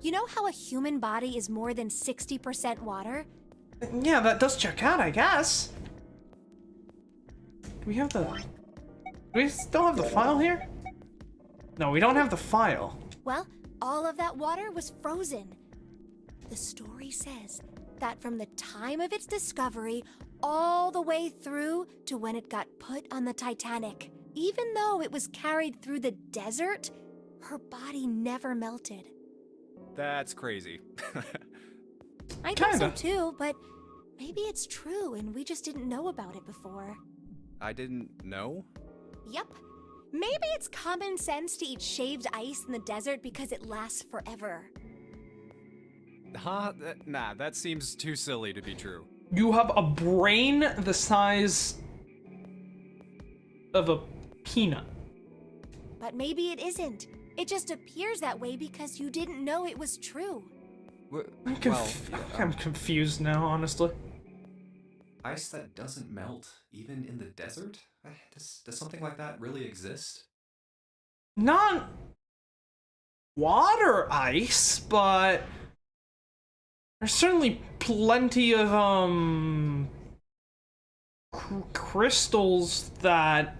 You know how a human body is more than 60% water? Yeah, that does check out, I guess. Do we have the... Do we still have the file here? No, we don't have the file. Well, all of that water was frozen. The story says that from the time of its discovery all the way through to when it got put on the Titanic, even though it was carried through the desert, her body never melted. That's crazy. I think so Kinda. too, but maybe it's true and we just didn't know about it before. I didn't know? Yep. Maybe it's common sense to eat shaved ice in the desert because it lasts forever. Huh? Nah, that seems too silly to be true. You have a brain the size of a peanut. But maybe it isn't. It just appears that way because you didn't know it was true. I'm confused now, honestly. Ice that doesn't melt, even in the desert? Does something like that really exist? Not water ice, but there's certainly plenty of crystals that,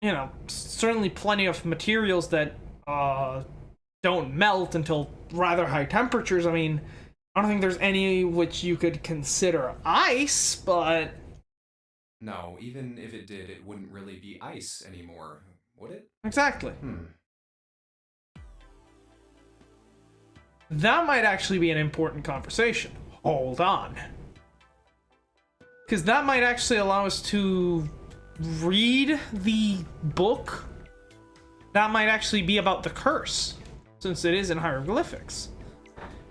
you know, certainly plenty of materials that don't melt until rather high temperatures. I mean, I don't think there's any which you could consider ice, but No, even if it did, it wouldn't really be ice anymore, would it? exactly. That might actually be an important conversation. Hold on. Because that might actually allow us to read the book. That might actually be about the curse, since it is in hieroglyphics.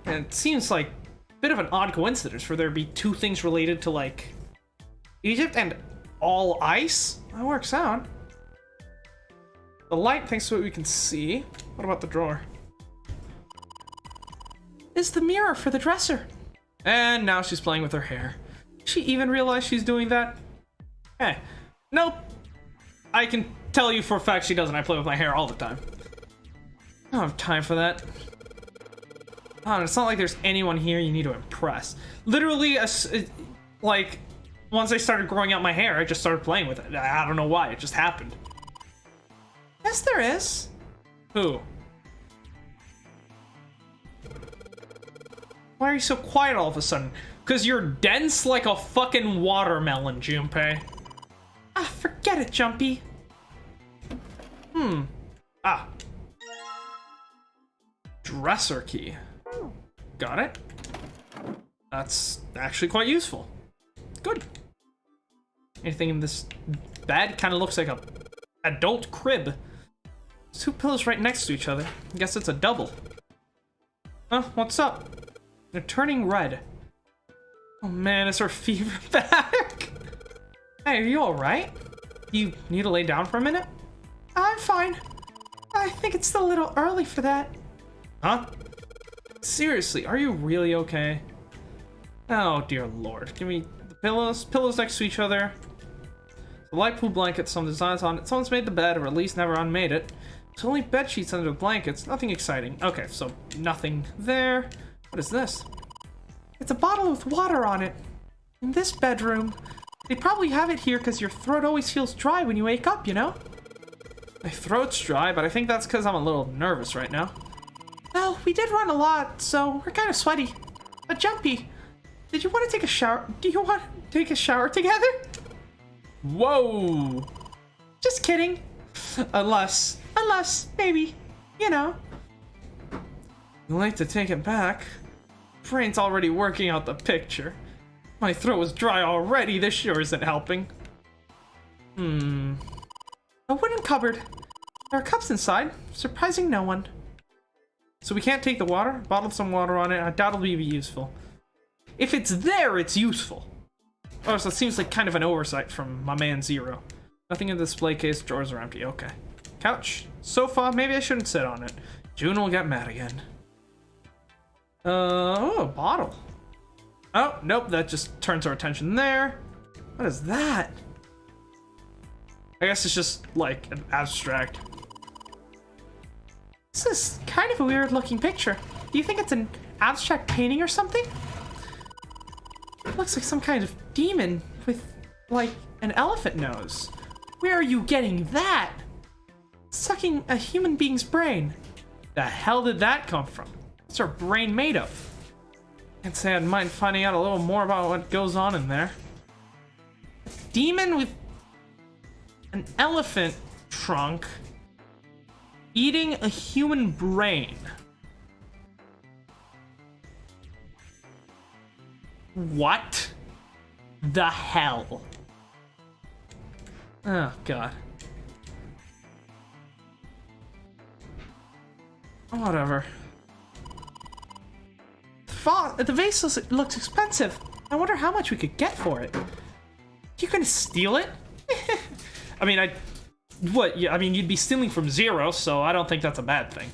And it seems like a bit of an odd coincidence for there to be two things related to, like, Egypt and all ice. That works out. The light, thanks to what we can see. What about the drawer? Is the mirror for the dresser. And now she's playing with her hair. She even realized she's doing that? Hey, nope. I can tell you for a fact she doesn't. I play with my hair all the time. I don't have time for that. Oh, it's not like there's anyone here you need to impress. Literally, like, Once I started growing out my hair, I just started playing with it. I don't know why, it just happened. Yes, there is. Who? Why are you so quiet all of a sudden? Because you're dense like a fucking watermelon, Junpei. Ah, forget it, Jumpy. Ah. Dresser key. Got it. That's actually quite useful. Good. Anything in this bed? Kind of looks like a adult crib. There's 2 pillows right next to each other. I guess it's a double. Huh? What's up? They're turning red. Oh man, is her fever back? Hey, are you alright? You need to lay down for a minute? I'm fine. I think it's still a little early for that. Huh? Seriously, are you really okay? Oh dear lord. Give me the pillows next to each other. The light blue blanket, some designs on it. Someone's made the bed, or at least never unmade it. There's only bed sheets under the blankets, nothing exciting. Okay, so nothing there. What is this? It's a bottle with water on it. In this bedroom. They probably have it here because your throat always feels dry when you wake up, you know? My throat's dry, but I think that's because I'm a little nervous right now. Well, we did run a lot, so we're kind of sweaty. But Jumpy, did you want to take a shower? Do you want to take a shower together? Whoa. Just kidding. Unless, maybe, you know. You'd like to take it back? Brain's already working out the picture. My throat was dry already, this sure isn't helping. A wooden cupboard. There are cups inside, surprising no one. So we can't take the water? Bottle of some water on it, I doubt it'll be useful. If it's there, it's useful. Oh, so it seems like kind of an oversight from my man Zero. Nothing in the display case, drawers are empty, okay. Couch, sofa, maybe I shouldn't sit on it. June will get mad again. Oh, a bottle. Oh, nope, that just turns our attention there. What is that? I guess it's just like an abstract. This is kind of a weird looking picture. Do you think it's an abstract painting or something? It looks like some kind of demon with, like, an elephant nose. Where are you getting that? Sucking a human being's brain. The hell did that come from? What's our brain made of? Can't say I'd mind finding out a little more about what goes on in there. A demon with an elephant trunk eating a human brain. What the hell? Oh god. Whatever. The vase looks expensive. I wonder how much we could get for it. You gonna steal it? I mean, what? Yeah, I mean, you'd be stealing from Zero, so I don't think that's a bad thing.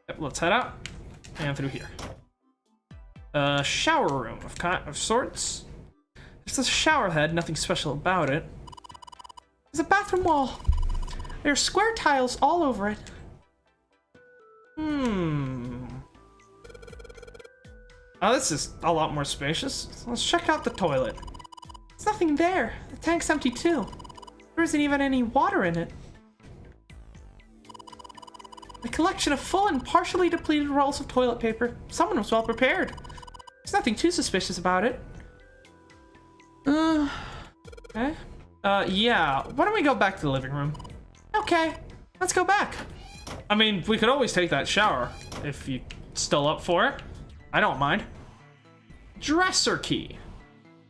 Yep, let's head out and through here. Shower room of sorts. There's a shower head, nothing special about it. There's a bathroom wall. There are square tiles all over it. Oh, this is a lot more spacious. So let's check out the toilet. There's nothing there. The tank's empty too. There isn't even any water in it. A collection of full and partially depleted rolls of toilet paper. Someone was well prepared. There's nothing too suspicious about it. Okay. Yeah. Why don't we go back to the living room? Okay. Let's go back. I mean, we could always take that shower if you're still up for it. I don't mind. Dresser key.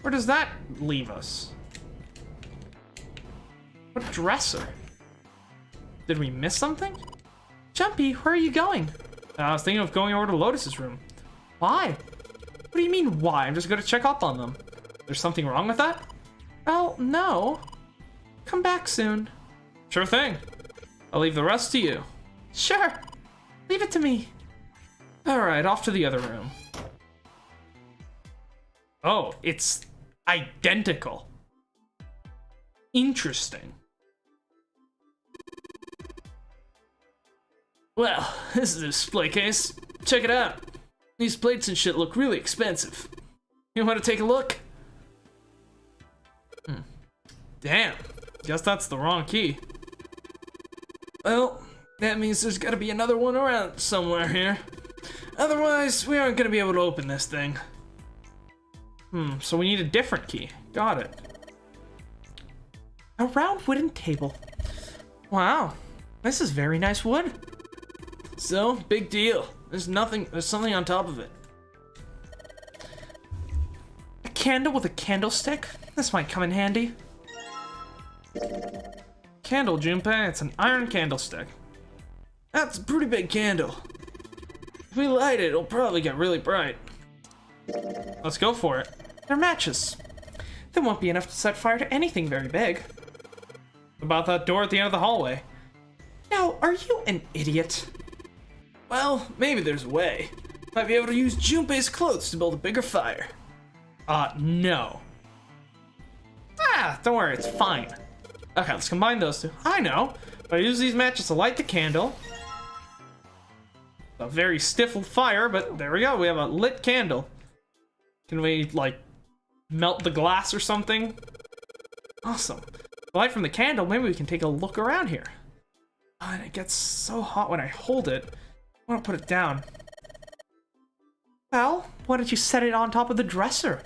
Where does that leave us? What dresser? Did we miss something? Jumpy, where are you going? I was thinking of going over to Lotus's room. Why? What do you mean, why? I'm just gonna check up on them. There's something wrong with that? Well, no. Come back soon. Sure thing. I'll leave the rest to you. Sure. Leave it to me. Alright, off to the other room. Oh, it's identical. Interesting. Well, this is a display case. Check it out. These plates and shit look really expensive. You want to take a look? Damn. Guess that's the wrong key. Well, that means there's gotta be another one around somewhere here. Otherwise, we aren't gonna be able to open this thing. So we need a different key. Got it. A round wooden table. Wow, this is very nice wood. So, big deal. There's something on top of it. A candle with a candlestick? This might come in handy. Candle, Junpei. It's an iron candlestick. That's a pretty big candle. If we light it, it'll probably get really bright. Let's go for it. They're matches. They won't be enough to set fire to anything very big. About that door at the end of the hallway. Now, are you an idiot? Well, maybe there's a way. Might be able to use Junpei's clothes to build a bigger fire. No. Don't worry, it's fine. Okay, let's combine those two. I know. I use these matches to light the candle. A very stiff fire, but there we go. We have a lit candle. Can we, like, melt the glass or something? Awesome. The light from the candle, maybe we can take a look around here. And it gets so hot when I hold it. I want to put it down. Well, why don't you set it on top of the dresser?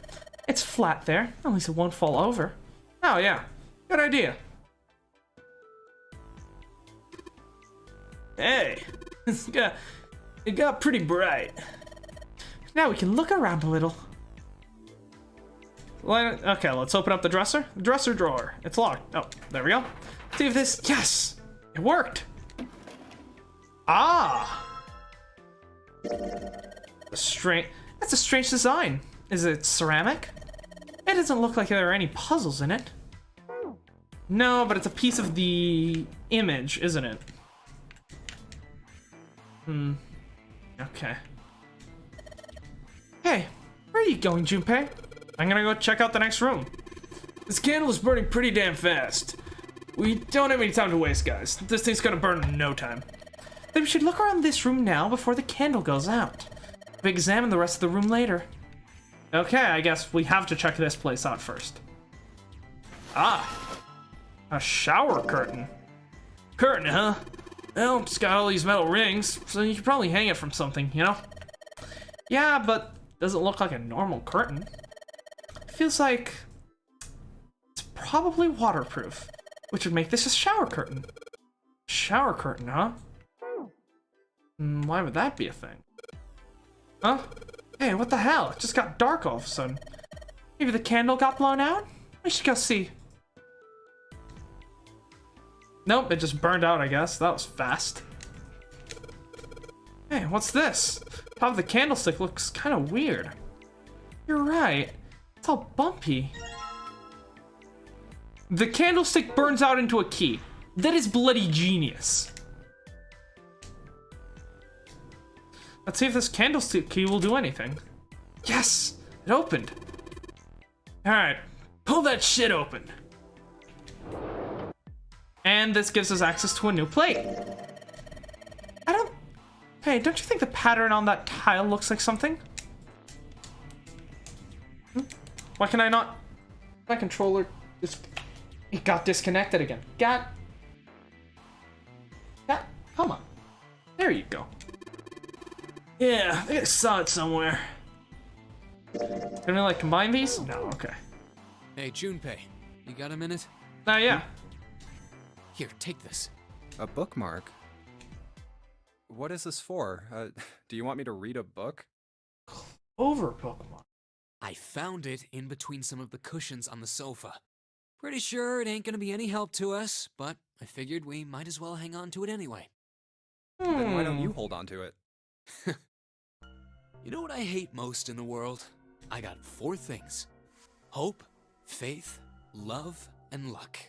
It's flat there. At least it won't fall over. Oh, yeah. Good idea. Hey. It got pretty bright. Now we can look around a little. Okay, let's open up the dresser. Dresser drawer. It's locked. Oh, there we go. See if this... Yes! It worked! Ah! That's a strange design. Is it ceramic? It doesn't look like there are any puzzles in it. No, but it's a piece of the image, isn't it? Okay. Hey, where are you going, Junpei? I'm gonna go check out the next room. This candle is burning pretty damn fast. We don't have any time to waste, guys. This thing's gonna burn in no time. Then we should look around this room now before the candle goes out. We examine the rest of the room later. Okay, I guess we have to check this place out first. Ah, a shower curtain. Curtain, huh? Well, it's got all these metal rings, so you could probably hang it from something, you know? Yeah, but doesn't look like a normal curtain. It feels like it's probably waterproof, which would make this a shower curtain. Shower curtain, huh? Why would that be a thing? Huh? Hey, what the hell? It just got dark all of a sudden. Maybe the candle got blown out? We should go see. Nope, it just burned out, I guess. That was fast. Hey, what's this? Top of the candlestick looks kind of weird. You're right. It's all bumpy. The candlestick burns out into a key. That is bloody genius. Let's see if this candlestick key will do anything. Yes! It opened. Alright. Pull that shit open. And this gives us access to a new plate. Hey, don't you think the pattern on that tile looks like something? Why can I not? My controller just... It got disconnected again. Come on. There you go. Yeah, I think I saw it somewhere. Can we, like, combine these? No, okay. Hey, Junpei, you got a minute? Yeah. Here, take this. A bookmark? What is this for? Do you want me to read a book? Over bookmark. I found it in between some of the cushions on the sofa. Pretty sure it ain't gonna be any help to us, but I figured we might as well hang on to it anyway. Then why don't you hold on to it? You know what I hate most in the world? I got 4 things. Hope, faith, love, and luck.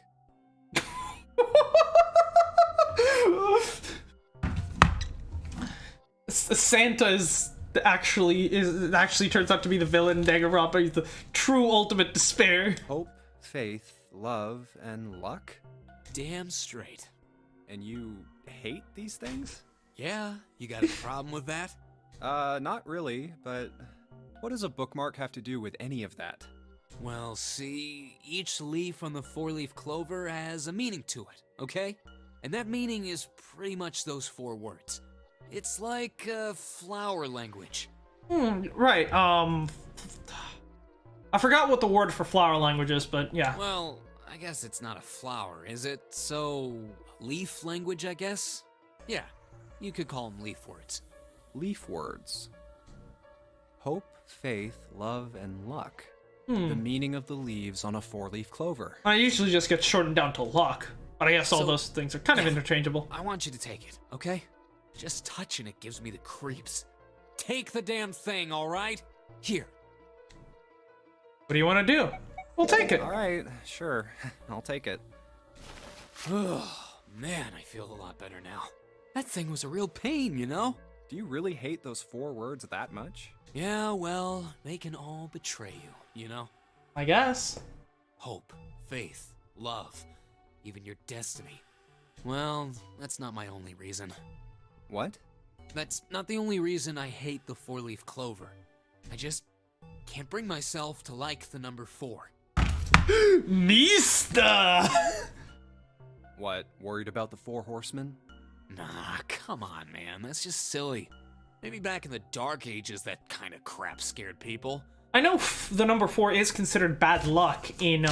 Santa actually turns out to be the villain. Danganronpa is the true ultimate despair. Hope, faith, love, and luck? Damn straight. And you hate these things? Yeah, you got a problem with that? Not really, but What does a bookmark have to do with any of that? Well, see, each leaf on the four-leaf clover has a meaning to it, okay? And that meaning is pretty much those 4 words. It's like flower language. Right, I forgot what the word for flower language is, but yeah. Well, I guess it's not a flower, is it? So, leaf language, I guess? Yeah, you could call them leaf words. Leaf words. Hope, faith, love, and luck. The meaning of the leaves on a 4-leaf clover. I usually just get shortened down to luck, but I guess all So- those things are kind of interchangeable. I want you to take it, okay? Just touching it gives me the creeps. Take the damn thing, alright? Here. What do you want to do? We'll take it. All right, sure. I'll take it. Oh, man, I feel a lot better now. That thing was a real pain, you know? Do you really hate those 4 words that much? Yeah, well, they can all betray you, you know? I guess. Hope, faith, love, even your destiny. Well, that's not my only reason. What? That's not the only reason I hate the 4-leaf clover. I just can't bring myself to like the number 4. Mista! What, worried about the 4 horsemen? Nah, come on, man. That's just silly. Maybe back in the Dark Ages, that kind of crap scared people. I know the number 4 is considered bad luck in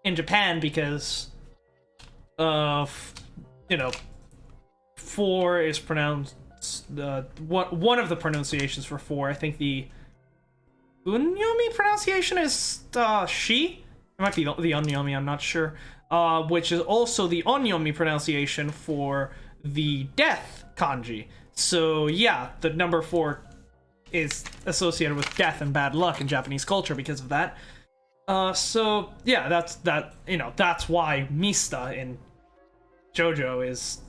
Japan because, you know, 4 is pronounced, one of the pronunciations for 4, I think the Unyomi pronunciation is, she? It might be the Onyomi, I'm not sure. Which is also the Onyomi pronunciation for the death kanji. So yeah, the number 4 is associated with death and bad luck in Japanese culture because of that. So yeah, that's why Mista in JoJo is,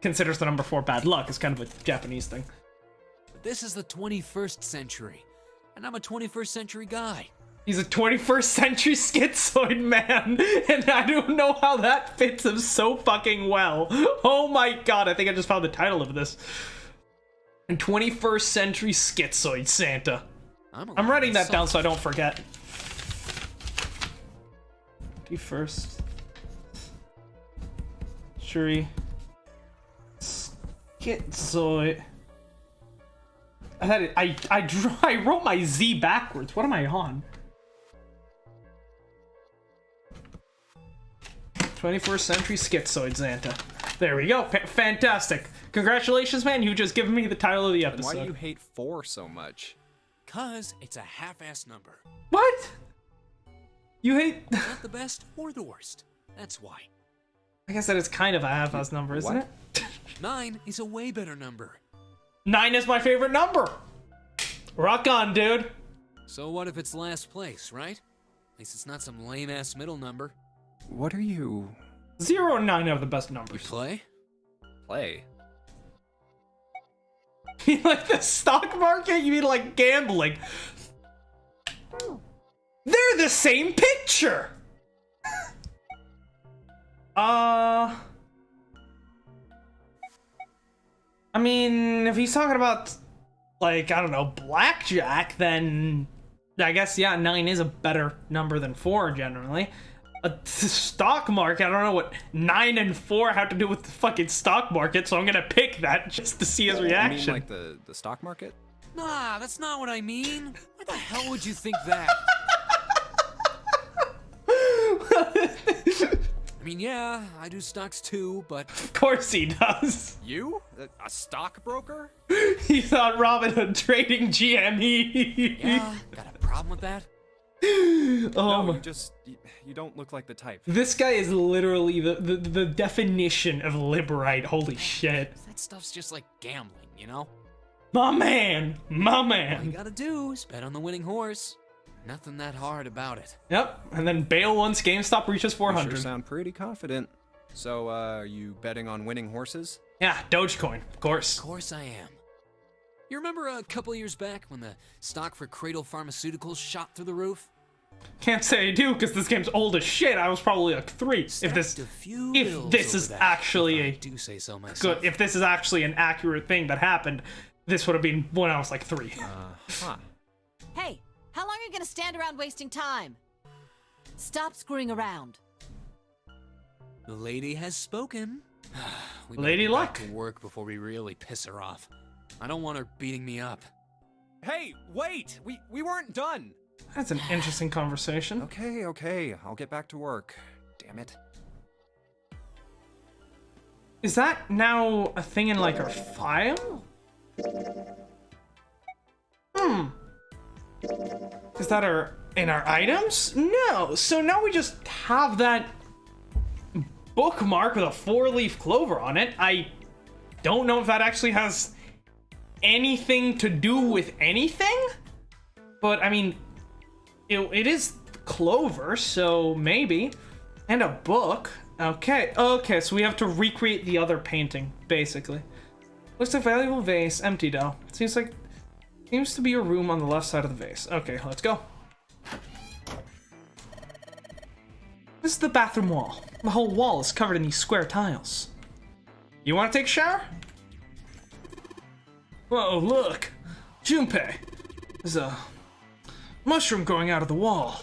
considers the number 4 bad luck. It's kind of a Japanese thing. But this is the 21st century, and I'm a 21st century guy. He's a 21st century schizoid man, and I don't know how that fits him so fucking well. Oh my god, I think I just found the title of this. And 21st century schizoid Santa. I'm writing that down so I don't forget. 21st century schizoid. I wrote my Z backwards. What am I on? 21st century schizoid Santa. There we go. Fantastic. Congratulations, man. You just given me the title of the Then episode. why do you hate 4 so much? 'Cause it's a half-ass number. What? You hate... Not the best or the worst. That's why. I guess that is kind of a half-ass number, isn't What? it? 9 is a way better number. 9 is my favorite number. Rock on, dude. So what if it's last place, right? At least it's not some lame-ass middle number. What are you... 0 and 9 are the best You numbers. play? play? You mean like the stock market? You mean like gambling? They're the same picture! I mean, if he's talking about, like, I don't know, blackjack, then I guess, yeah, 9 is a better number than 4 generally. A stock market, I don't know what 9 and 4 have to do with the fucking stock market, so I'm gonna pick that just to see his You reaction. mean like the stock market? Nah, that's not what I mean. Why the hell would you think that? I mean, yeah, I do stocks too, but... Of course he does. You? A stockbroker? He thought Robin Hood trading GME. Yeah, got a problem with that? Oh, No, you don't look like the type. this guy is literally the definition of liberite. Holy shit. That stuff's just like gambling, you know? My man. My All you man. gotta do is bet on the winning horse. Nothing that hard about it. Yep. And then bail once GameStop reaches You 400. sure sound pretty confident. So, are you betting on winning horses? Yeah, Dogecoin, of course. Of course I am. You remember a couple years back when the stock for Cradle Pharmaceuticals shot through the roof? Can't say I do because this game's old as shit. I was probably like 3. If this bills is over that, actually if I a do say so myself. good, if this is actually an accurate thing that happened, This would have been when I was like 3. Huh. Hey, how long are you gonna stand around wasting time? Stop screwing around. The lady has spoken. We better Lady get luck. back to work before we really piss her off. I don't want her beating me up. Hey, wait! We weren't done! That's an interesting conversation. Okay, I'll get back to work. Damn it. Is that now a thing in like our file? Is that in our items? No. So now we just have that bookmark with a 4-leaf clover on it. I don't know if that actually has anything to do with anything, but I mean, it is clover, so maybe. And a book. Okay, so we have to recreate the other painting, basically. Looks like valuable vase, empty though. Seems to be a room on the left side of the vase. Okay, let's go. This is the bathroom wall. The whole wall is covered in these square tiles. You want to take a shower? Whoa, look! Junpei! There's a mushroom growing out of the wall.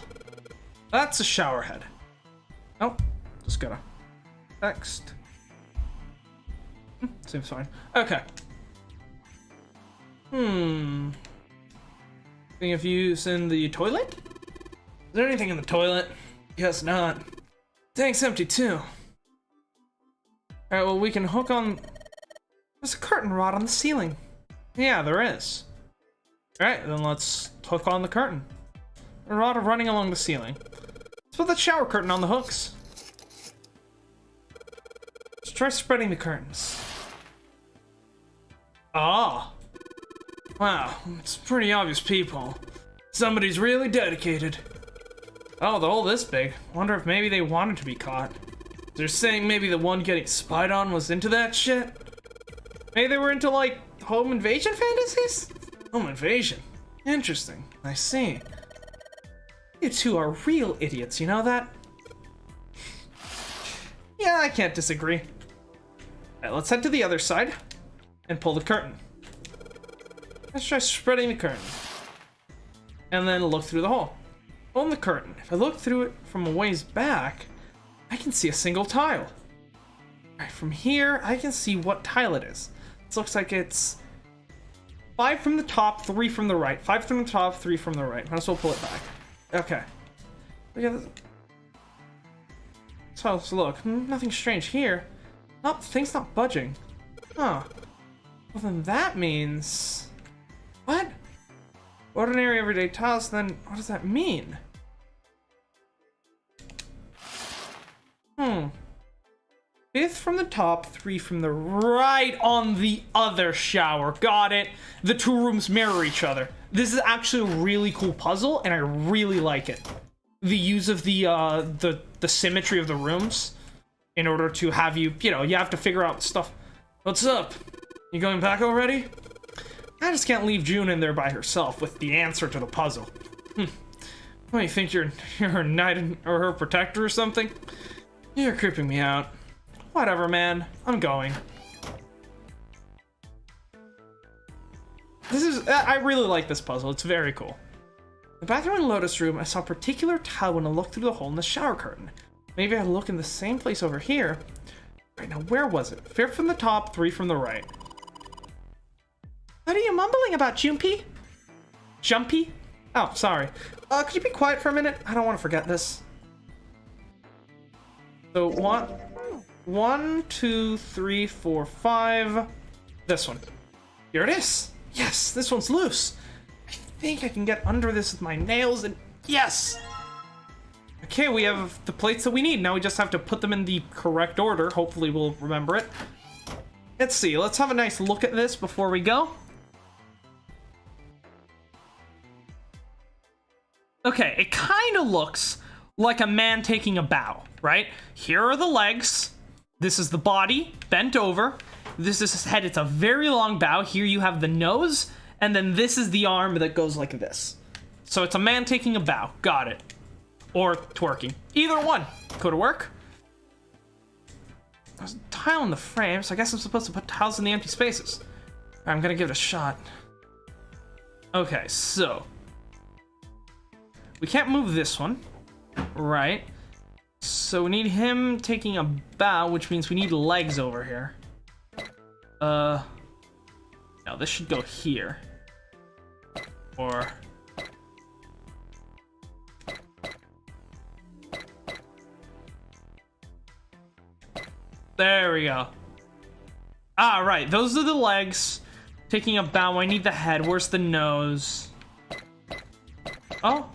That's a shower head. Oh, just gotta text. Seems fine. Okay. Think of use in the toilet? Is there anything in the toilet? Guess not. Tank's empty too. Alright, well we can hook on... There's a curtain rod on the ceiling. Yeah, there is. Alright, then let's hook on the curtain. A rod running along the ceiling. Let's put the shower curtain on the hooks. Let's try spreading the curtains. Ah. Wow, it's pretty obvious people. Somebody's really dedicated. Oh, the hole this big. Wonder if maybe they wanted to be caught. They're saying maybe the one getting spied on was into that shit? Maybe they were into, like, home invasion fantasies? Home invasion? Interesting. I see. You two are real idiots, you know that? Yeah, I can't disagree. Alright, let's head to the other side and pull the curtain. Let's try spreading the curtain. And then look through the hole. On the curtain. If I look through it from a ways back, I can see a single tile. Alright, from here, I can see what tile it is. This looks like it's 5 from the top, 3 from the right. 5 from the top, 3 from the right. Might as well pull it back. Okay. So let's look. Nothing strange here. Nope, thing's not budging. Huh. Well, then that means... What? Ordinary everyday tiles, then what does that mean? 5th from the top, 3 from the right on the other shower. Got it. The 2 rooms mirror each other. This is actually a really cool puzzle, and I really like it. The use of the symmetry of the rooms in order to have you know, you have to figure out stuff. What's up? You going back already? I just can't leave June in there by herself with the answer to the puzzle. What, you think you're her knight or her protector or something? You're creeping me out. Whatever, man. I'm going. I really like this puzzle. It's very cool. The bathroom and Lotus room, I saw a particular tile when I looked through the hole in the shower curtain. Maybe I look in the same place over here. Right, now where was it? 5 from the top, 3 from the right. What are you mumbling about, Junpei? Jumpy? Oh, sorry. Could you be quiet for a minute? I don't want to forget this. So, 1, 2, 3, 4, 5. This one. Here it is. Yes, this one's loose. I think I can get under this with my nails and yes! Okay, we have the plates that we need. Now we just have to put them in the correct order. Hopefully we'll remember it. Let's see. Let's have a nice look at this before we go. Okay, it kind of looks like a man taking a bow, right? Here are the legs. This is the body, bent over. This is his head. It's a very long bow. Here you have the nose, and then this is the arm that goes like this. So it's a man taking a bow. Got it. Or twerking. Either one. Could work. There's a tile in the frame, so I guess I'm supposed to put tiles in the empty spaces. I'm gonna give it a shot. Okay, so we can't move this one, right? So we need him taking a bow, which means we need legs over here. No, this should go here. Or there we go. Ah, right, those are the legs. Taking a bow, I need the head. Where's the nose? Oh.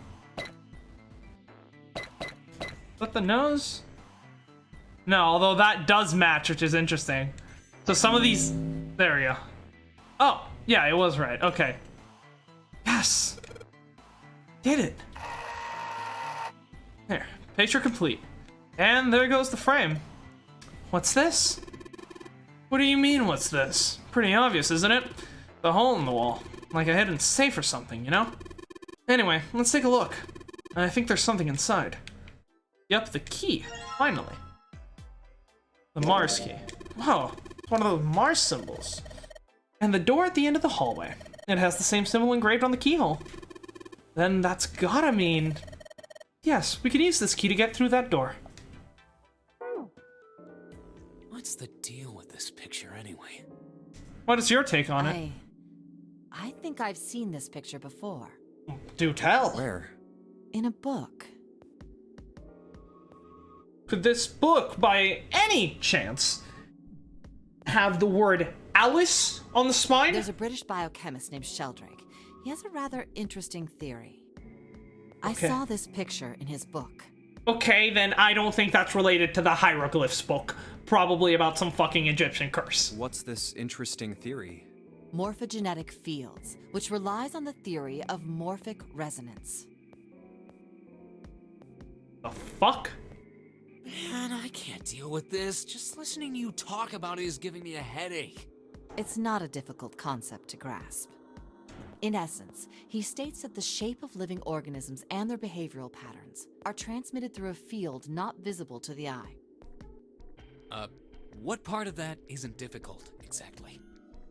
Is that the nose? No, although that does match, which is interesting. So some of these... There we go. Oh, yeah, it was right. Okay. Yes! Did it! There. Picture complete. And there goes the frame. What's this? What do you mean, what's this? Pretty obvious, isn't it? The hole in the wall. Like a hidden safe or something, you know? Anyway, let's take a look. I think there's something inside. Yep, the key. Finally. The Mars key. Whoa, it's one of those Mars symbols. And the door at the end of the hallway. It has the same symbol engraved on the keyhole. Then that's gotta mean... Yes, we can use this key to get through that door. What's the deal with this picture anyway? What is your take on it? I think I've seen this picture before. Do tell. Where? In a book. Could this book, by any chance, have the word Alice on the spine? There's a British biochemist named Sheldrake. He has a rather interesting theory. I saw this picture in his book. Okay, then I don't think that's related to the hieroglyphs book. Probably about some fucking Egyptian curse. What's this interesting theory? Morphogenetic fields, which relies on the theory of morphic resonance. The fuck? Man, I can't deal with this. Just listening to you talk about it is giving me a headache. It's not a difficult concept to grasp. In essence, he states that the shape of living organisms and their behavioral patterns are transmitted through a field not visible to the eye. What part of that isn't difficult, exactly?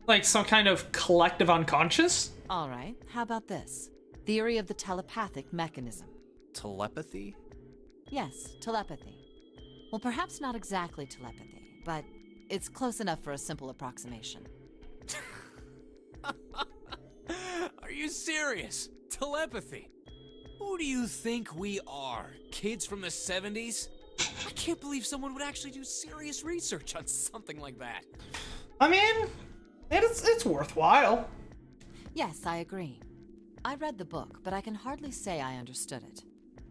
Like some kind of collective unconscious? All right, how about this? Theory of the telepathic mechanism. Telepathy? Yes, telepathy. Well, perhaps not exactly telepathy, but it's close enough for a simple approximation. Are you serious? Telepathy? Who do you think we are? Kids from the 70s? I can't believe someone would actually do serious research on something like that. I mean, it's worthwhile. Yes, I agree. I read the book, but I can hardly say I understood it.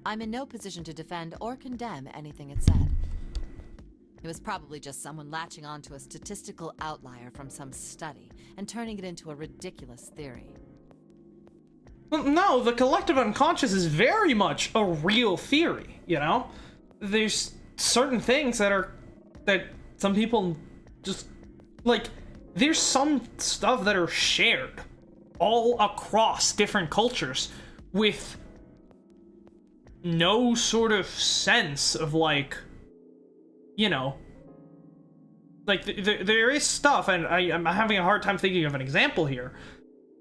I'm in no position to defend or condemn anything it said. It was probably just someone latching onto a statistical outlier from some study and turning it into a ridiculous theory. Well, no, the collective unconscious is very much a real theory, you know? There's certain things that some people just, like, there's some stuff that are shared all across different cultures with no sort of sense of, like, you know, like, there is stuff, and I'm having a hard time thinking of an example here,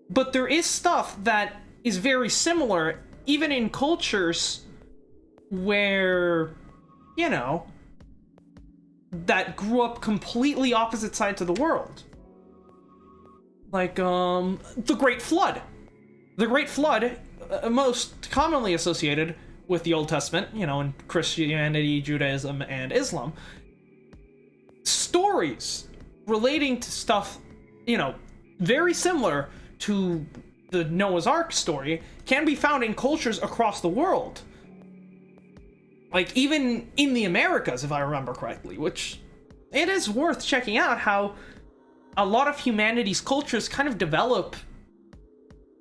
but there is stuff that is very similar, even in cultures where, you know, that grew up completely opposite sides of the world. Like, the Great Flood. The Great Flood, most commonly associated with the Old Testament, you know, in Christianity, Judaism, and Islam. Stories relating to stuff, you know, very similar to the Noah's Ark story can be found in cultures across the world. Like, even in the Americas, if I remember correctly, which it is worth checking out how a lot of humanity's cultures kind of develop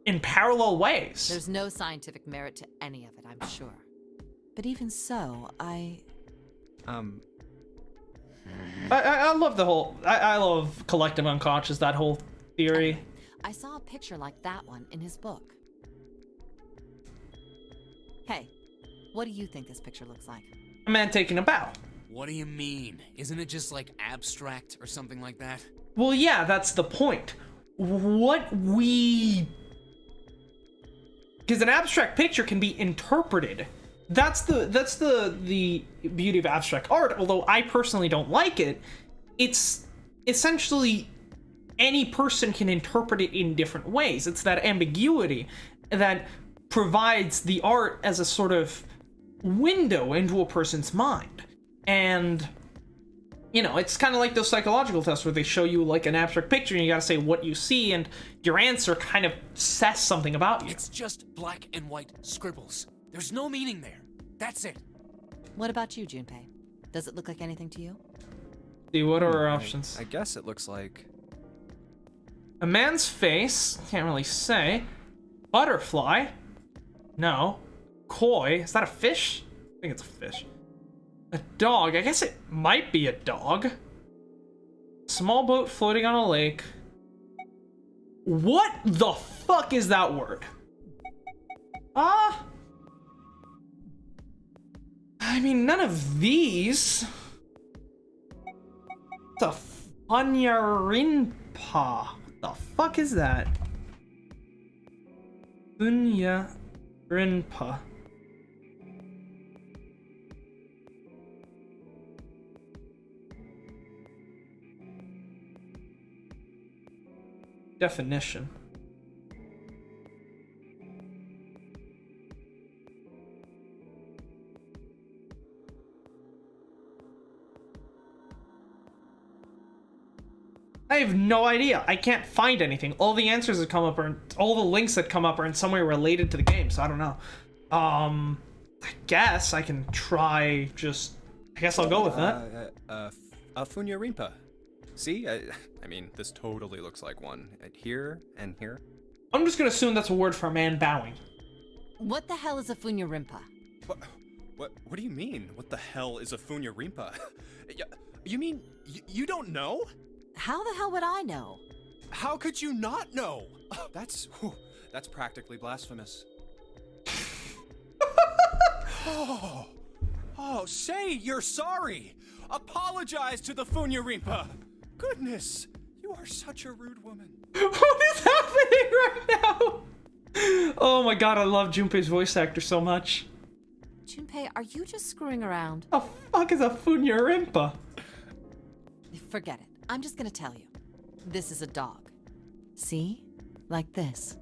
in parallel ways. There's no scientific merit to any of it, I'm sure. But even so, I love the whole... I love collective unconscious, that whole theory. I saw a picture like that one in his book. Hey, what do you think this picture looks like? A man taking a bow. What do you mean? Isn't it just like abstract or something like that? Well, yeah, that's the point. what we... Because an abstract picture can be interpreted. That's the beauty of abstract art, although I personally don't like it. It's essentially any person can interpret it in different ways. It's that ambiguity that provides the art as a sort of window into a person's mind. And, you know, it's kind of like those psychological tests where they show you like an abstract picture and you gotta say what you see, and your answer kind of says something about you. It's just black and white scribbles. There's no meaning there. That's it. What about you, Junpei? Does it look like anything to you? See, what are our options? I guess it looks like... A man's face, can't really say. Butterfly, no. Koi, is that a fish? I think it's a fish. A dog, I guess it might be a dog. Small boat floating on a lake. What the fuck is that word? I mean, none of these. It's a Funyarinpa. What the fuck is that? Funyarinpa. Definition. I have no idea. I can't find anything. All the answers that come up are, all the links that come up are in some way related to the game, so I don't know. I guess I can try just... I guess I'll go with that. Funyarinpa. See? I mean, this totally looks like one. Here and here. I'm just gonna assume that's a word for a man bowing. What the hell is a Funyarinpa? What do you mean? What the hell is a Funyarinpa? You mean you don't know? How the hell would I know? How could you not know? That's practically blasphemous. Say you're sorry. Apologize to the Funyarinpa. Goodness, you are such a rude woman. What is happening right now? Oh my god, I love Junpei's voice actor so much. Junpei, are you just screwing around? The fuck is a Funyarinpa? Forget it. I'm just gonna tell you. This is a dog. See? Like this.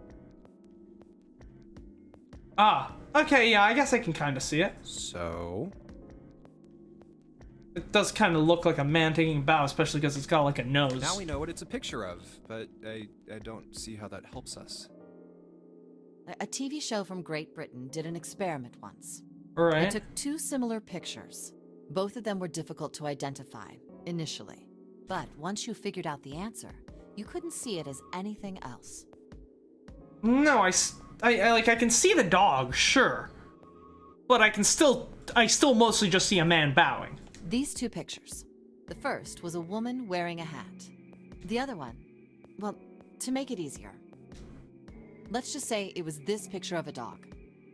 Ah, okay, yeah, I guess I can kind of see it. So? It does kind of look like a man taking a bow, especially because it's got like a nose. Now we know what it's a picture of, but I don't see how that helps us. A TV show from Great Britain did an experiment once. Right. They took two similar pictures. Both of them were difficult to identify, initially. But once you figured out the answer, you couldn't see it as anything else. No, I can see the dog, sure. But I still mostly just see a man bowing. These two pictures. The first was a woman wearing a hat. The other one, well, to make it easier, let's just say it was this picture of a dog.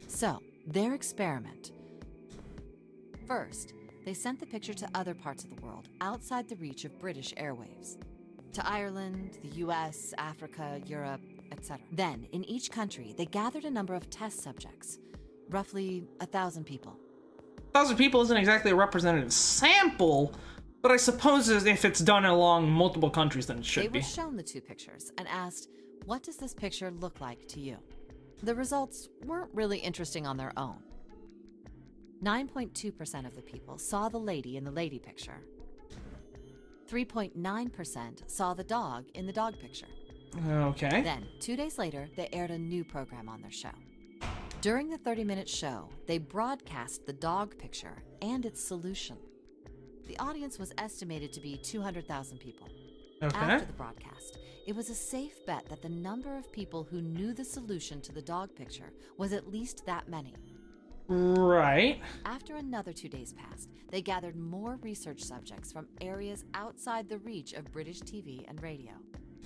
So, their experiment. First, they sent the picture to other parts of the world outside the reach of British airwaves. To Ireland, the US, Africa, Europe, etc. Then, in each country, they gathered a number of test subjects. Roughly 1,000 people. 1,000 people isn't exactly a representative sample, but I suppose if it's done along multiple countries, then it should be. They were shown the two pictures and asked, what does this picture look like to you? The results weren't really interesting on their own. 9.2% of the people saw the lady in the lady picture. 3.9% saw the dog in the dog picture. Okay. Then, 2 days later, they aired a new program on their show. During the 30-minute show, they broadcast the dog picture and its solution. The audience was estimated to be 200,000 people. Okay. After the broadcast, it was a safe bet that the number of people who knew the solution to the dog picture was at least that many. Right. After another 2 days passed, they gathered more research subjects from areas outside the reach of British TV and radio.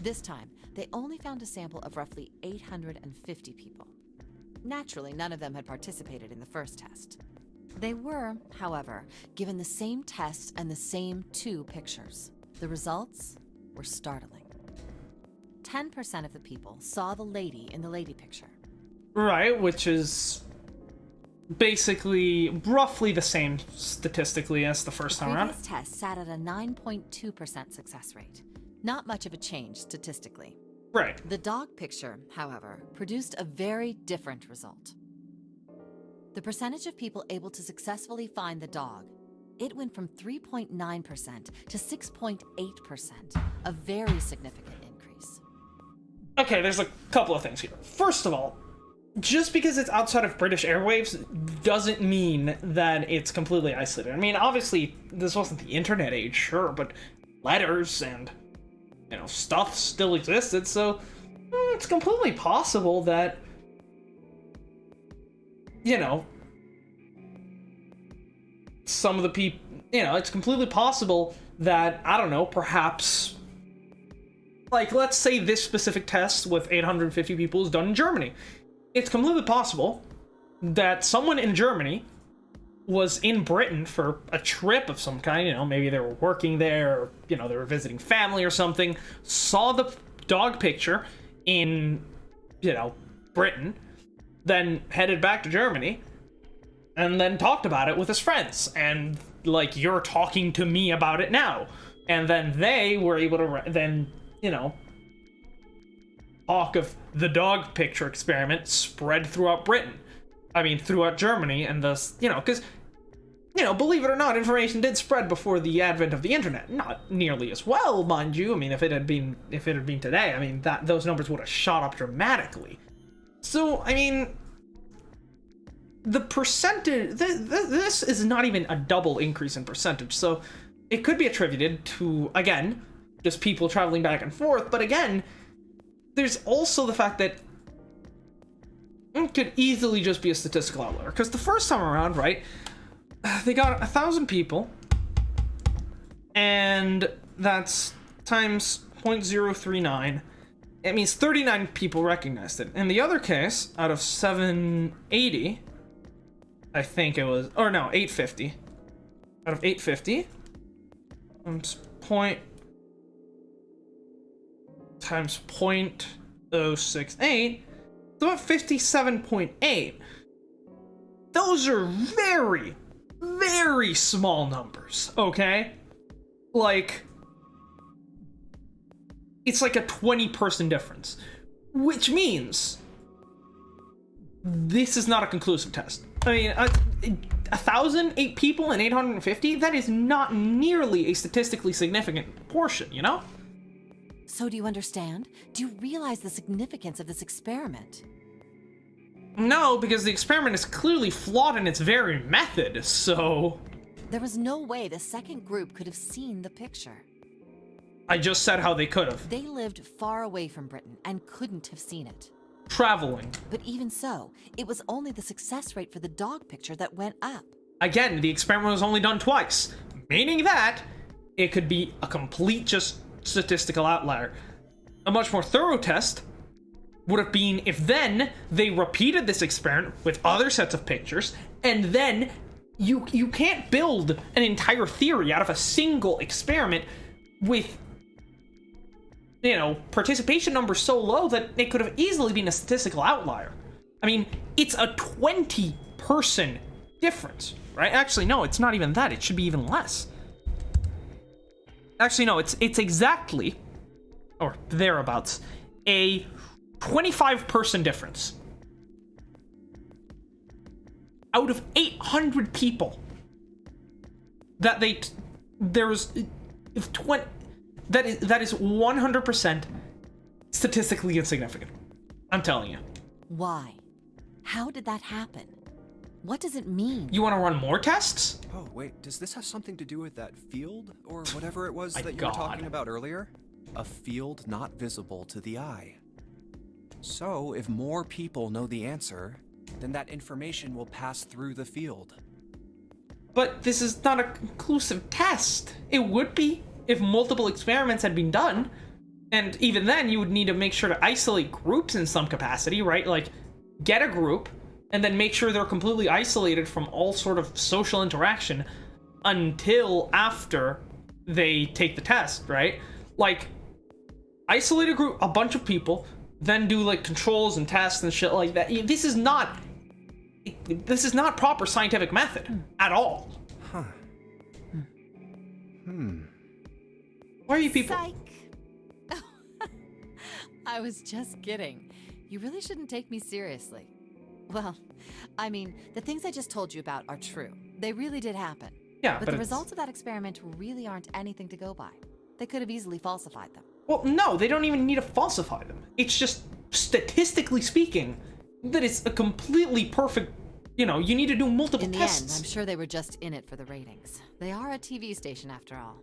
This time, they only found a sample of roughly 850 people. Naturally, none of them had participated in the first test. They were, however, given the same tests and the same two pictures. The results were startling. 10% of the people saw the lady in the lady picture. Right, which is basically roughly the same statistically as the first time The around. previous test sat at a 9.2% success rate. Not much of a change statistically. Right. The dog picture, however, produced a very different result. The percentage of people able to successfully find the dog, it went from 3.9% to 6.8%, a very significant increase. Okay, there's a couple of things here. First of all, just because it's outside of British airwaves doesn't mean that it's completely isolated. I mean, obviously, this wasn't the internet age, sure, but letters and, you know, stuff still existed, so it's completely possible that, you know, some of the people, you know, it's completely possible that, I don't know, perhaps, like, let's say this specific test with 850 people is done in Germany. It's completely possible that someone in Germany was in Britain for a trip of some kind, you know, maybe they were working there, or, you know, they were visiting family or something, saw the dog picture in, you know, Britain, then headed back to Germany, and then talked about it with his friends, and, like, you're talking to me about it now. And then they were able to then, you know, talk of the dog picture experiment spread throughout Britain. I mean, throughout Germany, and thus, you know, because, you know, believe it or not, information did spread before the advent of the internet. Not nearly as well, mind you. I mean, if it had been today, I mean, those numbers would have shot up dramatically. So, I mean, the percentage, this is not even a double increase in percentage, so it could be attributed to, again, just people traveling back and forth, but again, there's also the fact that it could easily just be a statistical outlier, because the first time around, right, they got 1,000 people, and that's times 0.039. It means 39 people recognized it. In the other case, out of 780, I think it was, or no, 850. Out of 850, times 0.068, so about 57.8. Those are very, very small numbers, okay? Like, it's like a 20-person difference, which means this is not a conclusive test. I mean, 1,008 people and 850, that is not nearly a statistically significant portion, you know? So do you understand? Do you realize the significance of this experiment? No, because the experiment is clearly flawed in its very method, so... There was no way the second group could have seen the picture. I just said how they could have. They lived far away from Britain and couldn't have seen it. Traveling. But even so, it was only the success rate for the dog picture that went up. Again, the experiment was only done twice, meaning that it could be a complete just statistical outlier. A much more thorough test would have been if then they repeated this experiment with other sets of pictures, and then you can't build an entire theory out of a single experiment with, you know, participation numbers so low that it could have easily been a statistical outlier. I mean, it's a 20-person difference, right? Actually, no, it's not even that. It should be even less. Actually, no, it's exactly, or thereabouts, a 25-person difference. Out of 800 people that there's if 20, that is 100% statistically insignificant. I'm telling you. Why? How did that happen? What does it mean? You want to run more tests? Oh, wait, does this have something to do with that field? Or whatever it was My that you God. were talking about earlier? A field not visible to the eye. So, if more people know the answer, then that information will pass through the field. But this is not a conclusive test. It would be if multiple experiments had been done. And even then, you would need to make sure to isolate groups in some capacity, right? Like, get a group, and then make sure they're completely isolated from all sort of social interaction until after they take the test, right? Like, isolate a group, a bunch of people, then do like controls and tests and shit like that. This is not proper scientific method at all. Huh. Why are you people? Psych. I was just kidding. You really shouldn't take me seriously. Well, I mean, the things I just told you about are true. They really did happen. Yeah, but but the it's- results of that experiment really aren't anything to go by. They could have easily falsified them. Well, no, they don't even need to falsify them. It's just, statistically speaking, that it's a completely perfect, you need to do multiple In the tests. end, I'm sure they were just in it for the ratings. They are a TV station after all.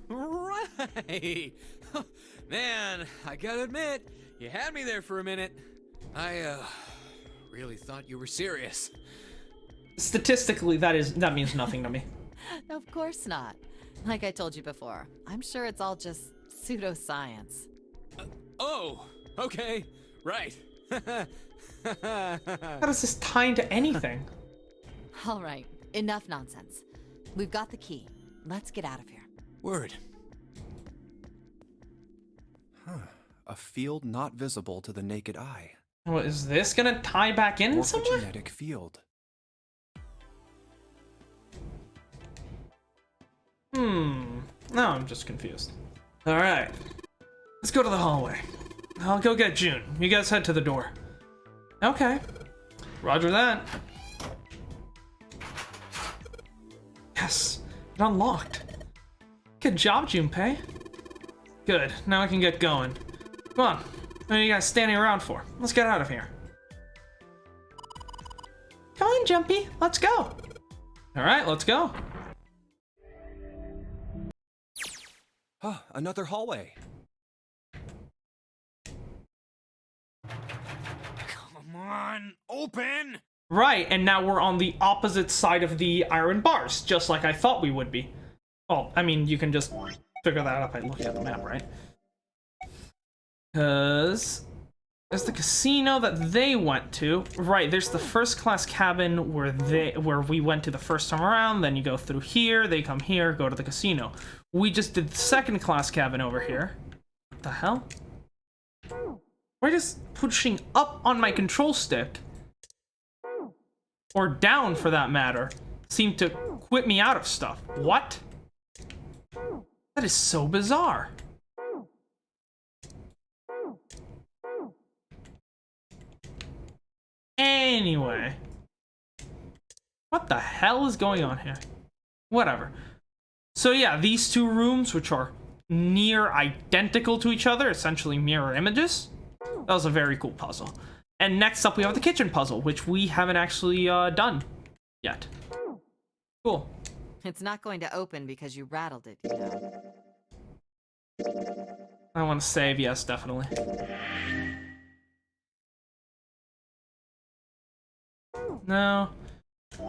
Right. Man, I gotta admit, you had me there for a minute. I really thought you were serious. Statistically, that means nothing to me. Of course not. Like I told you before, I'm sure it's all just pseudoscience. Oh, okay, right. How does this tie into anything? All right, enough nonsense. We've got the key. Let's get out of here. Word. A field not visible to the naked eye. What, is this gonna tie back in somewhere? Morphogenetic field. No, I'm just confused. Alright. Let's go to the hallway. I'll go get June. You guys head to the door. Okay. Roger that. Yes. It unlocked. Good job, Junpei. Good. Now I can get going. Come on. What are you guys standing around for? Let's get out of here. Come on, Jumpy. Let's go. Alright, let's go. Oh, another hallway. Come on, open! Right, and now we're on the opposite side of the iron bars, just like I thought we would be. Well, I mean, you can just figure that out by looking at the map, right? Because there's the casino that they went to. Right, there's the first class cabin where we went to the first time around, then you go through here, they come here, go to the casino. We just did the second class cabin over here. What the hell? We're just pushing up on my control stick, or down for that matter, seem to quit me out of stuff. What? That is so bizarre. Anyway. What the hell is going on here? Whatever. So yeah, these two rooms, which are near identical to each other, essentially mirror images. That was a very cool puzzle. And next up we have the kitchen puzzle, which we haven't actually done yet. Cool. It's not going to open because you rattled it, you know. I want to save, yes, definitely. No.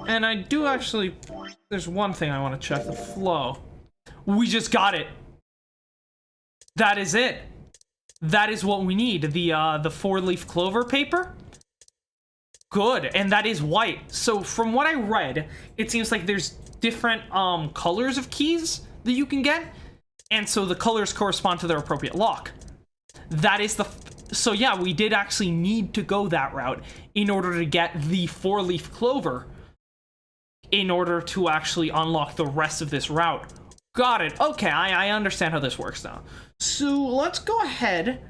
And I do actually, there's one thing I want to check, the flow. We just got it. That is it. That is what we need, the four-leaf clover paper. Good, and that is white. So from what I read, it seems like there's different colors of keys that you can get, and so the colors correspond to their appropriate lock. That is so yeah, we did actually need to go that route in order to get the four-leaf clover in order to actually unlock the rest of this route. Got it. Okay, I understand how this works now. So let's go ahead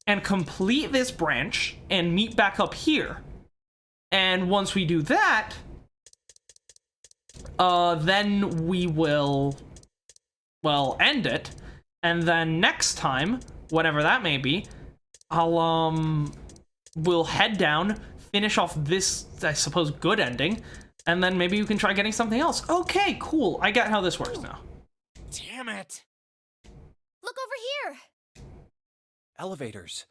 and complete this branch and meet back up here. And once we do that, then we will, well, end it. And then next time, whatever that may be, we'll head down, finish off this, I suppose, good ending, and then maybe you can try getting something else. Okay, cool. I get how this works now. Damn it! Look over here! Elevators.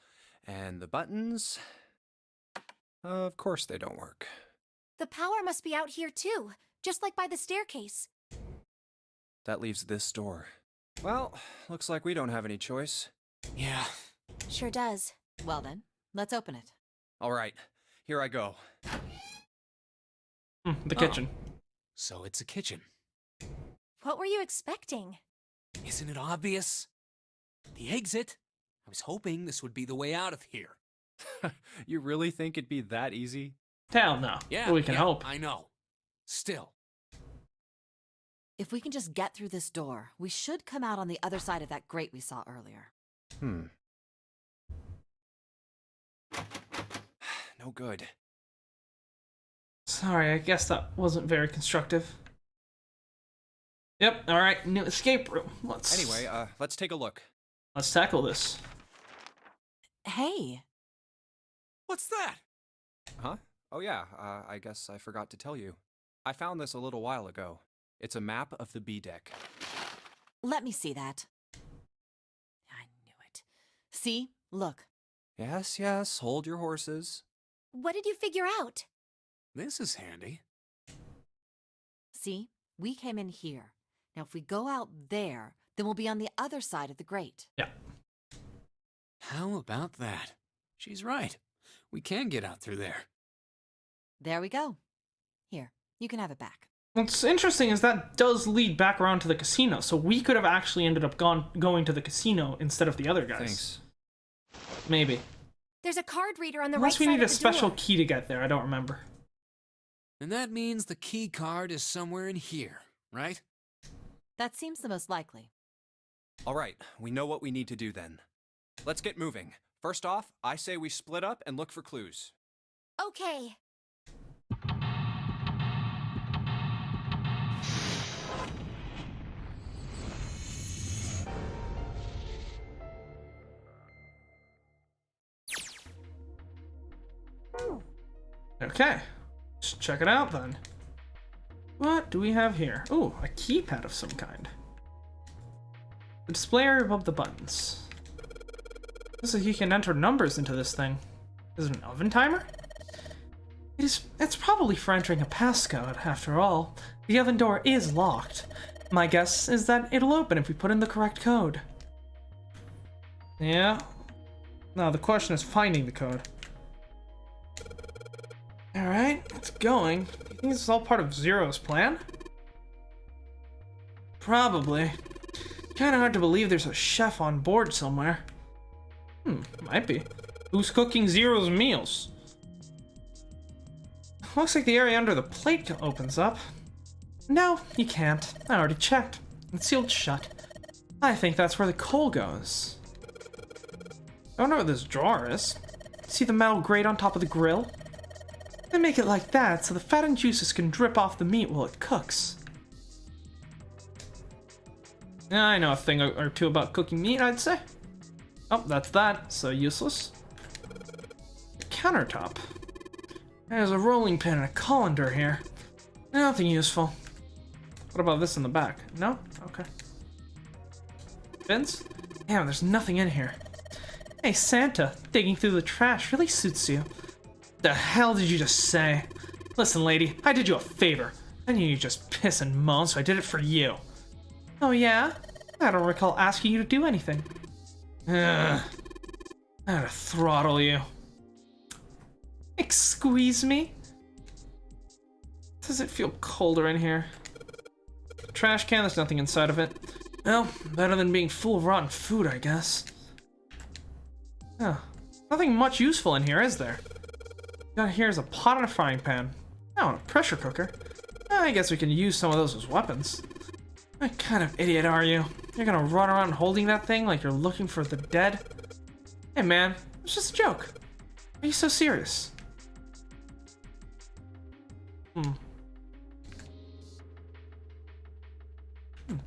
And the buttons... Of course they don't work. The power must be out here too, just like by the staircase. That leaves this door. Well, looks like we don't have any choice. Yeah. Sure does. Well then, let's open it. All right, here I go. The kitchen. So it's a kitchen. What were you expecting? Isn't it obvious? The exit. I was hoping this would be the way out of here. You really think it'd be that easy? Hell no. Yeah, But we can yeah, hope. I know. Still. If we can just get through this door, we should come out on the other side of that grate we saw earlier. No good. Sorry, I guess that wasn't very constructive. Yep, alright, new escape room. Anyway, let's take a look. Let's tackle this. Hey, What's that? Huh? Oh yeah, I guess I forgot to tell you. I found this a little while ago. It's a map of the B deck. let me see that. I knew it. See? Look. Yes, yes, hold your horses. What did you figure out? This is handy. See? We came in here. Now, if we go out there, then we'll be on the other side of the grate. Yeah. How about that? She's right. We can get out through there. There we go. Here, you can have it back. What's interesting is that does lead back around to the casino, so we could have actually ended up going to the casino instead of the other guys. Thanks. Maybe. There's a card reader on the Unless right we side need a of the special door. key to get there, I don't remember. And that means the key card is somewhere in here, right? That seems the most likely. All right, we know what we need to do then. Let's get moving. First off, I say we split up and look for clues. Okay. Okay. Let's check it out then. What do we have here? Ooh, a keypad of some kind. The display area above the buttons. Looks like you can enter numbers into this thing. Is it an oven timer? It's probably for entering a passcode, after all. The oven door is locked. My guess is that it'll open if we put in the correct code. Yeah. Now the question is finding the code. Alright, it's going. You think this is all part of Zero's plan? Probably. Kinda hard to believe there's a chef on board somewhere. Might be. Who's cooking Zero's meals? Looks like the area under the plate opens up. No, you can't. I already checked. It's sealed shut. I think that's where the coal goes. I don't know what this drawer is. See the metal grate on top of the grill? They make it like that so the fat and juices can drip off the meat while it cooks. Yeah, I know a thing or two about cooking meat, I'd say. Oh, that's that, so useless. Countertop. There's a rolling pin and a colander here. Nothing useful. What about this in the back? No? Okay. Bins? Damn, there's nothing in here. Hey, Santa, digging through the trash really suits you. The hell did you just say? Listen, lady, I did you a favor. I knew you'd just piss and moan, so I did it for you. Oh, yeah? I don't recall asking you to do anything. Ugh. I had to throttle you. Excuse me? Does it feel colder in here? Trash can, there's nothing inside of it. Well, better than being full of rotten food, I guess. Huh. Nothing much useful in here, is there? Got here's a pot and a frying pan. Oh, and a pressure cooker. I guess we can use some of those as weapons. What kind of idiot are you? You're gonna run around holding that thing like you're looking for the dead? Hey man, it's just a joke. Are you so serious?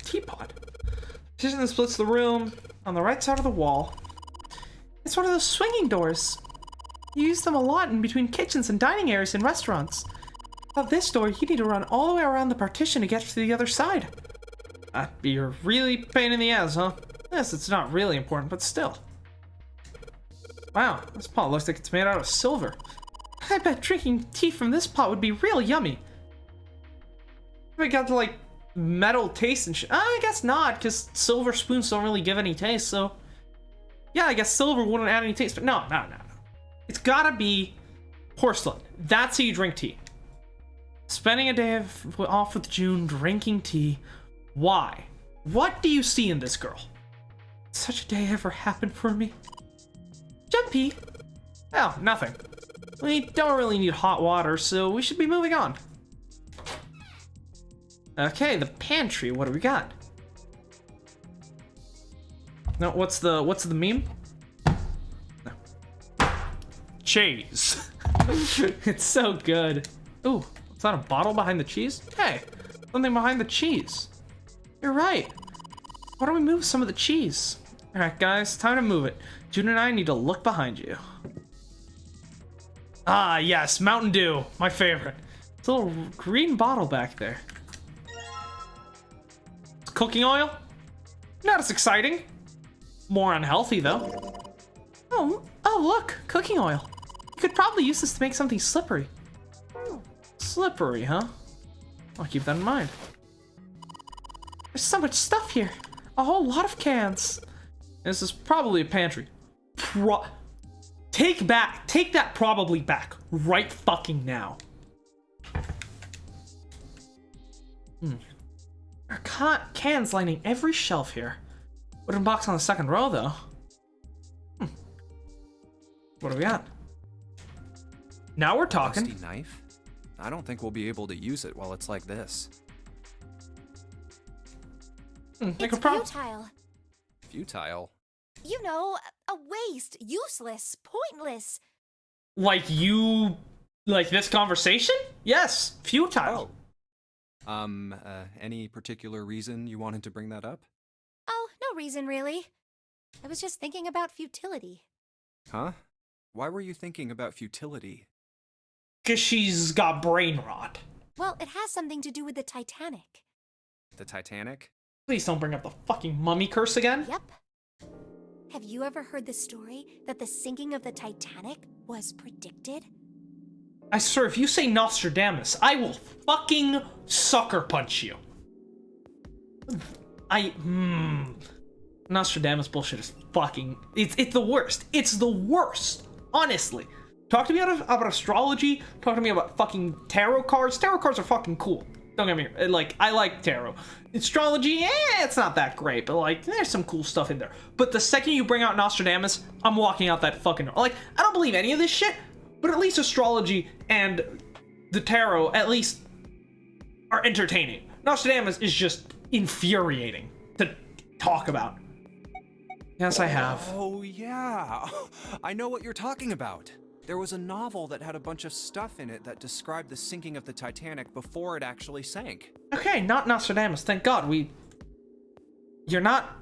Teapot. Partition that splits the room on the right side of the wall. It's one of those swinging doors. You use them a lot in between kitchens and dining areas in restaurants. Without this door, you need to run all the way around the partition to get to the other side. That'd be a really pain in the ass, huh? Yes, it's not really important, but still. Wow, this pot looks like it's made out of silver. I bet drinking tea from this pot would be real yummy. We got the, like, metal taste and shit. I guess not, because silver spoons don't really give any taste, so... Yeah, I guess silver wouldn't add any taste, but no. It's gotta be porcelain. That's how you drink tea. Spending a day off with June drinking tea. Why? What do you see in this girl? Such a day ever happened for me? Jumpy? Oh, nothing. We don't really need hot water, so we should be moving on. Okay, the pantry. What do we got? No, what's the meme? No. Cheese. It's so good. Ooh, is that a bottle behind the cheese? Hey, something behind the cheese. You're right. Why don't we move some of the cheese? All right, guys, time to move it. June and I need to look behind you. Ah, yes, Mountain Dew, my favorite. It's a little green bottle back there. It's cooking oil? Not as exciting. More unhealthy, though. Oh, look, cooking oil. You could probably use this to make something slippery. Slippery, huh? I'll keep that in mind. There's so much stuff here. A whole lot of cans. This is probably a pantry. Take that probably back right fucking now. There are cans lining every shelf here. Wooden box on the second row, though. What do we got? Now we're talking. Rusty knife? I don't think we'll be able to use it while it's like this. It's futile. Futile? You know, a waste, useless, pointless. Like this conversation? Yes, futile. Any particular reason you wanted to bring that up? Oh, no reason really. I was just thinking about futility. Huh? Why were you thinking about futility? Because she's got brain rot. Well, it has something to do with the Titanic. The Titanic? Please don't bring up the fucking mummy curse again. Yep. Have you ever heard the story that the sinking of the Titanic was predicted? I swear, if you say Nostradamus, I will fucking sucker punch you. Nostradamus bullshit is fucking... It's the worst. It's the worst. Honestly. Talk to me about astrology. Talk to me about fucking tarot cards. Tarot cards are fucking cool. Don't get me wrong. Like, I like tarot. Astrology, it's not that great, but like, there's some cool stuff in there. But the second you bring out Nostradamus, I'm walking out that fucking door. Like, I don't believe any of this shit, but at least astrology and the tarot at least are entertaining. Nostradamus is just infuriating to talk about. Yes, I have. Oh, yeah. I know what you're talking about. There was a novel that had a bunch of stuff in it that described the sinking of the Titanic before it actually sank. Okay, not Nostradamus. Thank God. You're not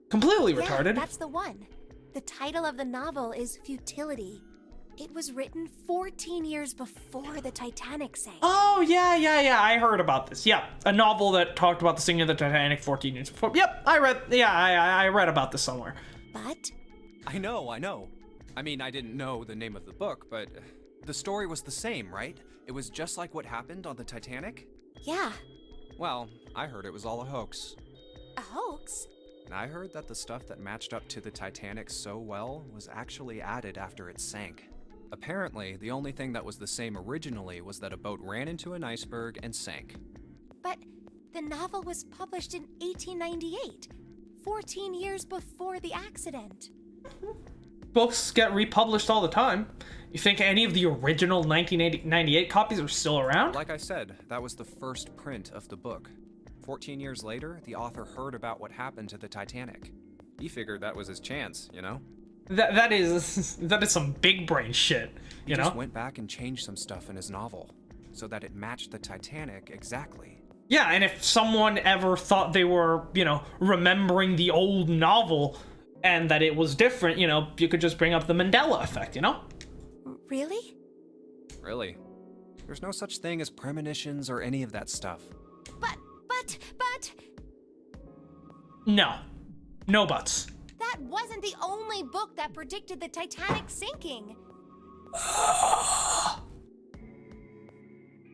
completely retarded. That's the one. The title of the novel is Futility. It was written 14 years before the Titanic sank. Oh, yeah. I heard about this. Yeah, a novel that talked about the sinking of the Titanic 14 years before. Yep, I read about this somewhere. But? I know. I mean, I didn't know the name of the book, but the story was the same, right? It was just like what happened on the Titanic? Yeah. Well, I heard it was all a hoax. A hoax? I heard that the stuff that matched up to the Titanic so well was actually added after it sank. Apparently, the only thing that was the same originally was that a boat ran into an iceberg and sank. But the novel was published in 1898, 14 years before the accident. Books get republished all the time. You think any of the original 1998 copies are still around? Like I said, that was the first print of the book. 14 years later, the author heard about what happened to the Titanic. He figured that was his chance, you know? That is some big brain shit, you know? He just went back and changed some stuff in his novel so that it matched the Titanic exactly. Yeah, and if someone ever thought they were, remembering the old novel and that it was different, you could just bring up the Mandela effect, Really? Really? There's no such thing as premonitions or any of that stuff. But... No. No buts. That wasn't the only book that predicted the Titanic sinking.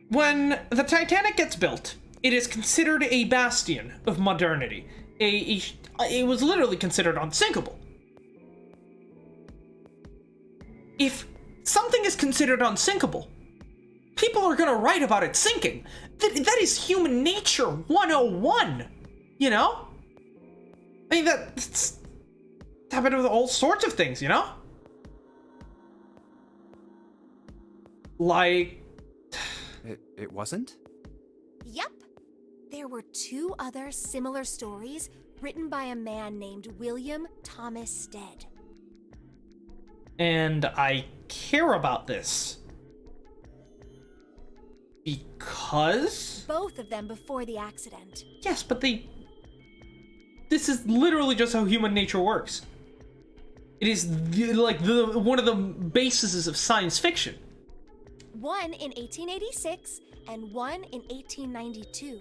When the Titanic gets built, it is considered a bastion of modernity. It was literally considered unsinkable. If something is considered unsinkable, people are gonna write about it sinking. That is human nature 101, I mean, that's happened with all sorts of things, you know? Like... It wasn't? Yep. There were 2 other similar stories written by a man named William Thomas Stead. And I care about this. Because? Both of them before the accident. Yes, but this is literally just how human nature works. It is one of the bases of science fiction. One in 1886 and one in 1892.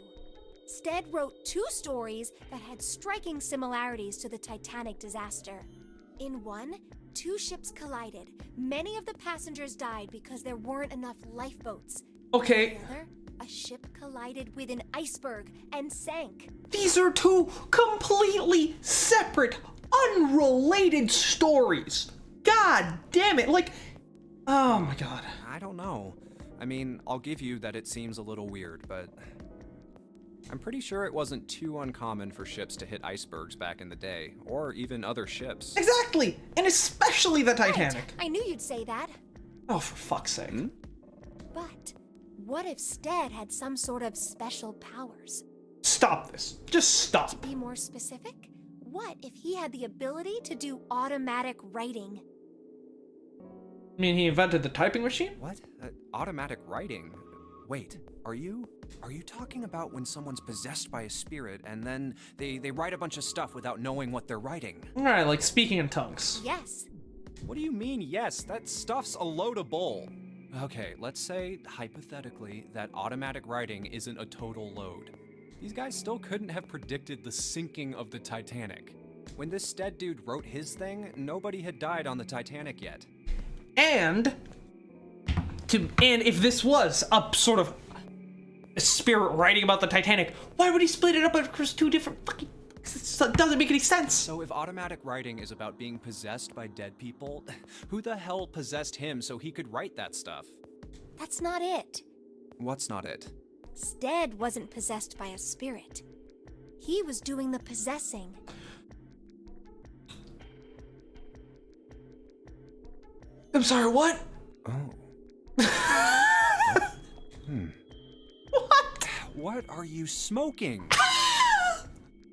Stead wrote 2 stories that had striking similarities to the Titanic disaster. In one, 2 ships collided. Many of the passengers died because there weren't enough lifeboats. Okay. In the other, a ship collided with an iceberg and sank. These are 2 completely separate, unrelated stories. God damn it. Like, oh my god. I don't know. I mean, I'll give you that it seems a little weird, but I'm pretty sure it wasn't too uncommon for ships to hit icebergs back in the day, or even other ships. Exactly! And especially the Titanic. Right. I knew you'd say that. Oh, for fuck's sake. But what if Stead had some sort of special powers? Stop this. Just stop. To be more specific, what if he had the ability to do automatic writing? I mean, he invented the typing machine? What? Automatic writing? Wait, are you talking about when someone's possessed by a spirit and then they write a bunch of stuff without knowing what they're writing? Alright, like speaking in tongues. Yes. What do you mean, yes? That stuff's a load of bull. Okay, let's say, hypothetically, that automatic writing isn't a total load. These guys still couldn't have predicted the sinking of the Titanic. When this Stead dude wrote his thing, nobody had died on the Titanic yet. And if this was a sort of a spirit writing about the Titanic, why would he split it up across 2 different fucking... It doesn't make any sense. So if automatic writing is about being possessed by dead people, who the hell possessed him so he could write that stuff? That's not it. What's not it? Stead wasn't possessed by a spirit. He was doing the possessing. I'm sorry, what? Oh. What? What are you smoking?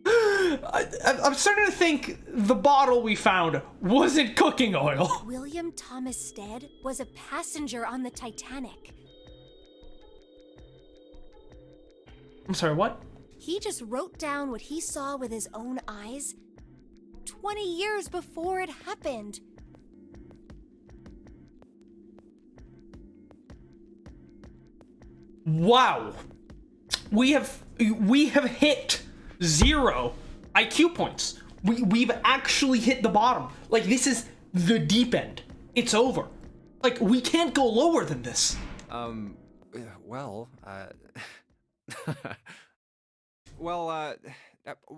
I'm starting to think the bottle we found wasn't cooking oil. William Thomas Stead was a passenger on the Titanic. I'm sorry, what? He just wrote down what he saw with his own eyes 20 years before it happened. Wow. We have hit 0 IQ points. We've actually hit the bottom. Like, this is the deep end. It's over. Like, we can't go lower than this. Well,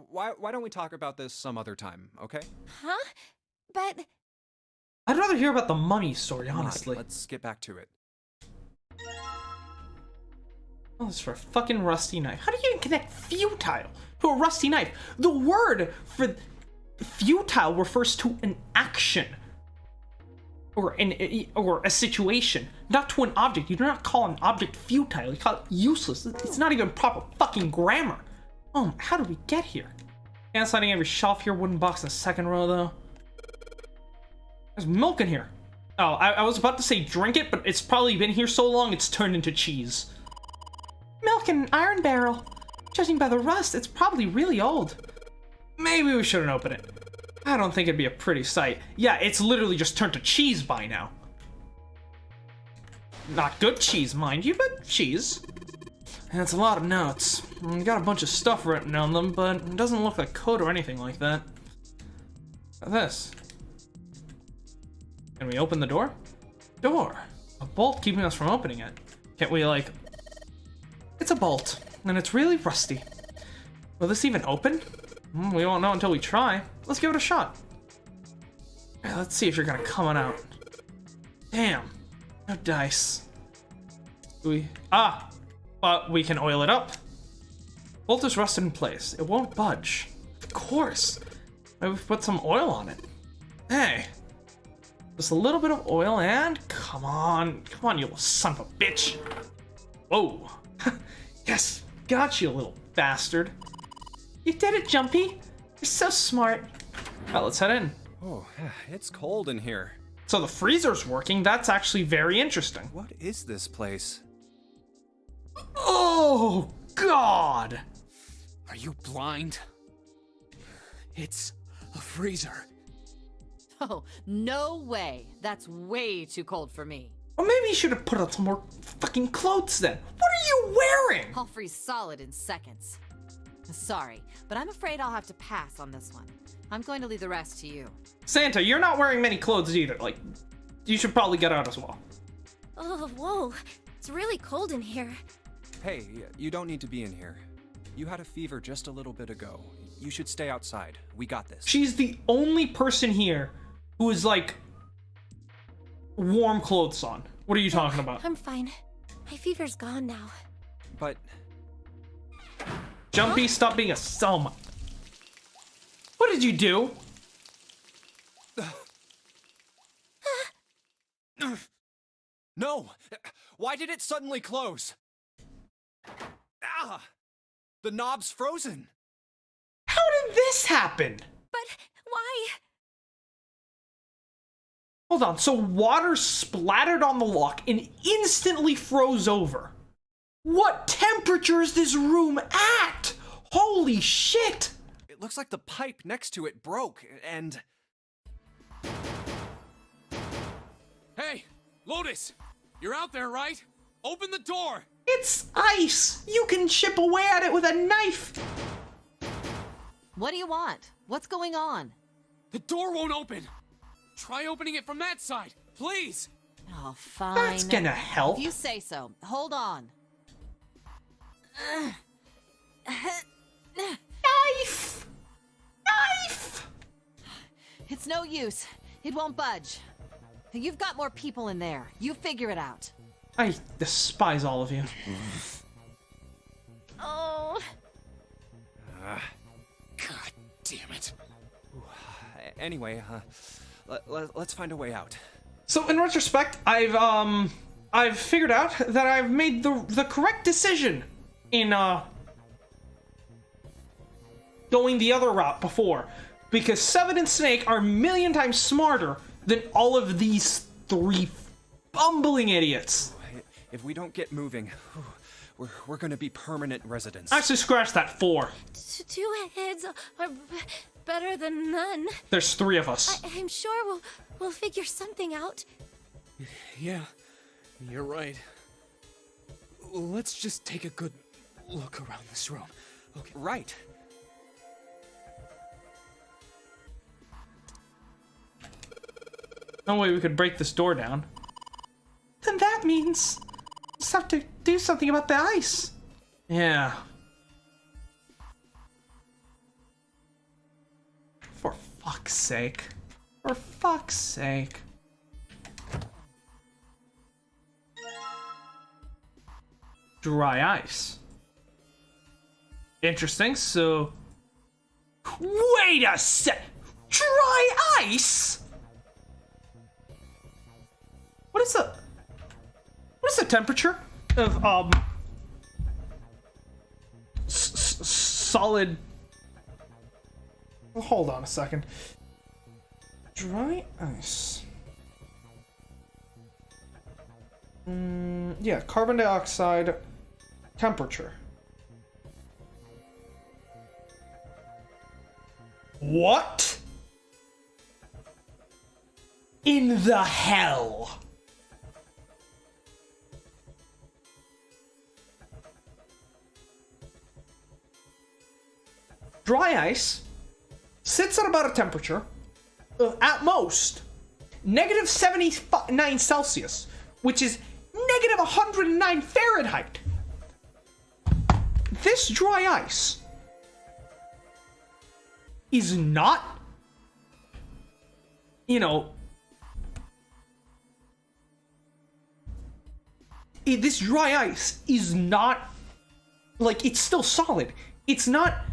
why don't we talk about this some other time, okay? Huh? But... I'd rather hear about the mummy story, Come on, honestly. let's get back to it. Oh, it's for a fucking rusty knife. How do you even connect futile to a rusty knife? The word for futile refers to an action. Or a situation, not to an object. You do not call an object futile, you call it useless. It's not even proper fucking grammar. Oh, how did we get here? Can't sliding every shelf here, wooden box in the second row though. There's milk in here. Oh, I was about to say drink it, but it's probably been here so long it's turned into cheese. Milk in an iron barrel. Judging by the rust, it's probably really old. Maybe we shouldn't open it. I don't think it'd be a pretty sight. Yeah, it's literally just turned to cheese by now. Not good cheese, mind you, but cheese. And it's a lot of notes. Got a bunch of stuff written on them, but it doesn't look like code or anything like that. What's this? Can we open the door? Door. A bolt keeping us from opening it. Can't we, like... It's a bolt, and it's really rusty. Will this even open? We won't know until we try. Let's give it a shot. Right, let's see if you're gonna come on out. Damn. No dice. But we can oil it up. Bolt is rusted in place. It won't budge. Of course. Maybe we put some oil on it. Hey. Just a little bit of oil and... Come on, you little son of a bitch. Whoa. Yes, got you, little bastard. You did it, Jumpy. You're so smart. Alright, let's head in. Oh, it's cold in here. So the freezer's working. That's actually very interesting. What is this place? Oh, God. Are you blind? It's a freezer. Oh, no way. That's way too cold for me. Or maybe you should have put on some more fucking clothes then. What are you wearing? I'll freeze solid in seconds. Sorry, but I'm afraid I'll have to pass on this one. I'm going to leave the rest to you. Santa, you're not wearing many clothes either. Like, you should probably get out as well. Oh, whoa. It's really cold in here. Hey, you don't need to be in here. You had a fever just a little bit ago. You should stay outside. We got this. She's the only person here who is like warm clothes on. What are you talking about? I'm fine. My fever's gone now. But Jumpy, stop being a Selma. What did you do? no! Why did it suddenly close? Ah! The knob's frozen. How did this happen? But why? Hold on, so water splattered on the lock and instantly froze over. What temperature is this room at? Holy shit! It looks like the pipe next to it broke, and... Hey, Lotus! You're out there, right? Open the door! It's ice! You can chip away at it with a knife! What do you want? What's going on? The door won't open! Try opening it from that side, please! Oh, fine. That's gonna help. If you say so. Hold on. Knife! Knife! It's no use. It won't budge. You've got more people in there. You figure it out. I despise all of you. Oh. God damn it. Anyway, let's find a way out. So in retrospect, I've figured out that I've made the correct decision in going the other route before, because Seven and Snake are a million times smarter than all of these three bumbling idiots. If we don't get moving, we're gonna be permanent residents. Actually, scratch that 4. Two heads are better than none. There's 3 of us. I'm sure we'll figure something out. Yeah, you're right. Let's just take a good look around this room. Okay. Right. No way we could break this door down. Then that means we'll just have to do something about the ice. Yeah. For fuck's sake. For fuck's sake. Dry ice. Interesting, so... Wait a sec! Dry ice?! What is the temperature of solid? Well, hold on a second. Dry ice. Yeah, carbon dioxide temperature. What in the hell? Dry ice sits at about a temperature of, at most, negative 79 Celsius, which is negative 109 Fahrenheit. This dry ice is not, you know, this dry ice is not, like, it's still solid. It's not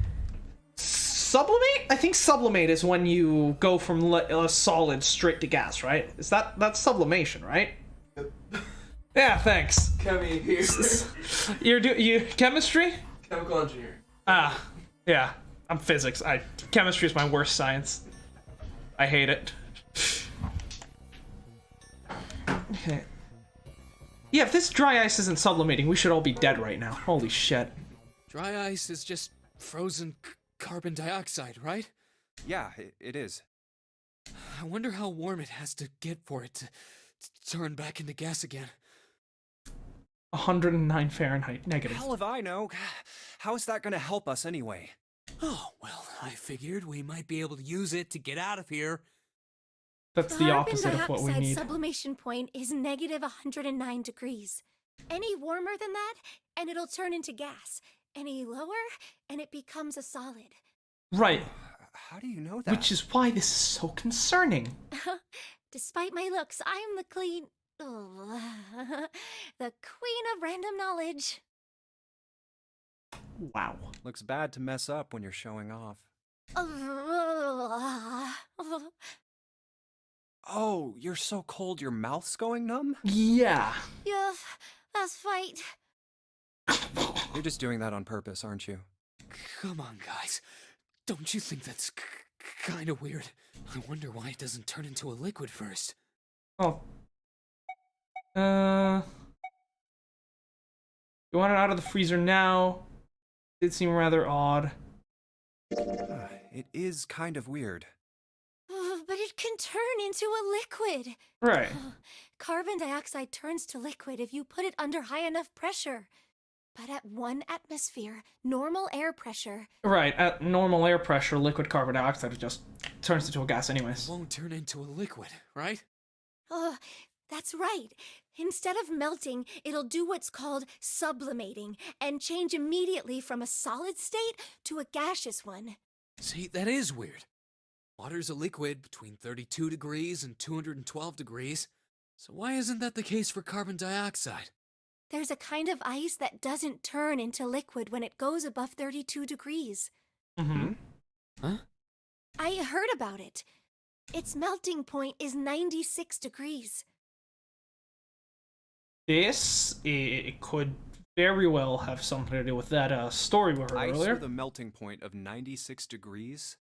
sublimate? I think sublimate is when you go from a solid straight to gas, right? That's sublimation, right? Yeah, thanks. Kemi here. You chemistry? Chemical engineer. Ah, yeah. I'm physics. Chemistry is my worst science. I hate it. Okay. Yeah, if this dry ice isn't sublimating, we should all be dead right now. Holy shit. Dry ice is just frozen carbon dioxide, right? Yeah, it is. I wonder how warm it has to get for it to turn back into gas again. 109 Fahrenheit, negative. Hell if I know. How is that gonna help us anyway? Oh, well, I figured we might be able to use it to get out of here. That's the opposite of what we Carbon need. dioxide sublimation point is negative 109 degrees. Any warmer than that, and it'll turn into gas. Any lower, and it becomes a solid. Right. How do you know that? Which is why this is so concerning. Despite my looks, I'm the the queen of random knowledge. Wow. Looks bad to mess up when you're showing off. Oh, you're so cold your mouth's going numb? Yeah. Yeah, that's right. You're just doing that on purpose, aren't you? Come on, guys. Don't you think that's kind of weird? I wonder why it doesn't turn into a liquid first. Oh. You want it out of the freezer now? It seemed rather odd. It is kind of weird. But it can turn into a liquid. Right. Carbon dioxide turns to liquid if you put it under high enough pressure. But at 1 atmosphere, normal air pressure... Right, at normal air pressure, liquid carbon dioxide just turns into a gas anyways. It won't turn into a liquid, right? That's right. Instead of melting, it'll do what's called sublimating and change immediately from a solid state to a gaseous one. See, that is weird. Water's a liquid between 32 degrees and 212 degrees. So why isn't that the case for carbon dioxide? There's a kind of ice that doesn't turn into liquid when it goes above 32 degrees. Mm-hmm. Huh? I heard about it. Its melting point is 96 degrees. It could very well have something to do with that story we heard Ice earlier. with a melting point of 96 degrees?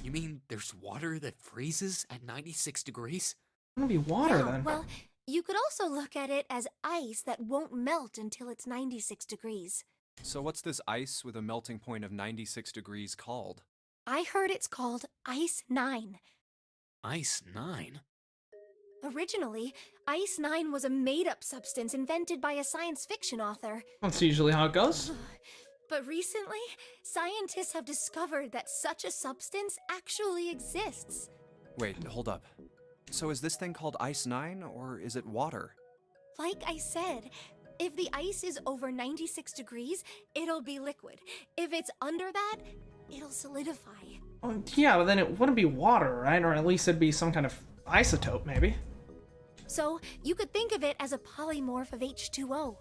You mean there's water that freezes at 96 degrees? It's gonna be water Yeah, then. well, you could also look at it as ice that won't melt until it's 96 degrees. So what's this ice with a melting point of 96 degrees called? I heard it's called Ice 9. Ice 9? Originally, Ice 9 was a made-up substance invented by a science fiction author. That's usually how it goes. But recently, scientists have discovered that such a substance actually exists. Wait, hold up. So is this thing called Ice 9, or is it water? Like I said, if the ice is over 96 degrees, it'll be liquid. If it's under that, it'll solidify. Well, yeah, but then it wouldn't be water, right? Or at least it'd be some kind of isotope, maybe. So you could think of it as a polymorph of H2O.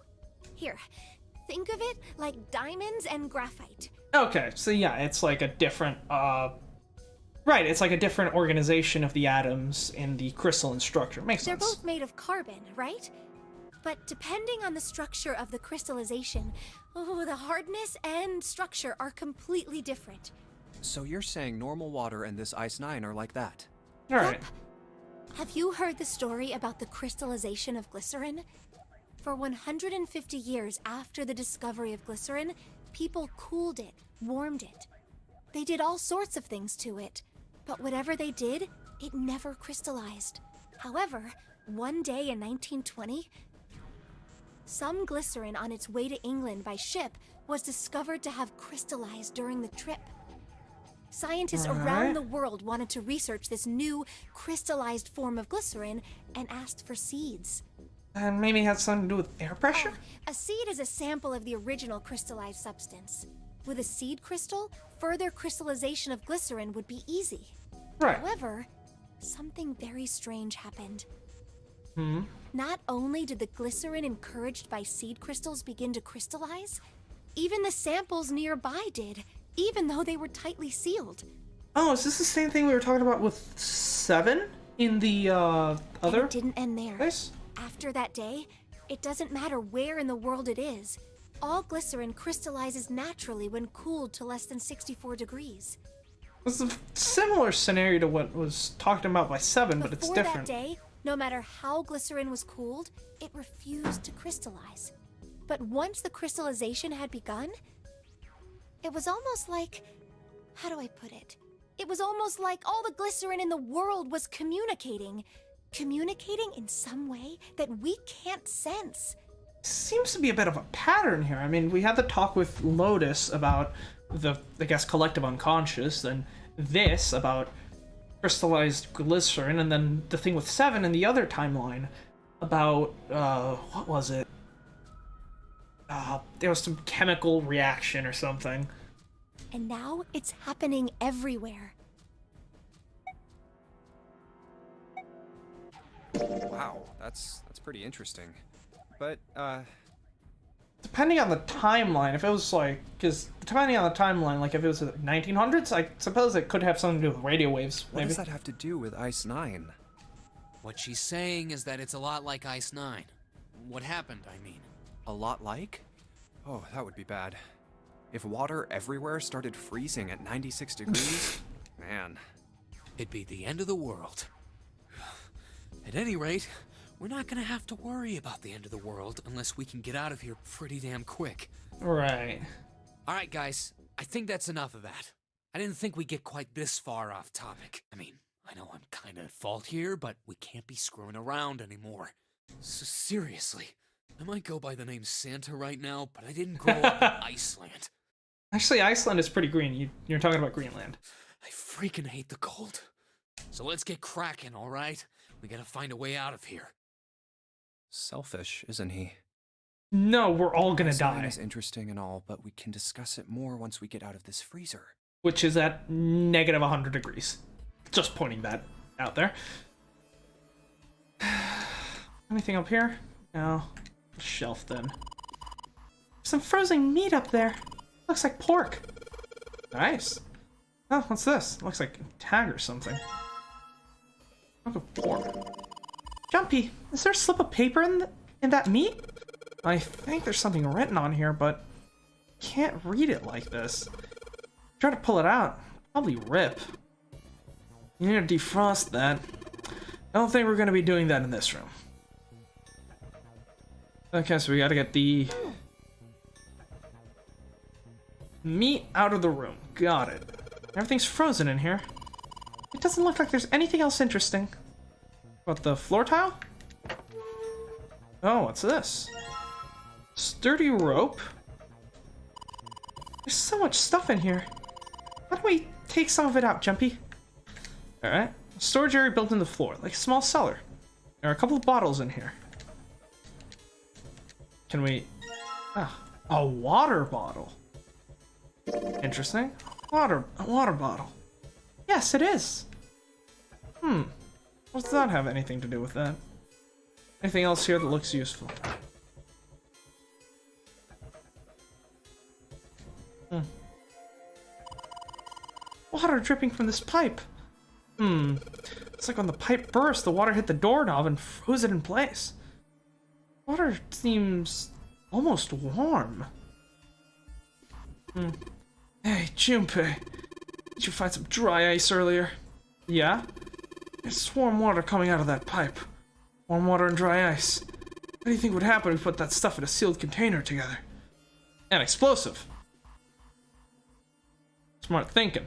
Here, think of it like diamonds and graphite. Okay, so yeah, it's like a different, right, it's like a different organization of the atoms in the crystalline structure. Makes They're sense. both made of carbon, right? But depending on the structure of the crystallization, the hardness and structure are completely different. So you're saying normal water and this Ice 9 are like that? Alright. Have you heard the story about the crystallization of glycerin? For 150 years after the discovery of glycerin, people cooled it, warmed it. They did all sorts of things to it, but whatever they did, it never crystallized. However, one day in 1920, some glycerin on its way to England by ship was discovered to have crystallized during the trip. Scientists around the world wanted to research this new crystallized form of glycerin and asked for seeds. And maybe it has something to do with air pressure? A seed is a sample of the original crystallized substance. With a seed crystal, further crystallization of glycerin would be easy. Right. However, something very strange happened. Hmm? Not only did the glycerin encouraged by seed crystals begin to crystallize, even the samples nearby did, even though they were tightly sealed. Oh, is this the same thing we were talking about with 7 in the And other it didn't end there. place? After that day, it doesn't matter where in the world it is. All glycerin crystallizes naturally when cooled to less than 64 degrees. It's a similar scenario to what was talked about by 7, but it's Before different. that day, no matter how glycerin was cooled, it refused to crystallize. But once the crystallization had begun, it was almost like... how do I put it? It was almost like all the glycerin in the world was communicating. Communicating in some way that we can't sense. Seems to be a bit of a pattern here. I mean, we had the talk with Lotus about the, I guess, collective unconscious, and this about crystallized glycerin, and then the thing with 7 in the other timeline about, what was it? There was some chemical reaction or something. And now it's happening everywhere. Wow, that's pretty interesting. But, Depending on the timeline, if it was like, because depending on the timeline, like if it was the 1900s, I suppose it could have something to do with radio waves. what Maybe. does that have to do with Ice 9? What she's saying is that it's a lot like Ice 9. What happened, I mean. A lot like? Oh, that would be bad. If water everywhere started freezing at 96 degrees, man. It'd be the end of the world. At any rate, we're not gonna have to worry about the end of the world unless we can get out of here pretty damn quick. Right. Alright, guys, I think that's enough of that. I didn't think we'd get quite this far off topic. I mean, I know I'm kinda at fault here, but we can't be screwing around anymore. So seriously, I might go by the name Santa right now, but I didn't grow up in Iceland. Actually, Iceland is pretty green. You're talking about Greenland. I freaking hate the cold. So let's get cracking, alright? We gotta find a way out of here. Selfish, isn't he? No, we're all gonna Ice 9 die. is interesting and all, but we can discuss it more once we get out of this freezer. Which is at negative 100 degrees. Just pointing that out there. Anything up here? No. Shelf then. Some frozen meat up there. Looks like pork. Nice. Oh, what's this? Looks like a tag or something. Look of pork. Jumpy, is there a slip of paper in that meat? I think there's something written on here, but can't read it like this. Try to pull it out. Probably rip. You need to defrost that. I don't think we're going to be doing that in this room. Okay, so we got to get the meat out of the room. Got it. Everything's frozen in here. It doesn't look like there's anything else interesting. What, the floor tile? Oh, what's this? Sturdy rope? There's so much stuff in here. Why don't we take some of it out, Jumpy? Alright. Storage area built in the floor, like a small cellar. There are a couple of bottles in here. Can we... Ah, a water bottle. Interesting. A water bottle. Yes, it is. What does that have anything to do with that? Anything else here that looks useful? Water dripping from this pipe. It's like when the pipe burst, the water hit the doorknob and froze it in place. Water seems almost warm. Hey, Junpei. Did you find some dry ice earlier? Yeah? There's warm water coming out of that pipe. Warm water and dry ice. What do you think would happen if we put that stuff in a sealed container together? And explosive. Smart thinking.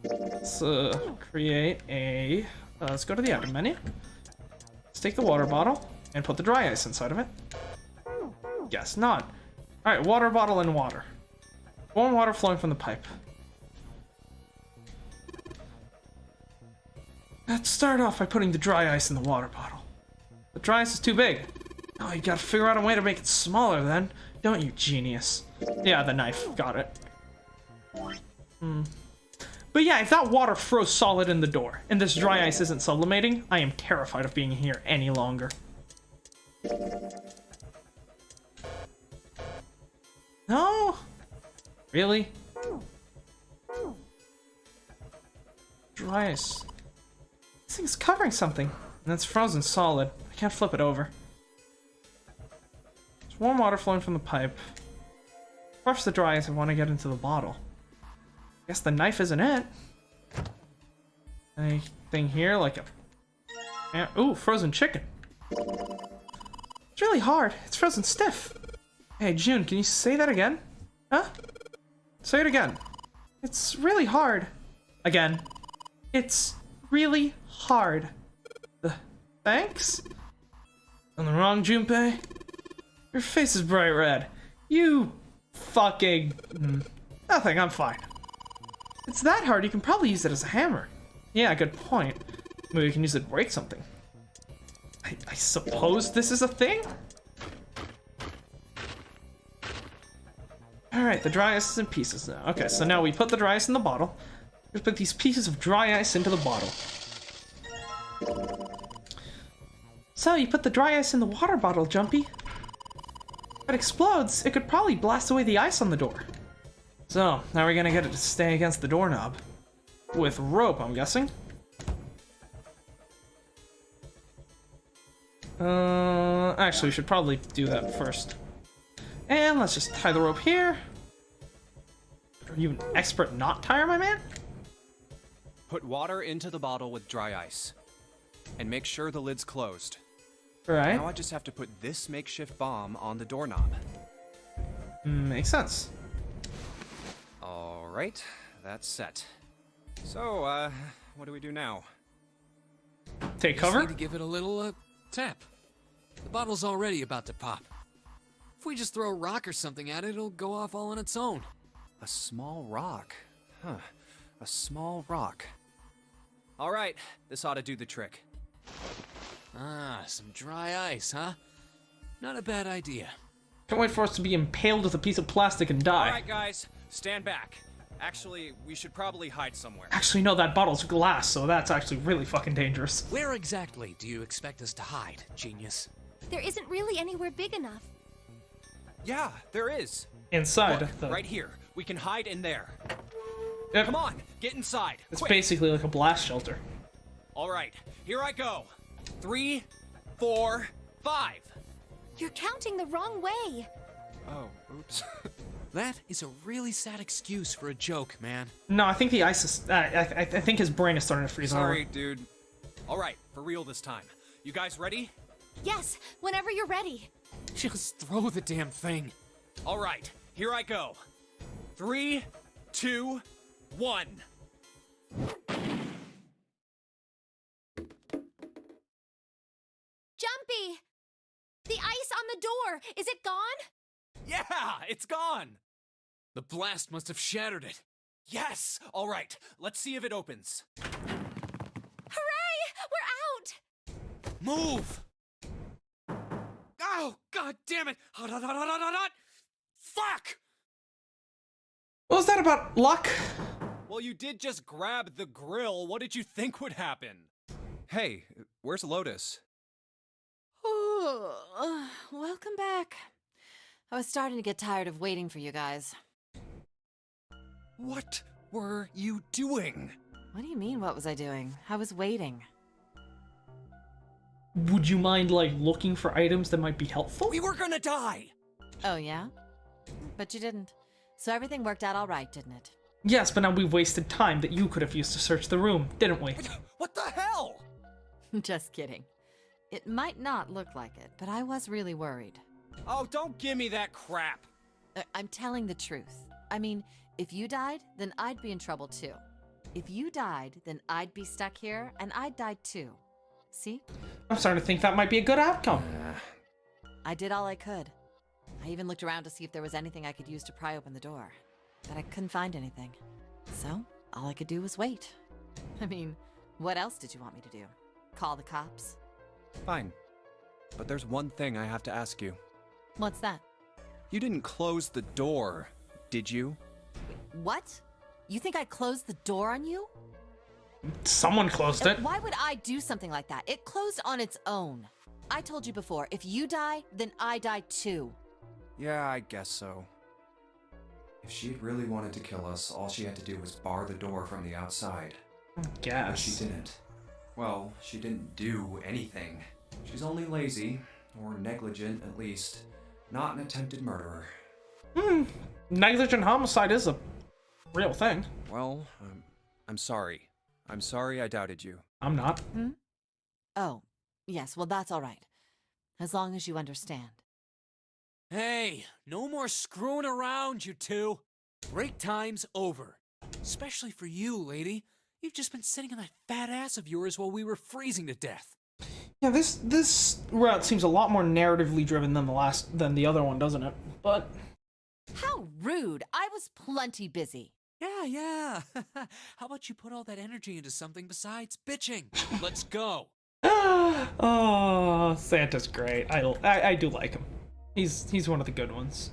Let's create a... let's go to the item menu. Let's take the water bottle and put the dry ice inside of it. Yes, not. Alright, water bottle and water. Warm water flowing from the pipe. Let's start off by putting the dry ice in the water bottle. The dry ice is too big. Oh, you gotta figure out a way to make it smaller then, don't you, genius? Yeah, the knife. Got it. But yeah, if that water froze solid in the door, and this dry ice isn't sublimating, I am terrified of being here any longer. No? Really? Dry ice. This thing's covering something, and it's frozen solid. I can't flip it over. There's warm water flowing from the pipe. Brush the dry ice I want to get into the bottle. Guess the knife isn't it. Anything here like a... Yeah, ooh, frozen chicken. It's really hard. It's frozen stiff. Hey, June, can you say that again? Huh? Say it again. It's really hard. Again. It's really hard. Thanks? On the wrong, Junpei? Your face is bright red. You fucking... Nothing, I'm fine. It's that hard, you can probably use it as a hammer. Yeah, good point. Maybe we can use it to break something. I suppose this is a thing? Alright, the dry ice is in pieces now. Okay, so now we put the dry ice in the bottle. Just put these pieces of dry ice into the bottle. So, you put the dry ice in the water bottle, Jumpy. If it explodes, it could probably blast away the ice on the door. So, now we're gonna get it to stay against the doorknob. With rope, I'm guessing. Actually, we should probably do that first. And let's just tie the rope here. Are you an expert knot tire, my man? Put water into the bottle with dry ice. And make sure the lid's closed. Right. Now I just have to put this makeshift bomb on the doorknob. Makes sense. Alright, that's set. So, what do we do now? Take Just cover? need to give it a little, tap. The bottle's already about to pop. If we just throw a rock or something at it, it'll go off all on its own. A small rock. Huh. A small rock. Alright, this ought to do the trick. Ah, some dry ice, huh? Not a bad idea. Can't wait for us to be impaled with a piece of plastic and die. Alright, guys, stand back. Actually, we should probably hide somewhere. Actually, no, that bottle's glass, so that's actually really fucking dangerous. Where exactly do you expect us to hide, genius? There isn't really anywhere big enough. Yeah, there is. Inside. Look, right here. We can hide in there. Yep. Come on, get inside. It's quick. basically like a blast shelter. Alright, here I go. 3, 4, 5. You're counting the wrong way. Oh, oops. That is a really sad excuse for a joke, man. No, I think the ice is... I think his brain is starting to freeze Sorry, over. dude. Alright, for real this time. You guys ready? Yes, whenever you're ready. Just throw the damn thing. Alright, here I go. 3, 2, 1. Jumpy! The ice on the door, is it gone? Yeah, it's gone. The blast must have shattered it. Yes! Alright, let's see if it opens. Hooray! We're out! Move! Oh, god damn it! Fuck! What was that about luck? Well, you did just grab the grill. What did you think would happen? Hey, where's Lotus? Welcome back. I was starting to get tired of waiting for you guys. What were you doing? What do you mean, what was I doing? I was waiting. Would you mind, like, looking for items that might be helpful? We were gonna die! Oh, yeah? But you didn't. So everything worked out all right, didn't it? Yes, but now we've wasted time that you could have used to search the room, didn't we? What the hell? Just kidding. It might not look like it, but I was really worried. Oh, don't give me that crap. I'm telling the truth. I mean, if you died, then I'd be in trouble too. If you died, then I'd be stuck here, and I'd die too. See? I'm starting to think that might be a good outcome. I did all I could. I even looked around to see if there was anything I could use to pry open the door. But I couldn't find anything. So, all I could do was wait. I mean, what else did you want me to do? Call the cops? Fine. But there's one thing I have to ask you. What's that? You didn't close the door, did you? What? You think I closed the door on you? Someone closed it. Why would I do something like that? It closed on its own. I told you before, if you die, then I die too. Yeah, I guess so. If she really wanted to kill us, all she had to do was bar the door from the outside. But Guess. she didn't. Well, she didn't do anything. She's only lazy, or negligent at least, not an attempted murderer. Negligent homicide is a real thing. Well, I'm sorry. I'm sorry I doubted you. I'm not. Oh, yes, well, that's all right. As long as you understand. Hey, no more screwing around, you two. Break time's over. Especially for you, lady. You've just been sitting on that fat ass of yours while we were freezing to death. Yeah, this route seems a lot more narratively driven than the other one, doesn't it? But How rude! I was plenty busy. Yeah. How about you put all that energy into something besides bitching? Let's go. oh, Santa's great. I do like him. He's one of the good ones.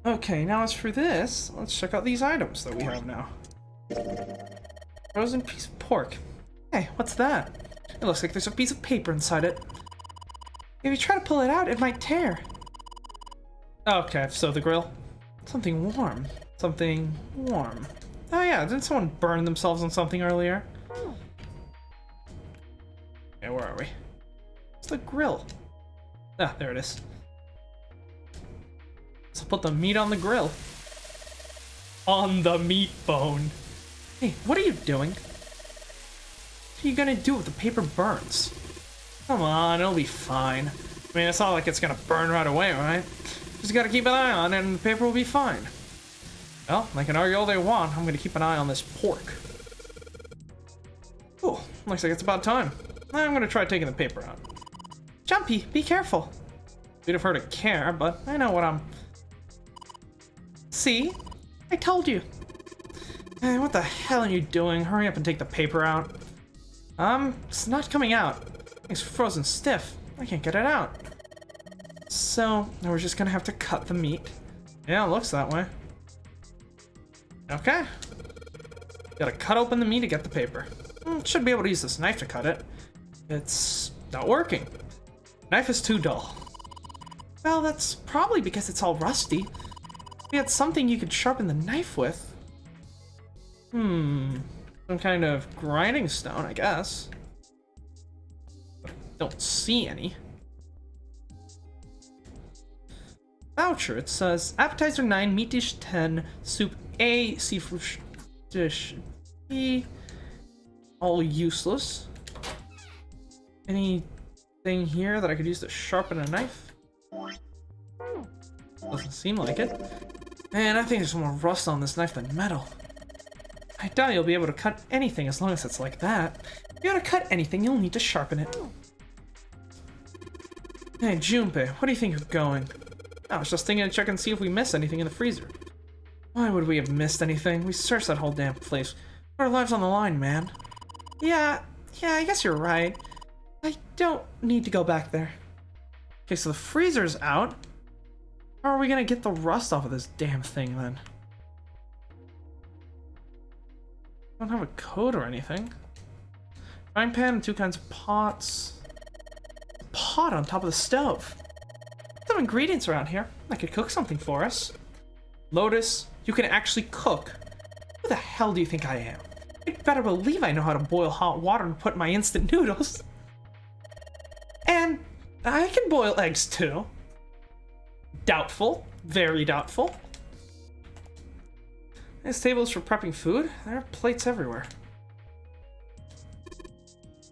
Okay, now as for this, let's check out these items that we have now. Frozen piece of pork. Hey, what's that? It looks like there's a piece of paper inside it. If you try to pull it out, it might tear. Okay, so the grill. Something warm. Something warm. Oh yeah, didn't someone burn themselves on something earlier? Okay, where are we? It's the grill. Ah, there it is. So put the meat on the grill. On the meat bone. Hey, what are you doing? What are you gonna do if the paper burns? Come on, it'll be fine. I mean, it's not like it's gonna burn right away, right? Just gotta keep an eye on it and the paper will be fine. Well, they can argue all they want. I'm gonna keep an eye on this pork. Oh, looks like it's about time. I'm gonna try taking the paper out. Jumpy, be careful. We'd have heard of care, but I know what I'm... See? I told you. Hey, what the hell are you doing? Hurry up and take the paper out. It's not coming out. It's frozen stiff. I can't get it out. So, we're just gonna have to cut the meat. Yeah, it looks that way. Okay. Gotta cut open the meat to get the paper. Should be able to use this knife to cut it. It's not working. Knife is too dull. Well, that's probably because it's all rusty. If you had something you could sharpen the knife with. Some kind of grinding stone, I guess. Don't see any. Voucher, it says appetizer 9, meat dish 10, soup A, seafood dish B. All useless. Anything here that I could use to sharpen a knife? Doesn't seem like it. Man, I think there's more rust on this knife than metal. I doubt you'll be able to cut anything as long as it's like that. If you want to cut anything, you'll need to sharpen it. Hey, Junpei, what do you think of going? I was just thinking to check and see if we missed anything in the freezer. Why would we have missed anything? We searched that whole damn place. Put our lives on the line, man. Yeah, I guess you're right. I don't need to go back there. Okay, so the freezer's out. How are we gonna get the rust off of this damn thing, then? I don't have a code or anything. Frying pan and 2 kinds of pots. A pot on top of the stove. Some ingredients around here. I could cook something for us. Lotus, you can actually cook. Who the hell do you think I am? You'd better believe I know how to boil hot water and put in my instant noodles. And I can boil eggs too. Doubtful. Very doubtful. This table is for prepping food. There are plates everywhere.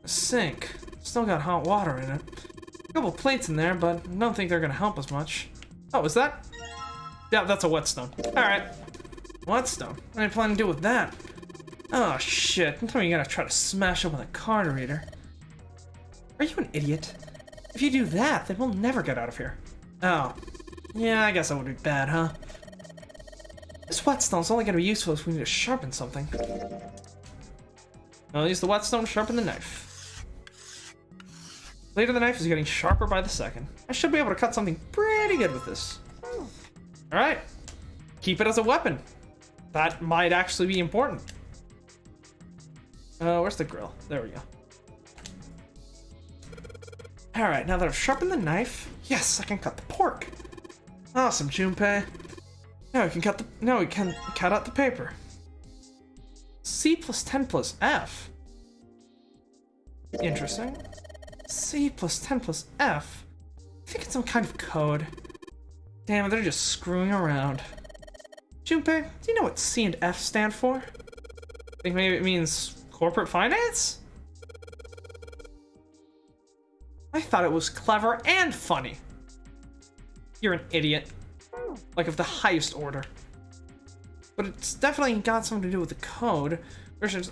A sink. Still got hot water in it. A couple plates in there, but I don't think they're gonna help us much. Oh, is that? Yeah, that's a whetstone. Alright. Whetstone? What are you planning to do with that? Oh shit, don't tell me you're gonna try to smash open the card reader. Are you an idiot? If you do that, then we'll never get out of here. Oh. Yeah, I guess that would be bad, huh? This whetstone's only gonna be useful if we need to sharpen something. I'll use the whetstone to sharpen the knife. Later, the knife is getting sharper by the second. I should be able to cut something pretty good with this. Alright. Keep it as a weapon. That might actually be important. Where's the grill? There we go. Alright, now that I've sharpened the knife, yes, I can cut the pork. Awesome, Junpei. Now we can cut out the paper. C plus 10 plus F. Interesting. C plus 10 plus F. I think it's some kind of code. Damn, they're just screwing around. Junpei, do you know what C and F stand for? Think maybe it means corporate finance? I thought it was clever and funny. You're an idiot. Like of the highest order. But it's definitely got something to do with the code.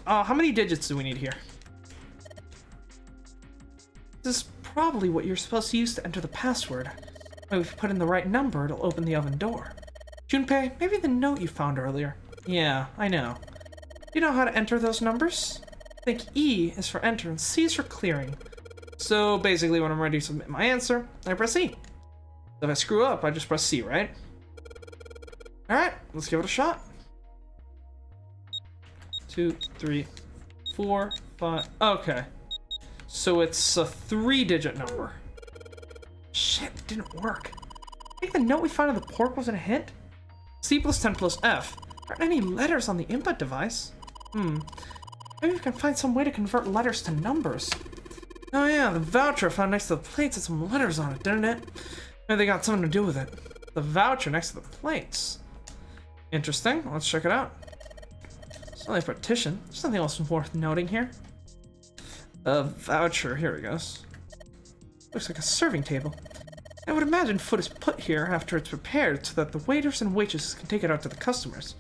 How many digits do we need here? This is probably what you're supposed to use to enter the password. Maybe if you put in the right number, it'll open the oven door. Junpei, maybe the note you found earlier. Yeah, I know. You know how to enter those numbers? I think E is for enter and C is for clearing. So basically when I'm ready to submit my answer, I press E. If I screw up, I just press C, right? Alright, let's give it a shot. 2, 3, 4, 5. Okay. So it's a 3-digit number. Shit, it didn't work. I think the note we found in the pork wasn't a hint? C plus 10 plus F. There aren't any letters on the input device. Maybe we can find some way to convert letters to numbers. Oh yeah, the voucher I found next to the plates had some letters on it, didn't it? Maybe they got something to do with it. The voucher next to the plates. Interesting, let's check it out. It's only a partition. There's nothing else worth noting here. A voucher, here it goes. Looks like a serving table. I would imagine food is put here after it's prepared so that the waiters and waitresses can take it out to the customers.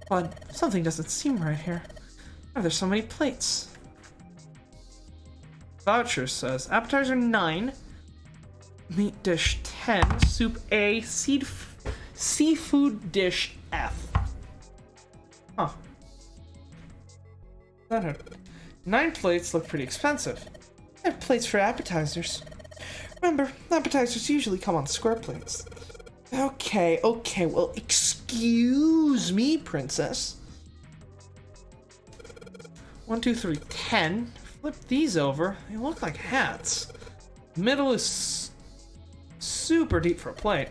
But something doesn't seem right here. Why are there so many plates? Voucher says appetizer 9, meat dish 10, soup A, seafood dish F. Huh. 9 plates look pretty expensive. I have plates for appetizers. Remember, appetizers usually come on square plates. Okay, well, excuse me, princess. 1, 2, 3, 10. Flip these over. They look like hats. Middle is super deep for a plate.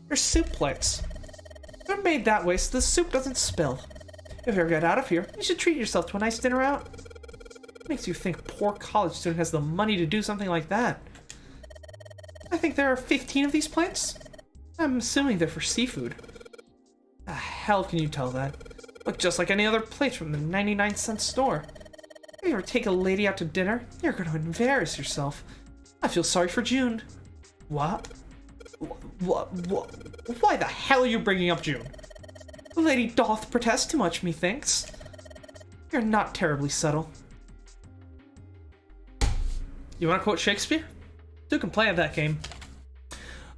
They're soup plates. They're made that way so the soup doesn't spill. If you ever get out of here, you should treat yourself to a nice dinner out. What makes you think a poor college student has the money to do something like that? I think there are 15 of these plates. I'm assuming they're for seafood. The hell can you tell that? Look just like any other plates from the 99-cent store. If you ever take a lady out to dinner, you're going to embarrass yourself. I feel sorry for June. What? Why the hell are you bringing up June? The lady doth protest too much, methinks. You're not terribly subtle. You want to quote Shakespeare? Who can play at that game?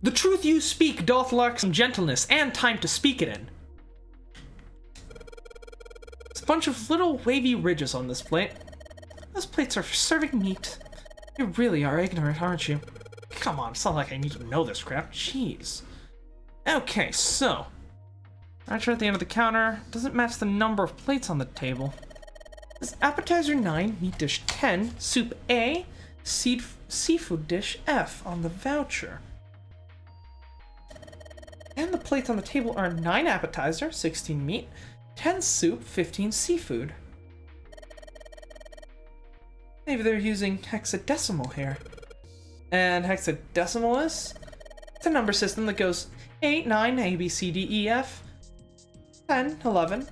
The truth you speak doth lack some gentleness and time to speak it in. There's a bunch of little wavy ridges on this plate. Those plates are for serving meat. You really are ignorant, aren't you? Come on, it's not like I need to know this crap. Jeez. Okay, so. Voucher at the end of the counter doesn't match the number of plates on the table. There's appetizer 9, meat dish 10, soup A, seafood dish F on the voucher. And the plates on the table are 9 appetizer, 16 meat, 10 soup, 15 seafood. Maybe they're using hexadecimal here. And hexadecimal is? It's a number system that goes 8, 9, A, B, C, D, E, F, 10, 11.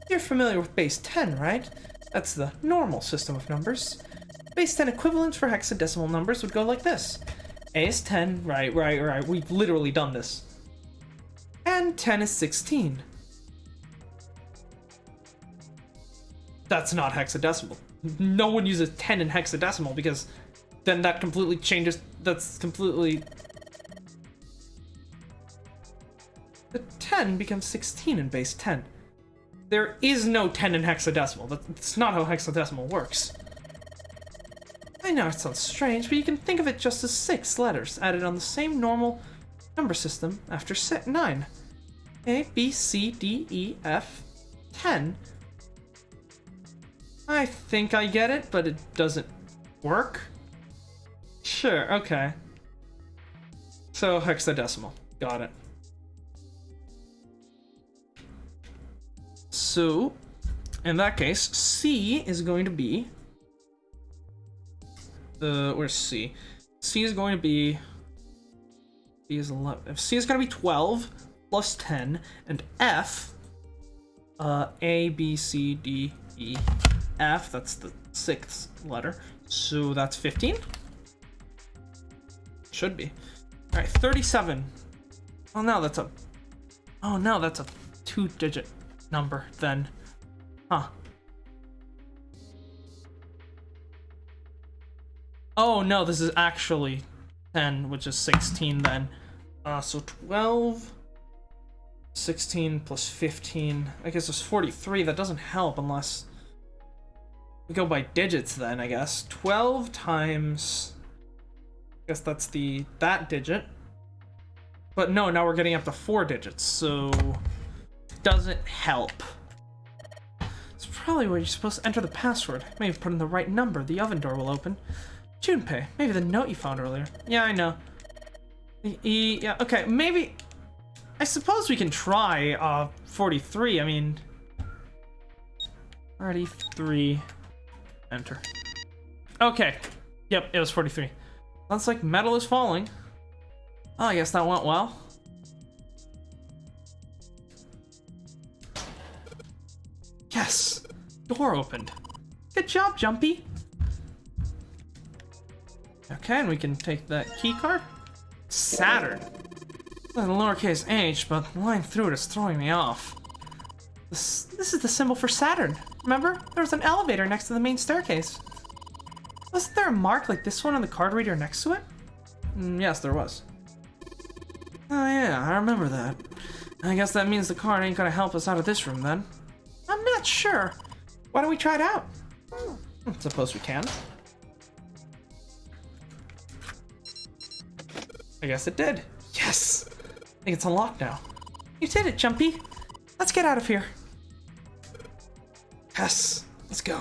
You're familiar with base 10, right? That's the normal system of numbers. Base 10 equivalents for hexadecimal numbers would go like this. A is 10, right. We've literally done this. And 10 is 16. That's not hexadecimal. No one uses 10 in hexadecimal because then that completely changes. That's completely. The 10 becomes 16 in base 10. There is no 10 in hexadecimal. That's not how hexadecimal works. I know it sounds strange, but you can think of it just as 6 letters added on the same normal number system after 9. A, B, C, D, E, F, 10. I think I get it, but it doesn't work. Sure, okay. So hexadecimal. Got it. So, in that case, C is going to be... where's C? C is going to be... C is 11. If C is going to be 12 plus 10, and F, A, B, C, D, E, F, that's the 6th letter. So that's 15? Should be. Alright, 37. Oh no, that's a 2-digit number then. Huh. Oh no, this is actually 10, which is 16 then. So 12, 16 plus 15. I guess it's 43. That doesn't help unless we go by digits then, I guess. 12 times... I guess that's that digit. But no, now we're getting up to 4 digits, so... doesn't help. It's probably where you're supposed to enter the password. May have put in the right number. The oven door will open. Junpei, maybe the note you found earlier. Yeah, I know. Yeah, okay, maybe... I suppose we can try 43. I mean... 43. Enter. Okay. Yep, it was 43. Looks like metal is falling. Oh, I guess that went well. Yes! Door opened. Good job, Jumpy! Okay, and we can take that key card. Saturn. It's a lowercase h, but the line through it is throwing me off. This is the symbol for Saturn. Remember? There was an elevator next to the main staircase. Wasn't there a mark like this one on the card reader next to it? Yes, there was. Oh yeah, I remember that. I guess that means the card ain't gonna help us out of this room then. I'm not sure. Why don't we try it out? Suppose we can. I guess it did. Yes! I think it's unlocked now. You did it, Jumpy. Let's get out of here. Yes, let's go.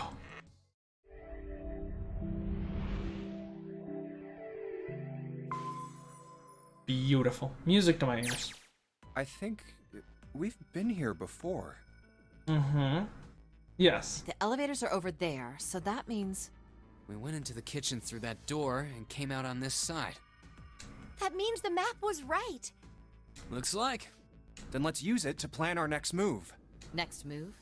Beautiful. Music to my ears. I think we've been here before. Mm-hmm. Yes. The elevators are over there, so that means... We went into the kitchen through that door and came out on this side. That means the map was right. Looks like. Then let's use it to plan our next move. Next move?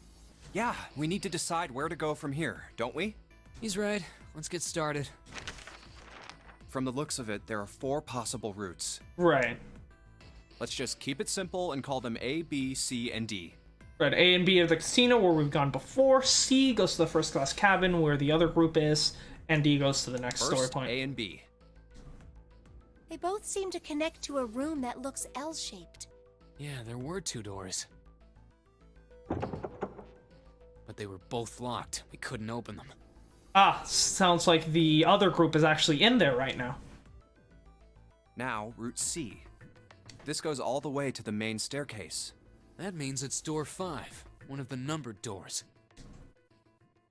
Yeah, we need to decide where to go from here, don't we? He's right. Let's get started. From the looks of it, there are 4 possible routes. Right. Let's just keep it simple and call them A, B, C, and D. Right, A and B are the casino where we've gone before. C goes to the first class cabin where the other group is. And D goes to the next story First, point. A and B. They both seem to connect to a room that looks L-shaped. Yeah, there were 2 doors. But they were both locked. We couldn't open them. Ah, sounds like the other group is actually in there right now. Now, Route C. This goes all the way to the main staircase. That means it's door 5, one of the numbered doors.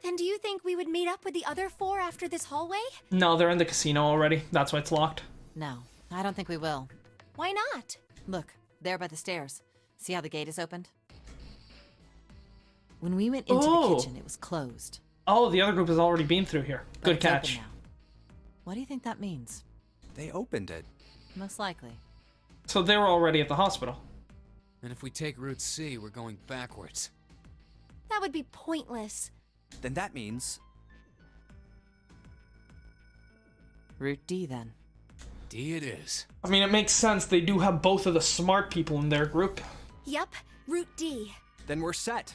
Then do you think we would meet up with the other 4 after this hallway? No, they're in the casino already. That's why it's locked. No, I don't think we will. Why not? Look, there by the stairs. See how the gate is opened? When we went into the kitchen, it was closed. Oh, the other group has already been through here. But Good it's open catch. now. What do you think that means? They opened it. Most likely. So they were already at the hospital. And if we take Route C, we're going backwards. That would be pointless. Then that means... Route D, then. D it is. I mean, it makes sense. They do have both of the smart people in their group. Yup, Route D. Then we're set.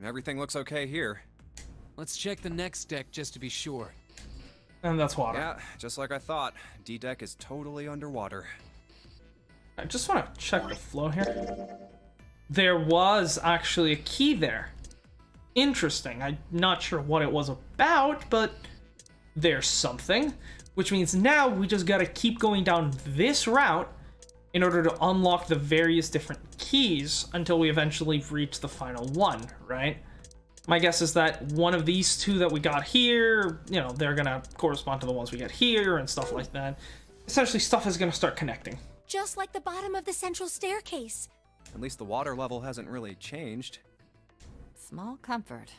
Everything looks okay here. Let's check the next deck just to be sure. And that's water. Yeah, just like I thought. D-Deck is totally underwater. I just want to check the flow here. There was actually a key there. Interesting. I'm not sure what it was about, but there's something. Which means now we just gotta keep going down this route in order to unlock the various different keys until we eventually reach the final one, right? My guess is that one of these 2 that we got here, you know, they're gonna correspond to the ones we get here and stuff like that. Essentially, stuff is gonna start connecting. Just like the bottom of the central staircase. At least the water level hasn't really changed. Small comfort.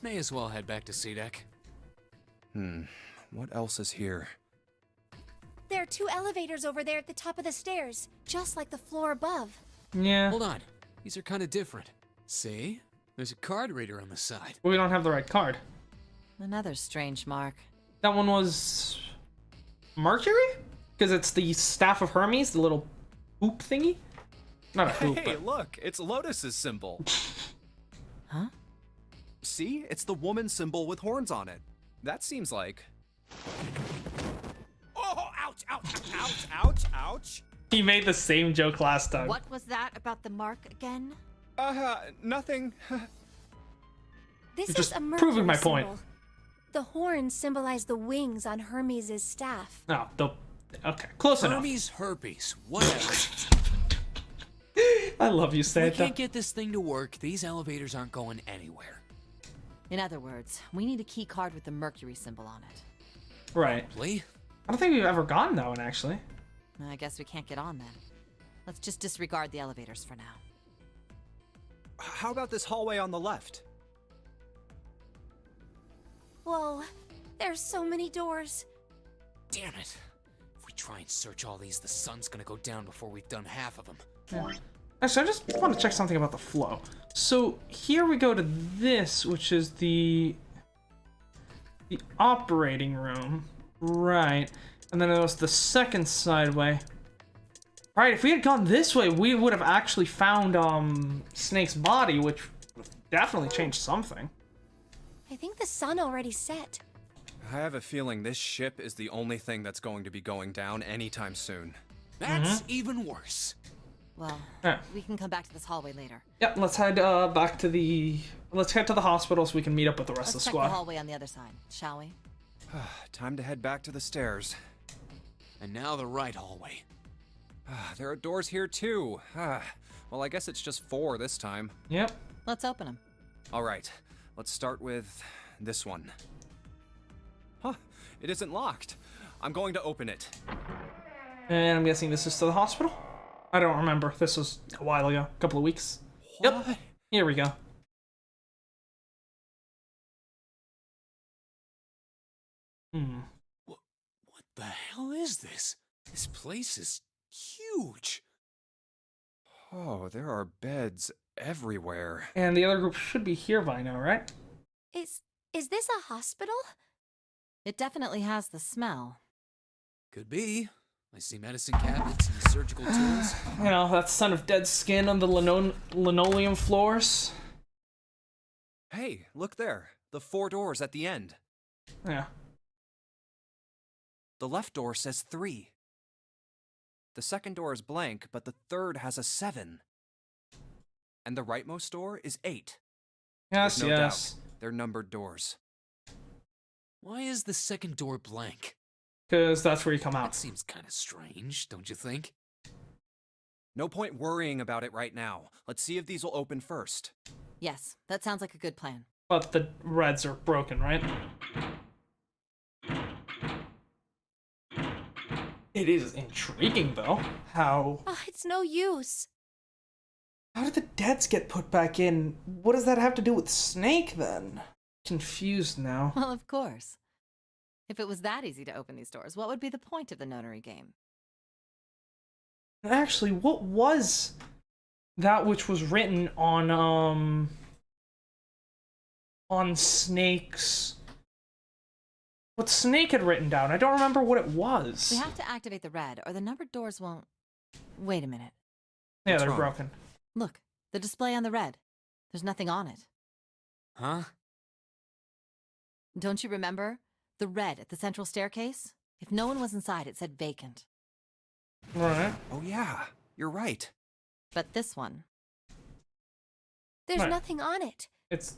May as well head back to C-Deck. What else is here? There are 2 elevators over there at the top of the stairs, just like the floor above. Yeah. Hold on. These are kind of different. See? There's a card reader on the side. We don't have the right card. Another strange mark. That one was Mercury? Because it's the Staff of Hermes, the little hoop thingy? Not a hoop, Hey, but... look, it's Lotus's symbol. Huh? See? It's the woman symbol with horns on it. That seems like... Oh, ouch, ouch, ouch, ouch, ouch. He made the same joke last time. What was that about the mark again? Nothing. This You're is just a Mercury proving my point. symbol. The horns symbolize the wings on Hermes' staff. No, okay, close enough. Hermes herpes. Whatever. I love you, We Santa. can't get this thing to work. These elevators aren't going anywhere. In other words, we need a key card with the Mercury symbol on it. Right. Lee? I don't think we've ever gotten that one, actually. I guess we can't get on then. Let's just disregard the elevators for now. How about this hallway on the left? Whoa, there's so many doors. Damn it. If we try and search all these, the sun's gonna go down before we've done half of them. Yeah. Actually, I just want to check something about the flow. So here we go to this, which is the operating room, right? And then it was the second sideway. Right, if we had gone this way, we would have actually found Snake's body, which would have definitely changed something. I think the sun already set. I have a feeling this ship is the only thing that's going to be going down anytime soon. That's even worse. Well, Yeah. we can come back to this hallway later. Yep, let's head back to the... Let's head to the hospital so we can meet up with the rest Let's of the check the squad. hallway on the other side, shall we? Time to head back to the stairs. And now the right hallway. There are doors here too. Well, I guess it's just 4 this time. Yep. Let's open them. All right, let's start with this one. Huh, it isn't locked. I'm going to open it. And I'm guessing this is to the hospital? I don't remember. This was a while ago, a couple of weeks. What? Yep. Here we go. What the hell is this? This place is huge. Oh, there are beds everywhere. And the other group should be here by now, right? Is this a hospital? It definitely has the smell. Could be. I see medicine cabinets and surgical tools. You know, that scent of dead skin on the linoleum floors. Hey, look there. The 4 doors at the end. Yeah. The left door says 3. The second door is blank, but the third has a 7. And the rightmost door is 8. Yes, There's no yes. doubt. They're numbered doors. Why is the second door blank? Because that's where you come That out. seems kind of strange, don't you think? No point worrying about it right now. Let's see if these will open first. Yes, that sounds like a good plan. But the reds are broken, right? It is intriguing, though. How It's no use. did the deads get put back in? What does that have to do with Snake, then? Confused now. Well, of course. If it was that easy to open these doors, what would be the point of the notary game? Actually, what was that which was written on Snake's... What Snake had written down? I don't remember what it was. We have to activate the red, or the numbered doors won't... Wait a minute. Yeah, What's they're wrong? broken. Look, the display on the red. There's nothing on it. Huh? Don't you remember? The red at the central staircase? If no one was inside, it said vacant. Right. Oh yeah, you're right. But this one... There's Right. nothing on it. It's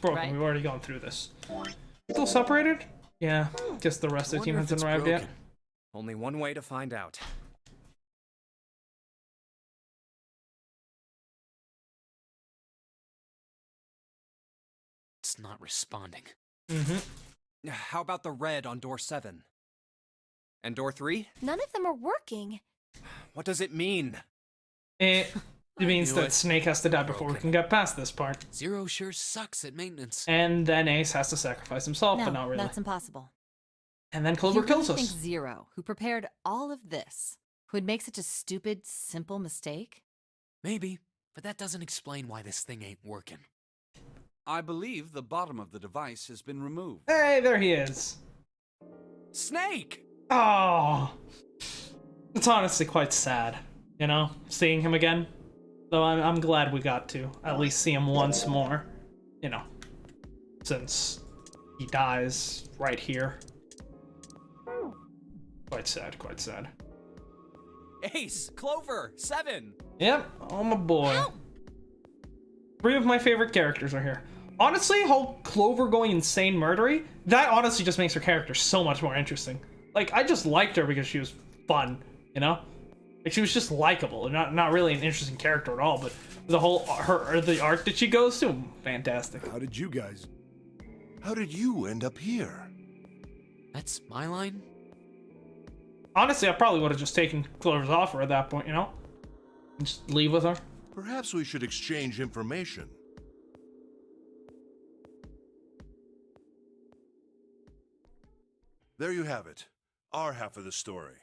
broken. Right. We've already gone through this. Still separated? Yeah. Guess the rest of the team Wonder if hasn't it's arrived yet. broken. Only one way to find out. It's not responding. Mm-hmm. How about the red on door 7? And door 3? None of them are working. What does it mean? It means knew that it. Snake has to die before we can get past this part. Zero sure sucks at maintenance. And then Ace has to sacrifice himself, No, but not really. that's impossible. And then Clover You really kills us. think Zero, who prepared all of this, would make such a stupid, simple mistake? Maybe, but that doesn't explain why this thing ain't working. I believe the bottom of the device has been removed. Hey, there he is. Snake! Oh, it's honestly quite sad, you know, seeing him again. Though I'm glad we got to at least see him once more, you know, since he dies right here. Quite sad, quite sad. Ace, Clover, 7. Yep, oh my boy. 3 of my favorite characters are here. Honestly, whole Clover going insane murdery, that honestly just makes her character so much more interesting. Like, I just liked her because she was fun, you know? Like, she was just likable, and not really an interesting character at all, but the whole, the arc that she goes to, fantastic. How did you end up here? That's my line? Honestly, I probably would have just taken Clover's offer at that point, you know? And just leave with her. Perhaps we should exchange information. There you have it. Our half of the story.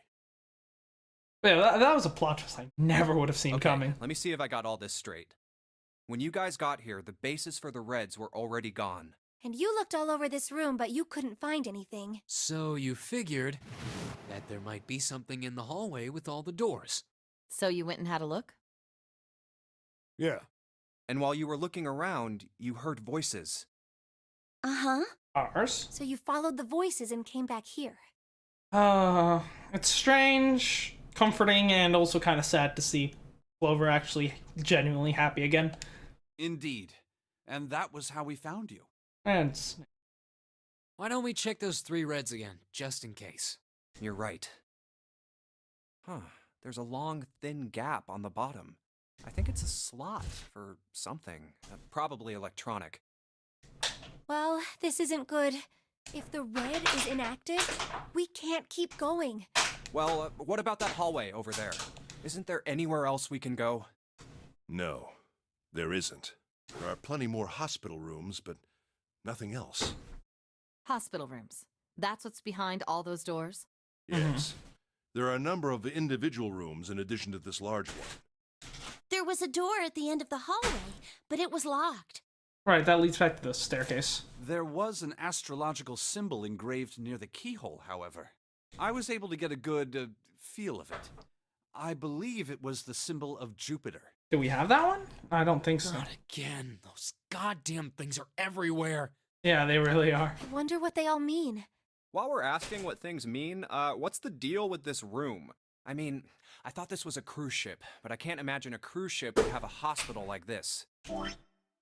Yeah, that was a plot twist I never would have seen coming. Let me see if I got all this straight. When you guys got here, the bases for the Reds were already gone. And you looked all over this room, but you couldn't find anything. So you figured that there might be something in the hallway with all the doors. So you went and had a look? Yeah. And while you were looking around, you heard voices. Uh-huh. Ours? So you followed the voices and came back here. It's strange, comforting, and also kind of sad to see Clover actually genuinely happy again. Indeed. And that was how we found you. And Why don't we check those 3 Reds again, just in case? You're right. Huh. There's a long, thin gap on the bottom. I think it's a slot for something. Probably electronic. Well, this isn't good. If the red is inactive, we can't keep going. Well, what about that hallway over there? Isn't there anywhere else we can go? No, there isn't. There are plenty more hospital rooms, but nothing else. Hospital rooms. That's what's behind all those doors? Yes. There are a number of individual rooms in addition to this large one. There was a door at the end of the hallway, but it was locked. right, that leads back to the staircase. There was an astrological symbol engraved near the keyhole, however. I was able to get a good feel of it. I believe it was the symbol of Jupiter. Do we have that one? I don't think so. Not again. Those goddamn things are everywhere. Yeah, they really are. I wonder what they all mean. While we're asking what things mean, what's the deal with this room? I mean, I thought this was a cruise ship, but I can't imagine a cruise ship would have a hospital like this.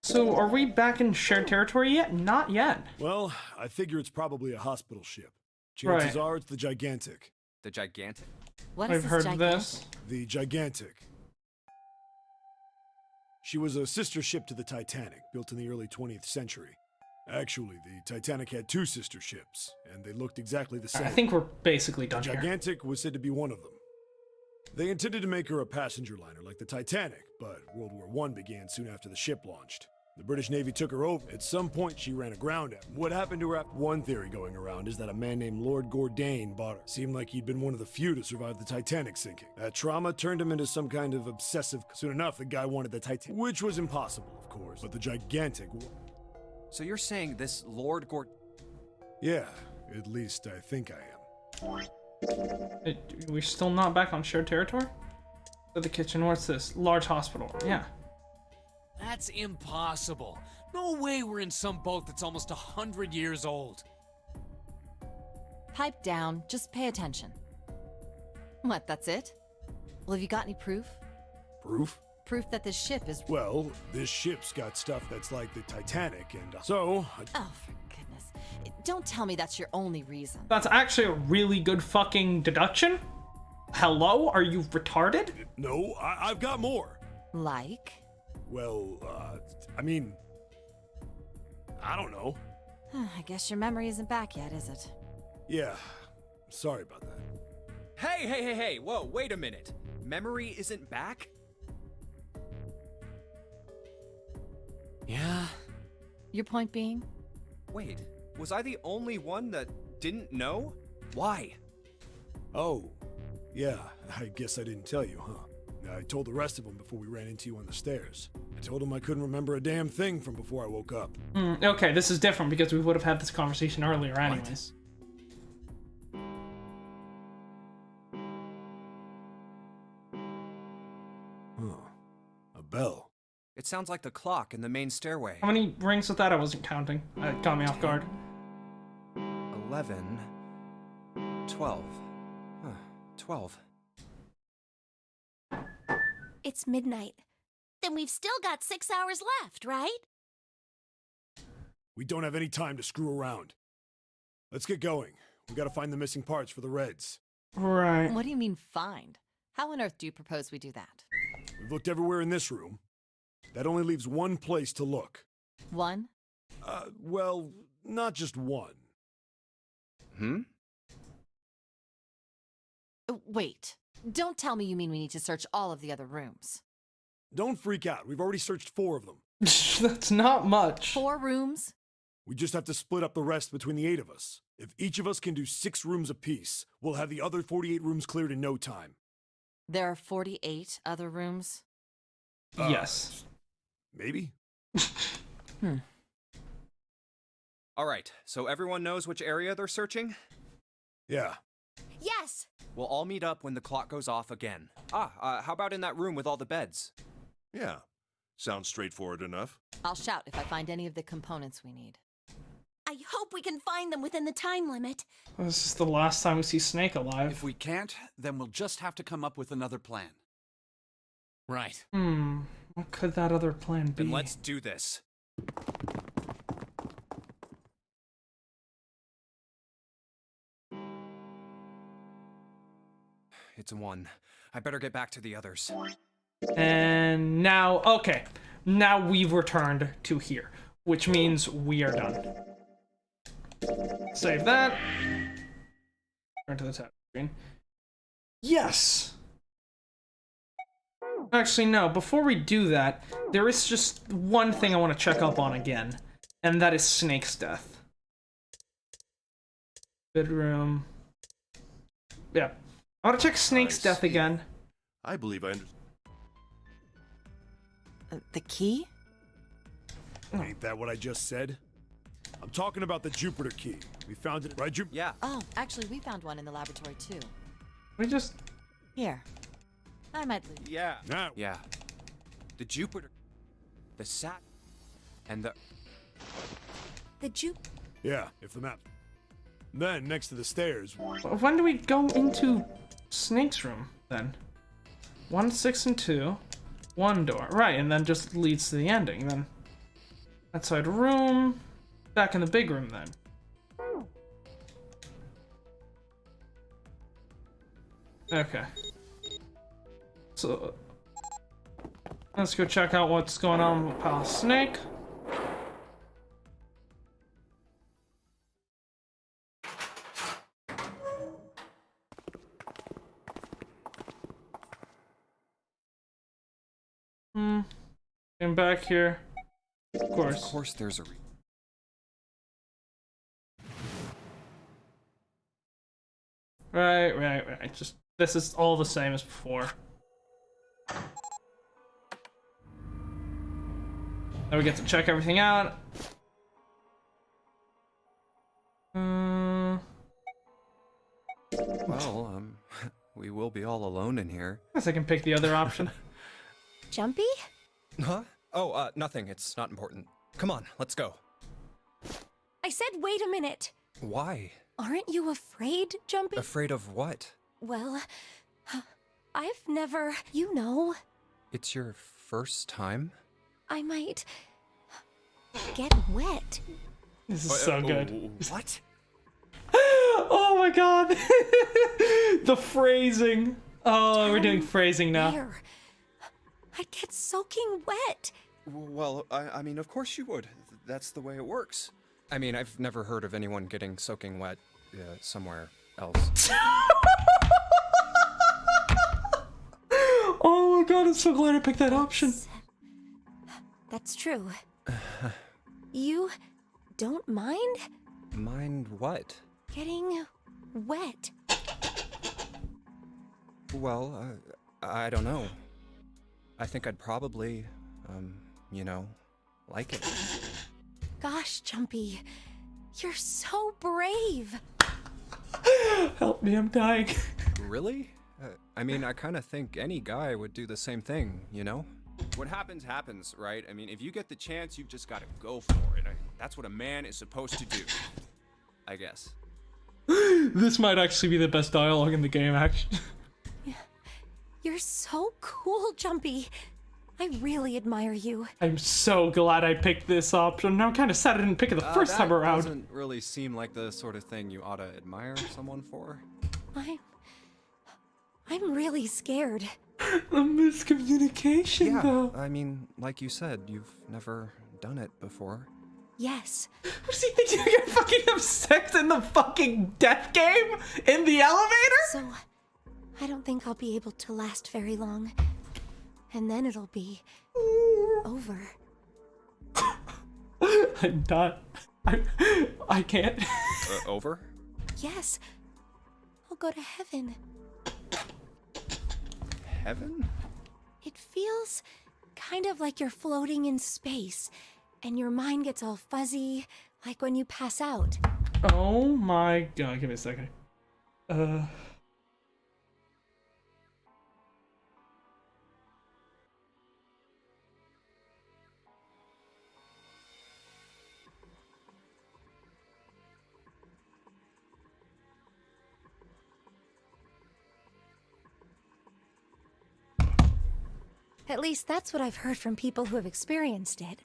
So, are we back in shared territory yet? Not yet. Well, I figure it's probably a hospital ship. Chances Right. are it's the Gigantic. The Gigantic? What I've is this heard of gigantic? this. The Gigantic. She was a sister ship to the Titanic, built in the early 20th century. Actually, the Titanic had 2 sister ships, and they looked exactly the same. I think we're basically done The here. Gigantic was said to be one of them. They intended to make her a passenger liner like the Titanic, but World War I began soon after the ship launched. The British Navy took her over. At some point, she ran aground at them. What happened to her after? One theory going around is that a man named Lord Gordane bought her. Seemed like he'd been one of the few to survive the Titanic sinking. That trauma turned him into some kind of obsessive. Soon enough, the guy wanted the Titanic, which was impossible, of course. But the Gigantic. So you're saying this Lord Yeah, at least I think I am. We're still not back on shared territory? So the kitchen, what's this? Large hospital. Yeah. That's impossible. No way we're in some boat that's almost 100 years old. Pipe down, just pay attention. What, that's it? Well, have you got any proof? Proof? Proof that this ship is... Well, this ship's got stuff that's like the Titanic, and so... Oh, for goodness. Don't tell me that's your only reason. That's actually a really good fucking deduction. Hello? Are you retarded? No, I've got more. Like? Well, I mean... I don't know. I guess your memory isn't back yet, is it? Yeah, sorry about that. Hey, whoa, wait a minute. Memory isn't back? Yeah. Your point being? Wait, was I the only one that didn't know? Why? Oh, yeah, I guess I didn't tell you, huh? I told the rest of them before we ran into you on the stairs. I told them I couldn't remember a damn thing from before I woke up. Okay, this is different because we would have had this conversation earlier anyways. Huh. A bell. It sounds like the clock in the main stairway. How many rings with that? I wasn't counting. It caught me off guard. 11, 12. Huh, 12. It's midnight. Then we've still got 6 hours left, right? We don't have any time to screw around. Let's get going. We gotta find the missing parts for the Reds. Right. What do you mean find? How on earth do you propose we do that? We've looked everywhere in this room. That only leaves one place to look. One? Well, not just one. Wait. Don't tell me you mean we need to search all of the other rooms. Don't freak out. We've already searched 4 of them. That's not much. 4 rooms? We just have to split up the rest between the 8 of us. If each of us can do 6 rooms apiece, we'll have the other 48 rooms cleared in no time. There are 48 other rooms? Yes. Maybe? All right, so everyone knows which area they're searching? Yeah. Yes! We'll all meet up when the clock goes off again. How about in that room with all the beds? Yeah. Sounds straightforward enough. I'll shout if I find any of the components we need. I hope we can find them within the time limit. This is the last time we see Snake alive. If we can't, then we'll just have to come up with another plan. Right. What could that other plan be? Then let's do this. It's a 1. I better get back to the others. And now, okay. Now we've returned to here, which means we are done. Save that. Turn to the tab screen. Yes! Actually, no. Before we do that, there is just one thing I want to check up on again, and that is Snake's death. Bedroom. Yeah. I want to check Snake's death again. I believe I understand. The key? Ain't that what I just said? I'm talking about the Jupiter key. We found it, right, Jupiter? Yeah. Oh, actually, we found one in the laboratory, too. We just... Here. I might leave. Yeah. Now. Yeah. The Jupiter, the Sat, and the... Yeah, if the map. Then, next to the stairs... When do we go into Snake's room, then? 1, 6, and 2. 1 door. Right, and then just leads to the ending, then. Outside room. Back in the big room, then. Okay. So... let's go check out what's going on with Pal Snake. And back here. Of course. Of course there's a... Right. Just, this is all the same as before. Now we get to check everything out. Well, we will be all alone in here. Guess I can pick the other option. Jumpy? Huh? Oh, nothing. It's not important. Come on, let's go. I said wait a minute. Why? Aren't you afraid, Jumpy? Afraid of what? Well, I've never, you know. It's your first time? I might get wet. This is so good. What? Oh my god! The phrasing. Oh, we're doing phrasing now. There. I'd get soaking wet. Well, I mean, of course you would. That's the way it works. I mean, I've never heard of anyone getting soaking wet somewhere else. Oh my god, I'm so glad I picked that option. That's true. You don't mind Mind what? getting wet? Well, I don't know. I think I'd probably, you know, like it. Gosh, Jumpy, you're so brave. Help me, I'm dying. Really? I mean, I kind of think any guy would do the same thing, you know? What happens, happens, right? I mean, if you get the chance, you've just got to go for it. That's what a man is supposed to do. I guess. This might actually be the best dialogue in the game, actually. You're so cool, Jumpy. I really admire you. I'm so glad I picked this option. Now I'm kind of sad I didn't pick it the first time around. That doesn't really seem like the sort of thing you ought to admire someone for. I'm really scared. The miscommunication, though. I mean, like you said, you've never done it before. Yes. What does he think you're gonna fucking have sex in the fucking death game? In the elevator? So, I don't think I'll be able to last very long. And then it'll be over. I'm not. I can't. Over? Yes. I'll go to heaven. Heaven? It feels kind of like you're floating in space, and your mind gets all fuzzy, like when you pass out. Oh my god, give me a second. At least that's what I've heard from people who have experienced it.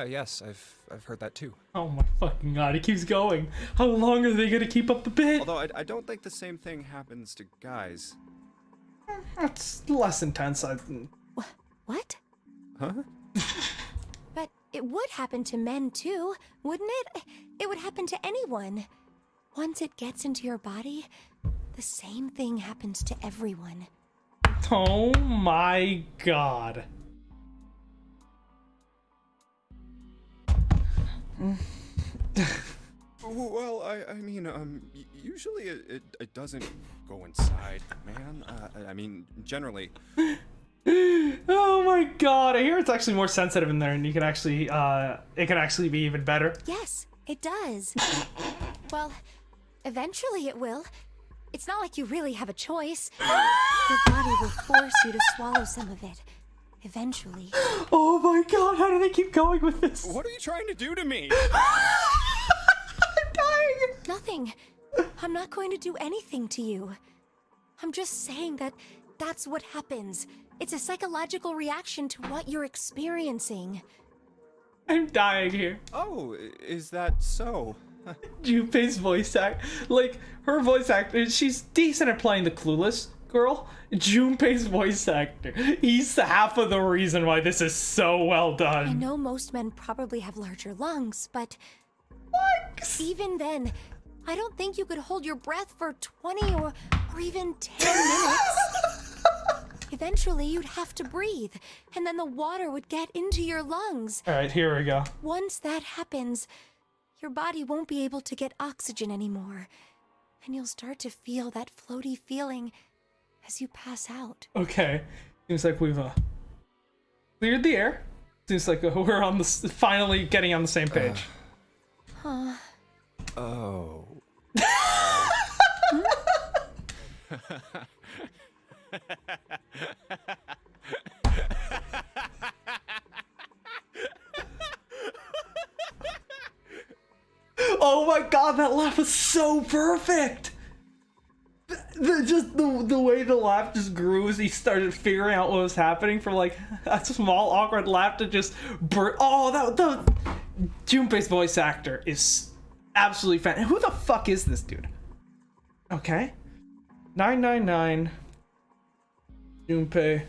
Yes, I've heard that too. Oh my fucking god, it keeps going. How long are they gonna keep up the bit? Although I don't think the same thing happens to guys. That's less intense. What? Huh? But it would happen to men too, wouldn't it? It would happen to anyone. Once it gets into your body, the same thing happens to everyone. Oh my god. Well, I mean, usually it doesn't go inside, man. I mean, generally. Oh my god, I hear it's actually more sensitive in there and you can actually, it can actually be even better. Yes, it does. Well, eventually it will. It's not like you really have a choice. Your body will force you to swallow some of it. Eventually. Oh my god, how do they keep going with this? What are you trying to do to me? I'm dying! Nothing. I'm not going to do anything to you. I'm just saying that that's what happens. It's a psychological reaction to what you're experiencing. I'm dying here. Oh, is that so? Junpei's voice act, like, her voice actor, she's decent at playing the clueless girl. Junpei's voice actor, he's half of the reason why this is so well done. I know most men probably have larger lungs, but What? even then, I don't think you could hold your breath for 20 or even 10 minutes. Eventually, you'd have to breathe, and then the water would get into your lungs. Alright, here we go. Once that happens, your body won't be able to get oxygen anymore, and you'll start to feel that floaty feeling as you pass out. Okay, seems like we've cleared the air. Seems like we're on the finally getting on the same page. Huh. Oh. Oh my god, that laugh was so perfect! The way the laugh just grew as he started figuring out what was happening, from like a small awkward laugh to just Junpei's voice actor is absolutely fan. Who the fuck is this dude? Okay. 999 Junpei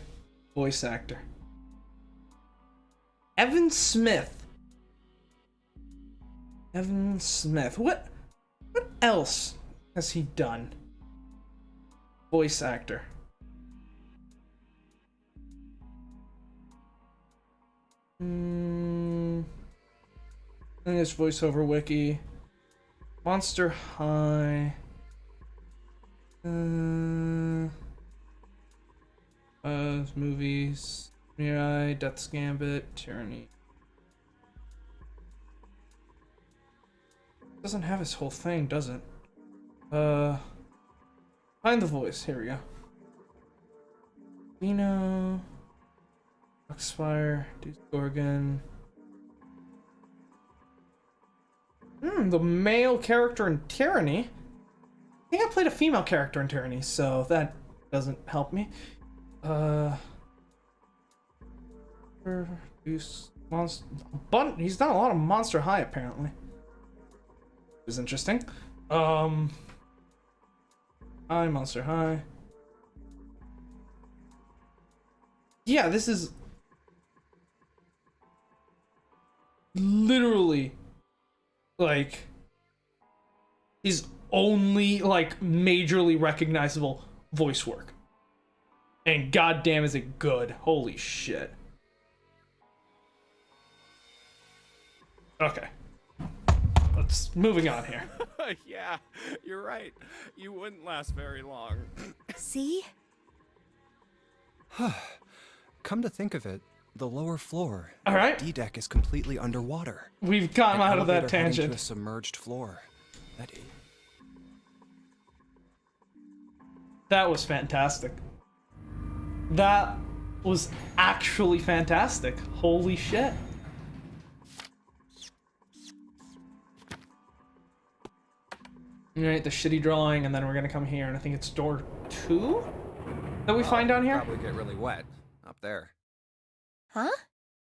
voice actor. Evan Smith. Evan Smith. What else has he done? Voice actor. And this voiceover wiki. Monster High. Movies. Mirai, Death's Gambit, Tyranny. Doesn't have his whole thing, does it? Find the voice. Here we go. Dino. Foxfire. Deuce Gorgon. The male character in Tyranny. I think I played a female character in Tyranny, so that doesn't help me. Deuce Monster. He's done a lot of Monster High apparently. It was interesting. Hi, Monster High. Yeah, this is literally like his only like majorly recognizable voice work. And goddamn is it good. Holy shit. Okay. Let's moving on here. Yeah, you're right. You wouldn't last very long. See? Come to think of it, the lower floor, All right. D deck is completely underwater. We've gotten An out of that elevator heading tangent. to a submerged floor. That was fantastic. That was actually fantastic. Holy shit. Alright, the shitty drawing, and then we're gonna come here, and I think it's door 2 that we find down here? Probably get really wet up there. Huh?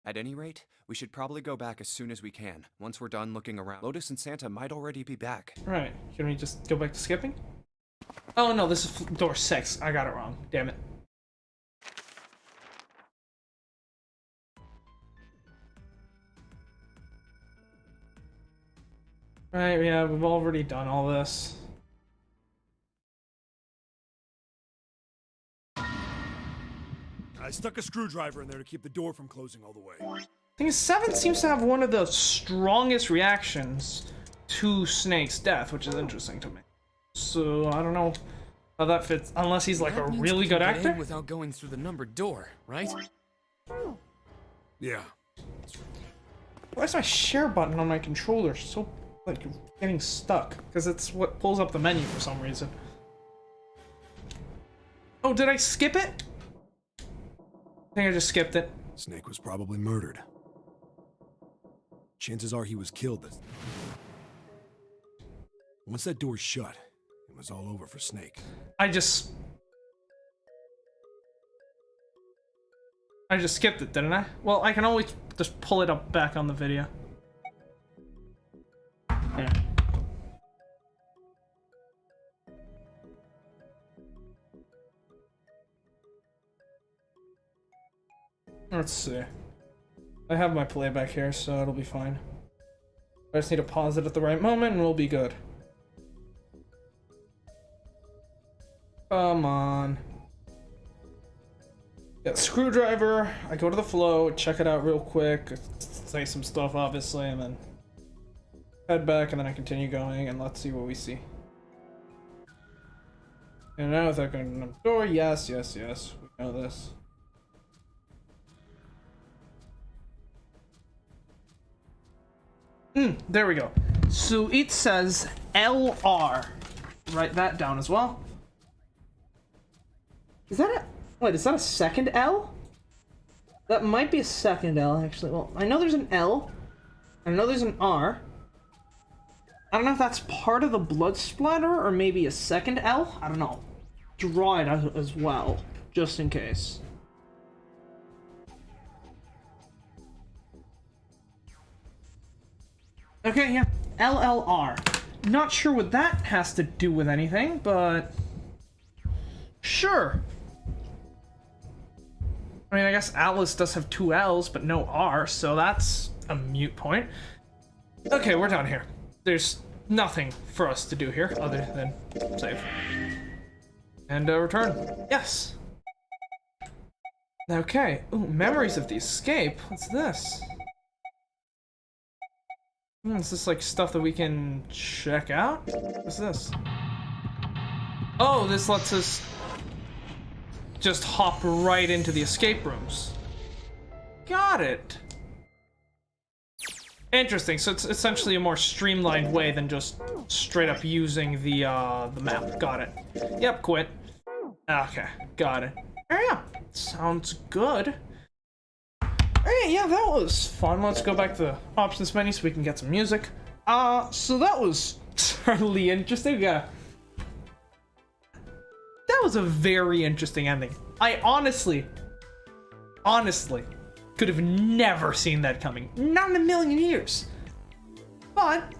At any rate, we should probably go back as soon as we can. Once we're done looking around, Lotus and Santa might already be back. Right, can we just go back to skipping? Oh no, this is door 6. I got it wrong. Damn it. Right, yeah, we've already done all this. I stuck a screwdriver in there to keep the door from closing all the way. Thing is, 7 seems to have one of the strongest reactions to Snake's death, which is interesting to me. So, I don't know how that fits, unless he's like a really good actor. Without going through the numbered door, right? Yeah. Why is my share button on my controller so, like, getting stuck? Because it's what pulls up the menu for some reason. Oh, did I skip it? I think I just skipped it. Snake was probably murdered. Chances are he was killed. Once that door shut, it was all over for Snake. I just skipped it, didn't I? Well, I can always just pull it up back on the video. Yeah. Let's see. I have my playback here, so it'll be fine. I just need to pause it at the right moment and we'll be good. Come on. Yeah, screwdriver. I go to the flow, check it out real quick, say some stuff obviously, and then head back, and then I continue going, and let's see what we see. And now without going to the door, yes, yes, yes. We know this. There we go. So it says LR. Write that down as well. Is that a... Wait, is that a second L? That might be a second L, actually. Well, I know there's an L. I know there's an R. I don't know if that's part of the blood splatter or maybe a second L. I don't know. Draw it as well, just in case. Okay, yeah. LLR. Not sure what that has to do with anything, but... Sure. I mean, I guess Alice does have 2 L's, but no R, so that's a moot point. Okay, we're done here. There's nothing for us to do here other than save. And return. Yes. Okay. Ooh, memories of the escape. What's this? Is this like stuff that we can check out? What's this? Oh, this lets us just hop right into the escape rooms. Got it. Interesting. So it's essentially a more streamlined way than just straight up using the map. Got it. Yep, quit. Okay, got it. Yeah, sounds good. Alright, yeah, that was fun. Let's go back to the options menu so we can get some music. So that was certainly interesting. Yeah. That was a very interesting ending. I honestly could have never seen that coming. Not in a million years. But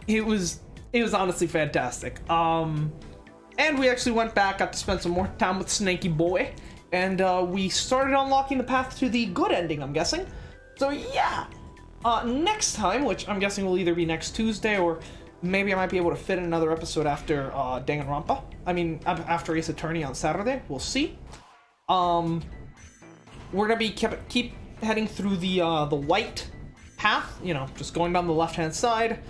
it was honestly fantastic. And we actually went back, got to spend some more time with Snaky Boy, and we started unlocking the path to the good ending, I'm guessing. So yeah. Next time, which I'm guessing will either be next Tuesday or maybe I might be able to fit in another episode after Danganronpa. I mean, after Ace Attorney on Saturday. We'll see. We're gonna be keep heading through the white path. You know, just going down the left-hand side.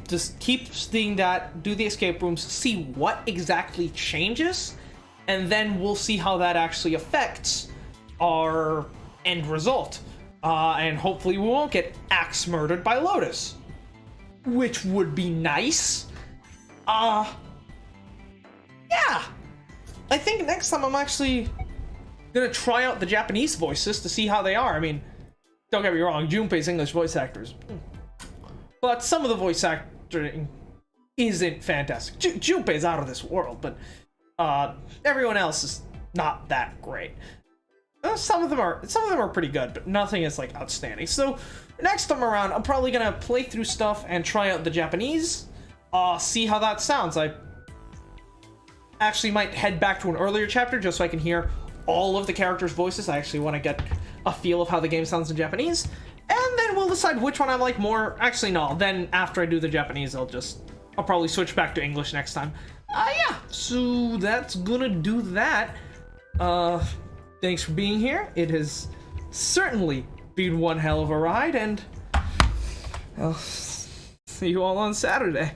Just keep seeing that. Do the escape rooms. See what exactly changes, and then we'll see how that actually affects our end result. And hopefully we won't get axe murdered by Lotus, which would be nice. Yeah, I think next time I'm actually gonna try out the Japanese voices to see how they are. I mean, don't get me wrong, Junpei's English voice actors, but some of the voice acting isn't fantastic. Junpei's out of this world, but everyone else is not that great. Some of them are pretty good, but nothing is like outstanding. So next time around, I'm probably gonna play through stuff and try out the Japanese, see how that sounds. I actually might head back to an earlier chapter just so I can hear all of the characters' voices. I actually want to get a feel of how the game sounds in Japanese, and then we'll decide which one I like more. Actually, no. Then after I do the Japanese, I'll probably switch back to English next time. Yeah. So that's gonna do that. Thanks for being here. It has certainly been one hell of a ride, and I'll see you all on Saturday.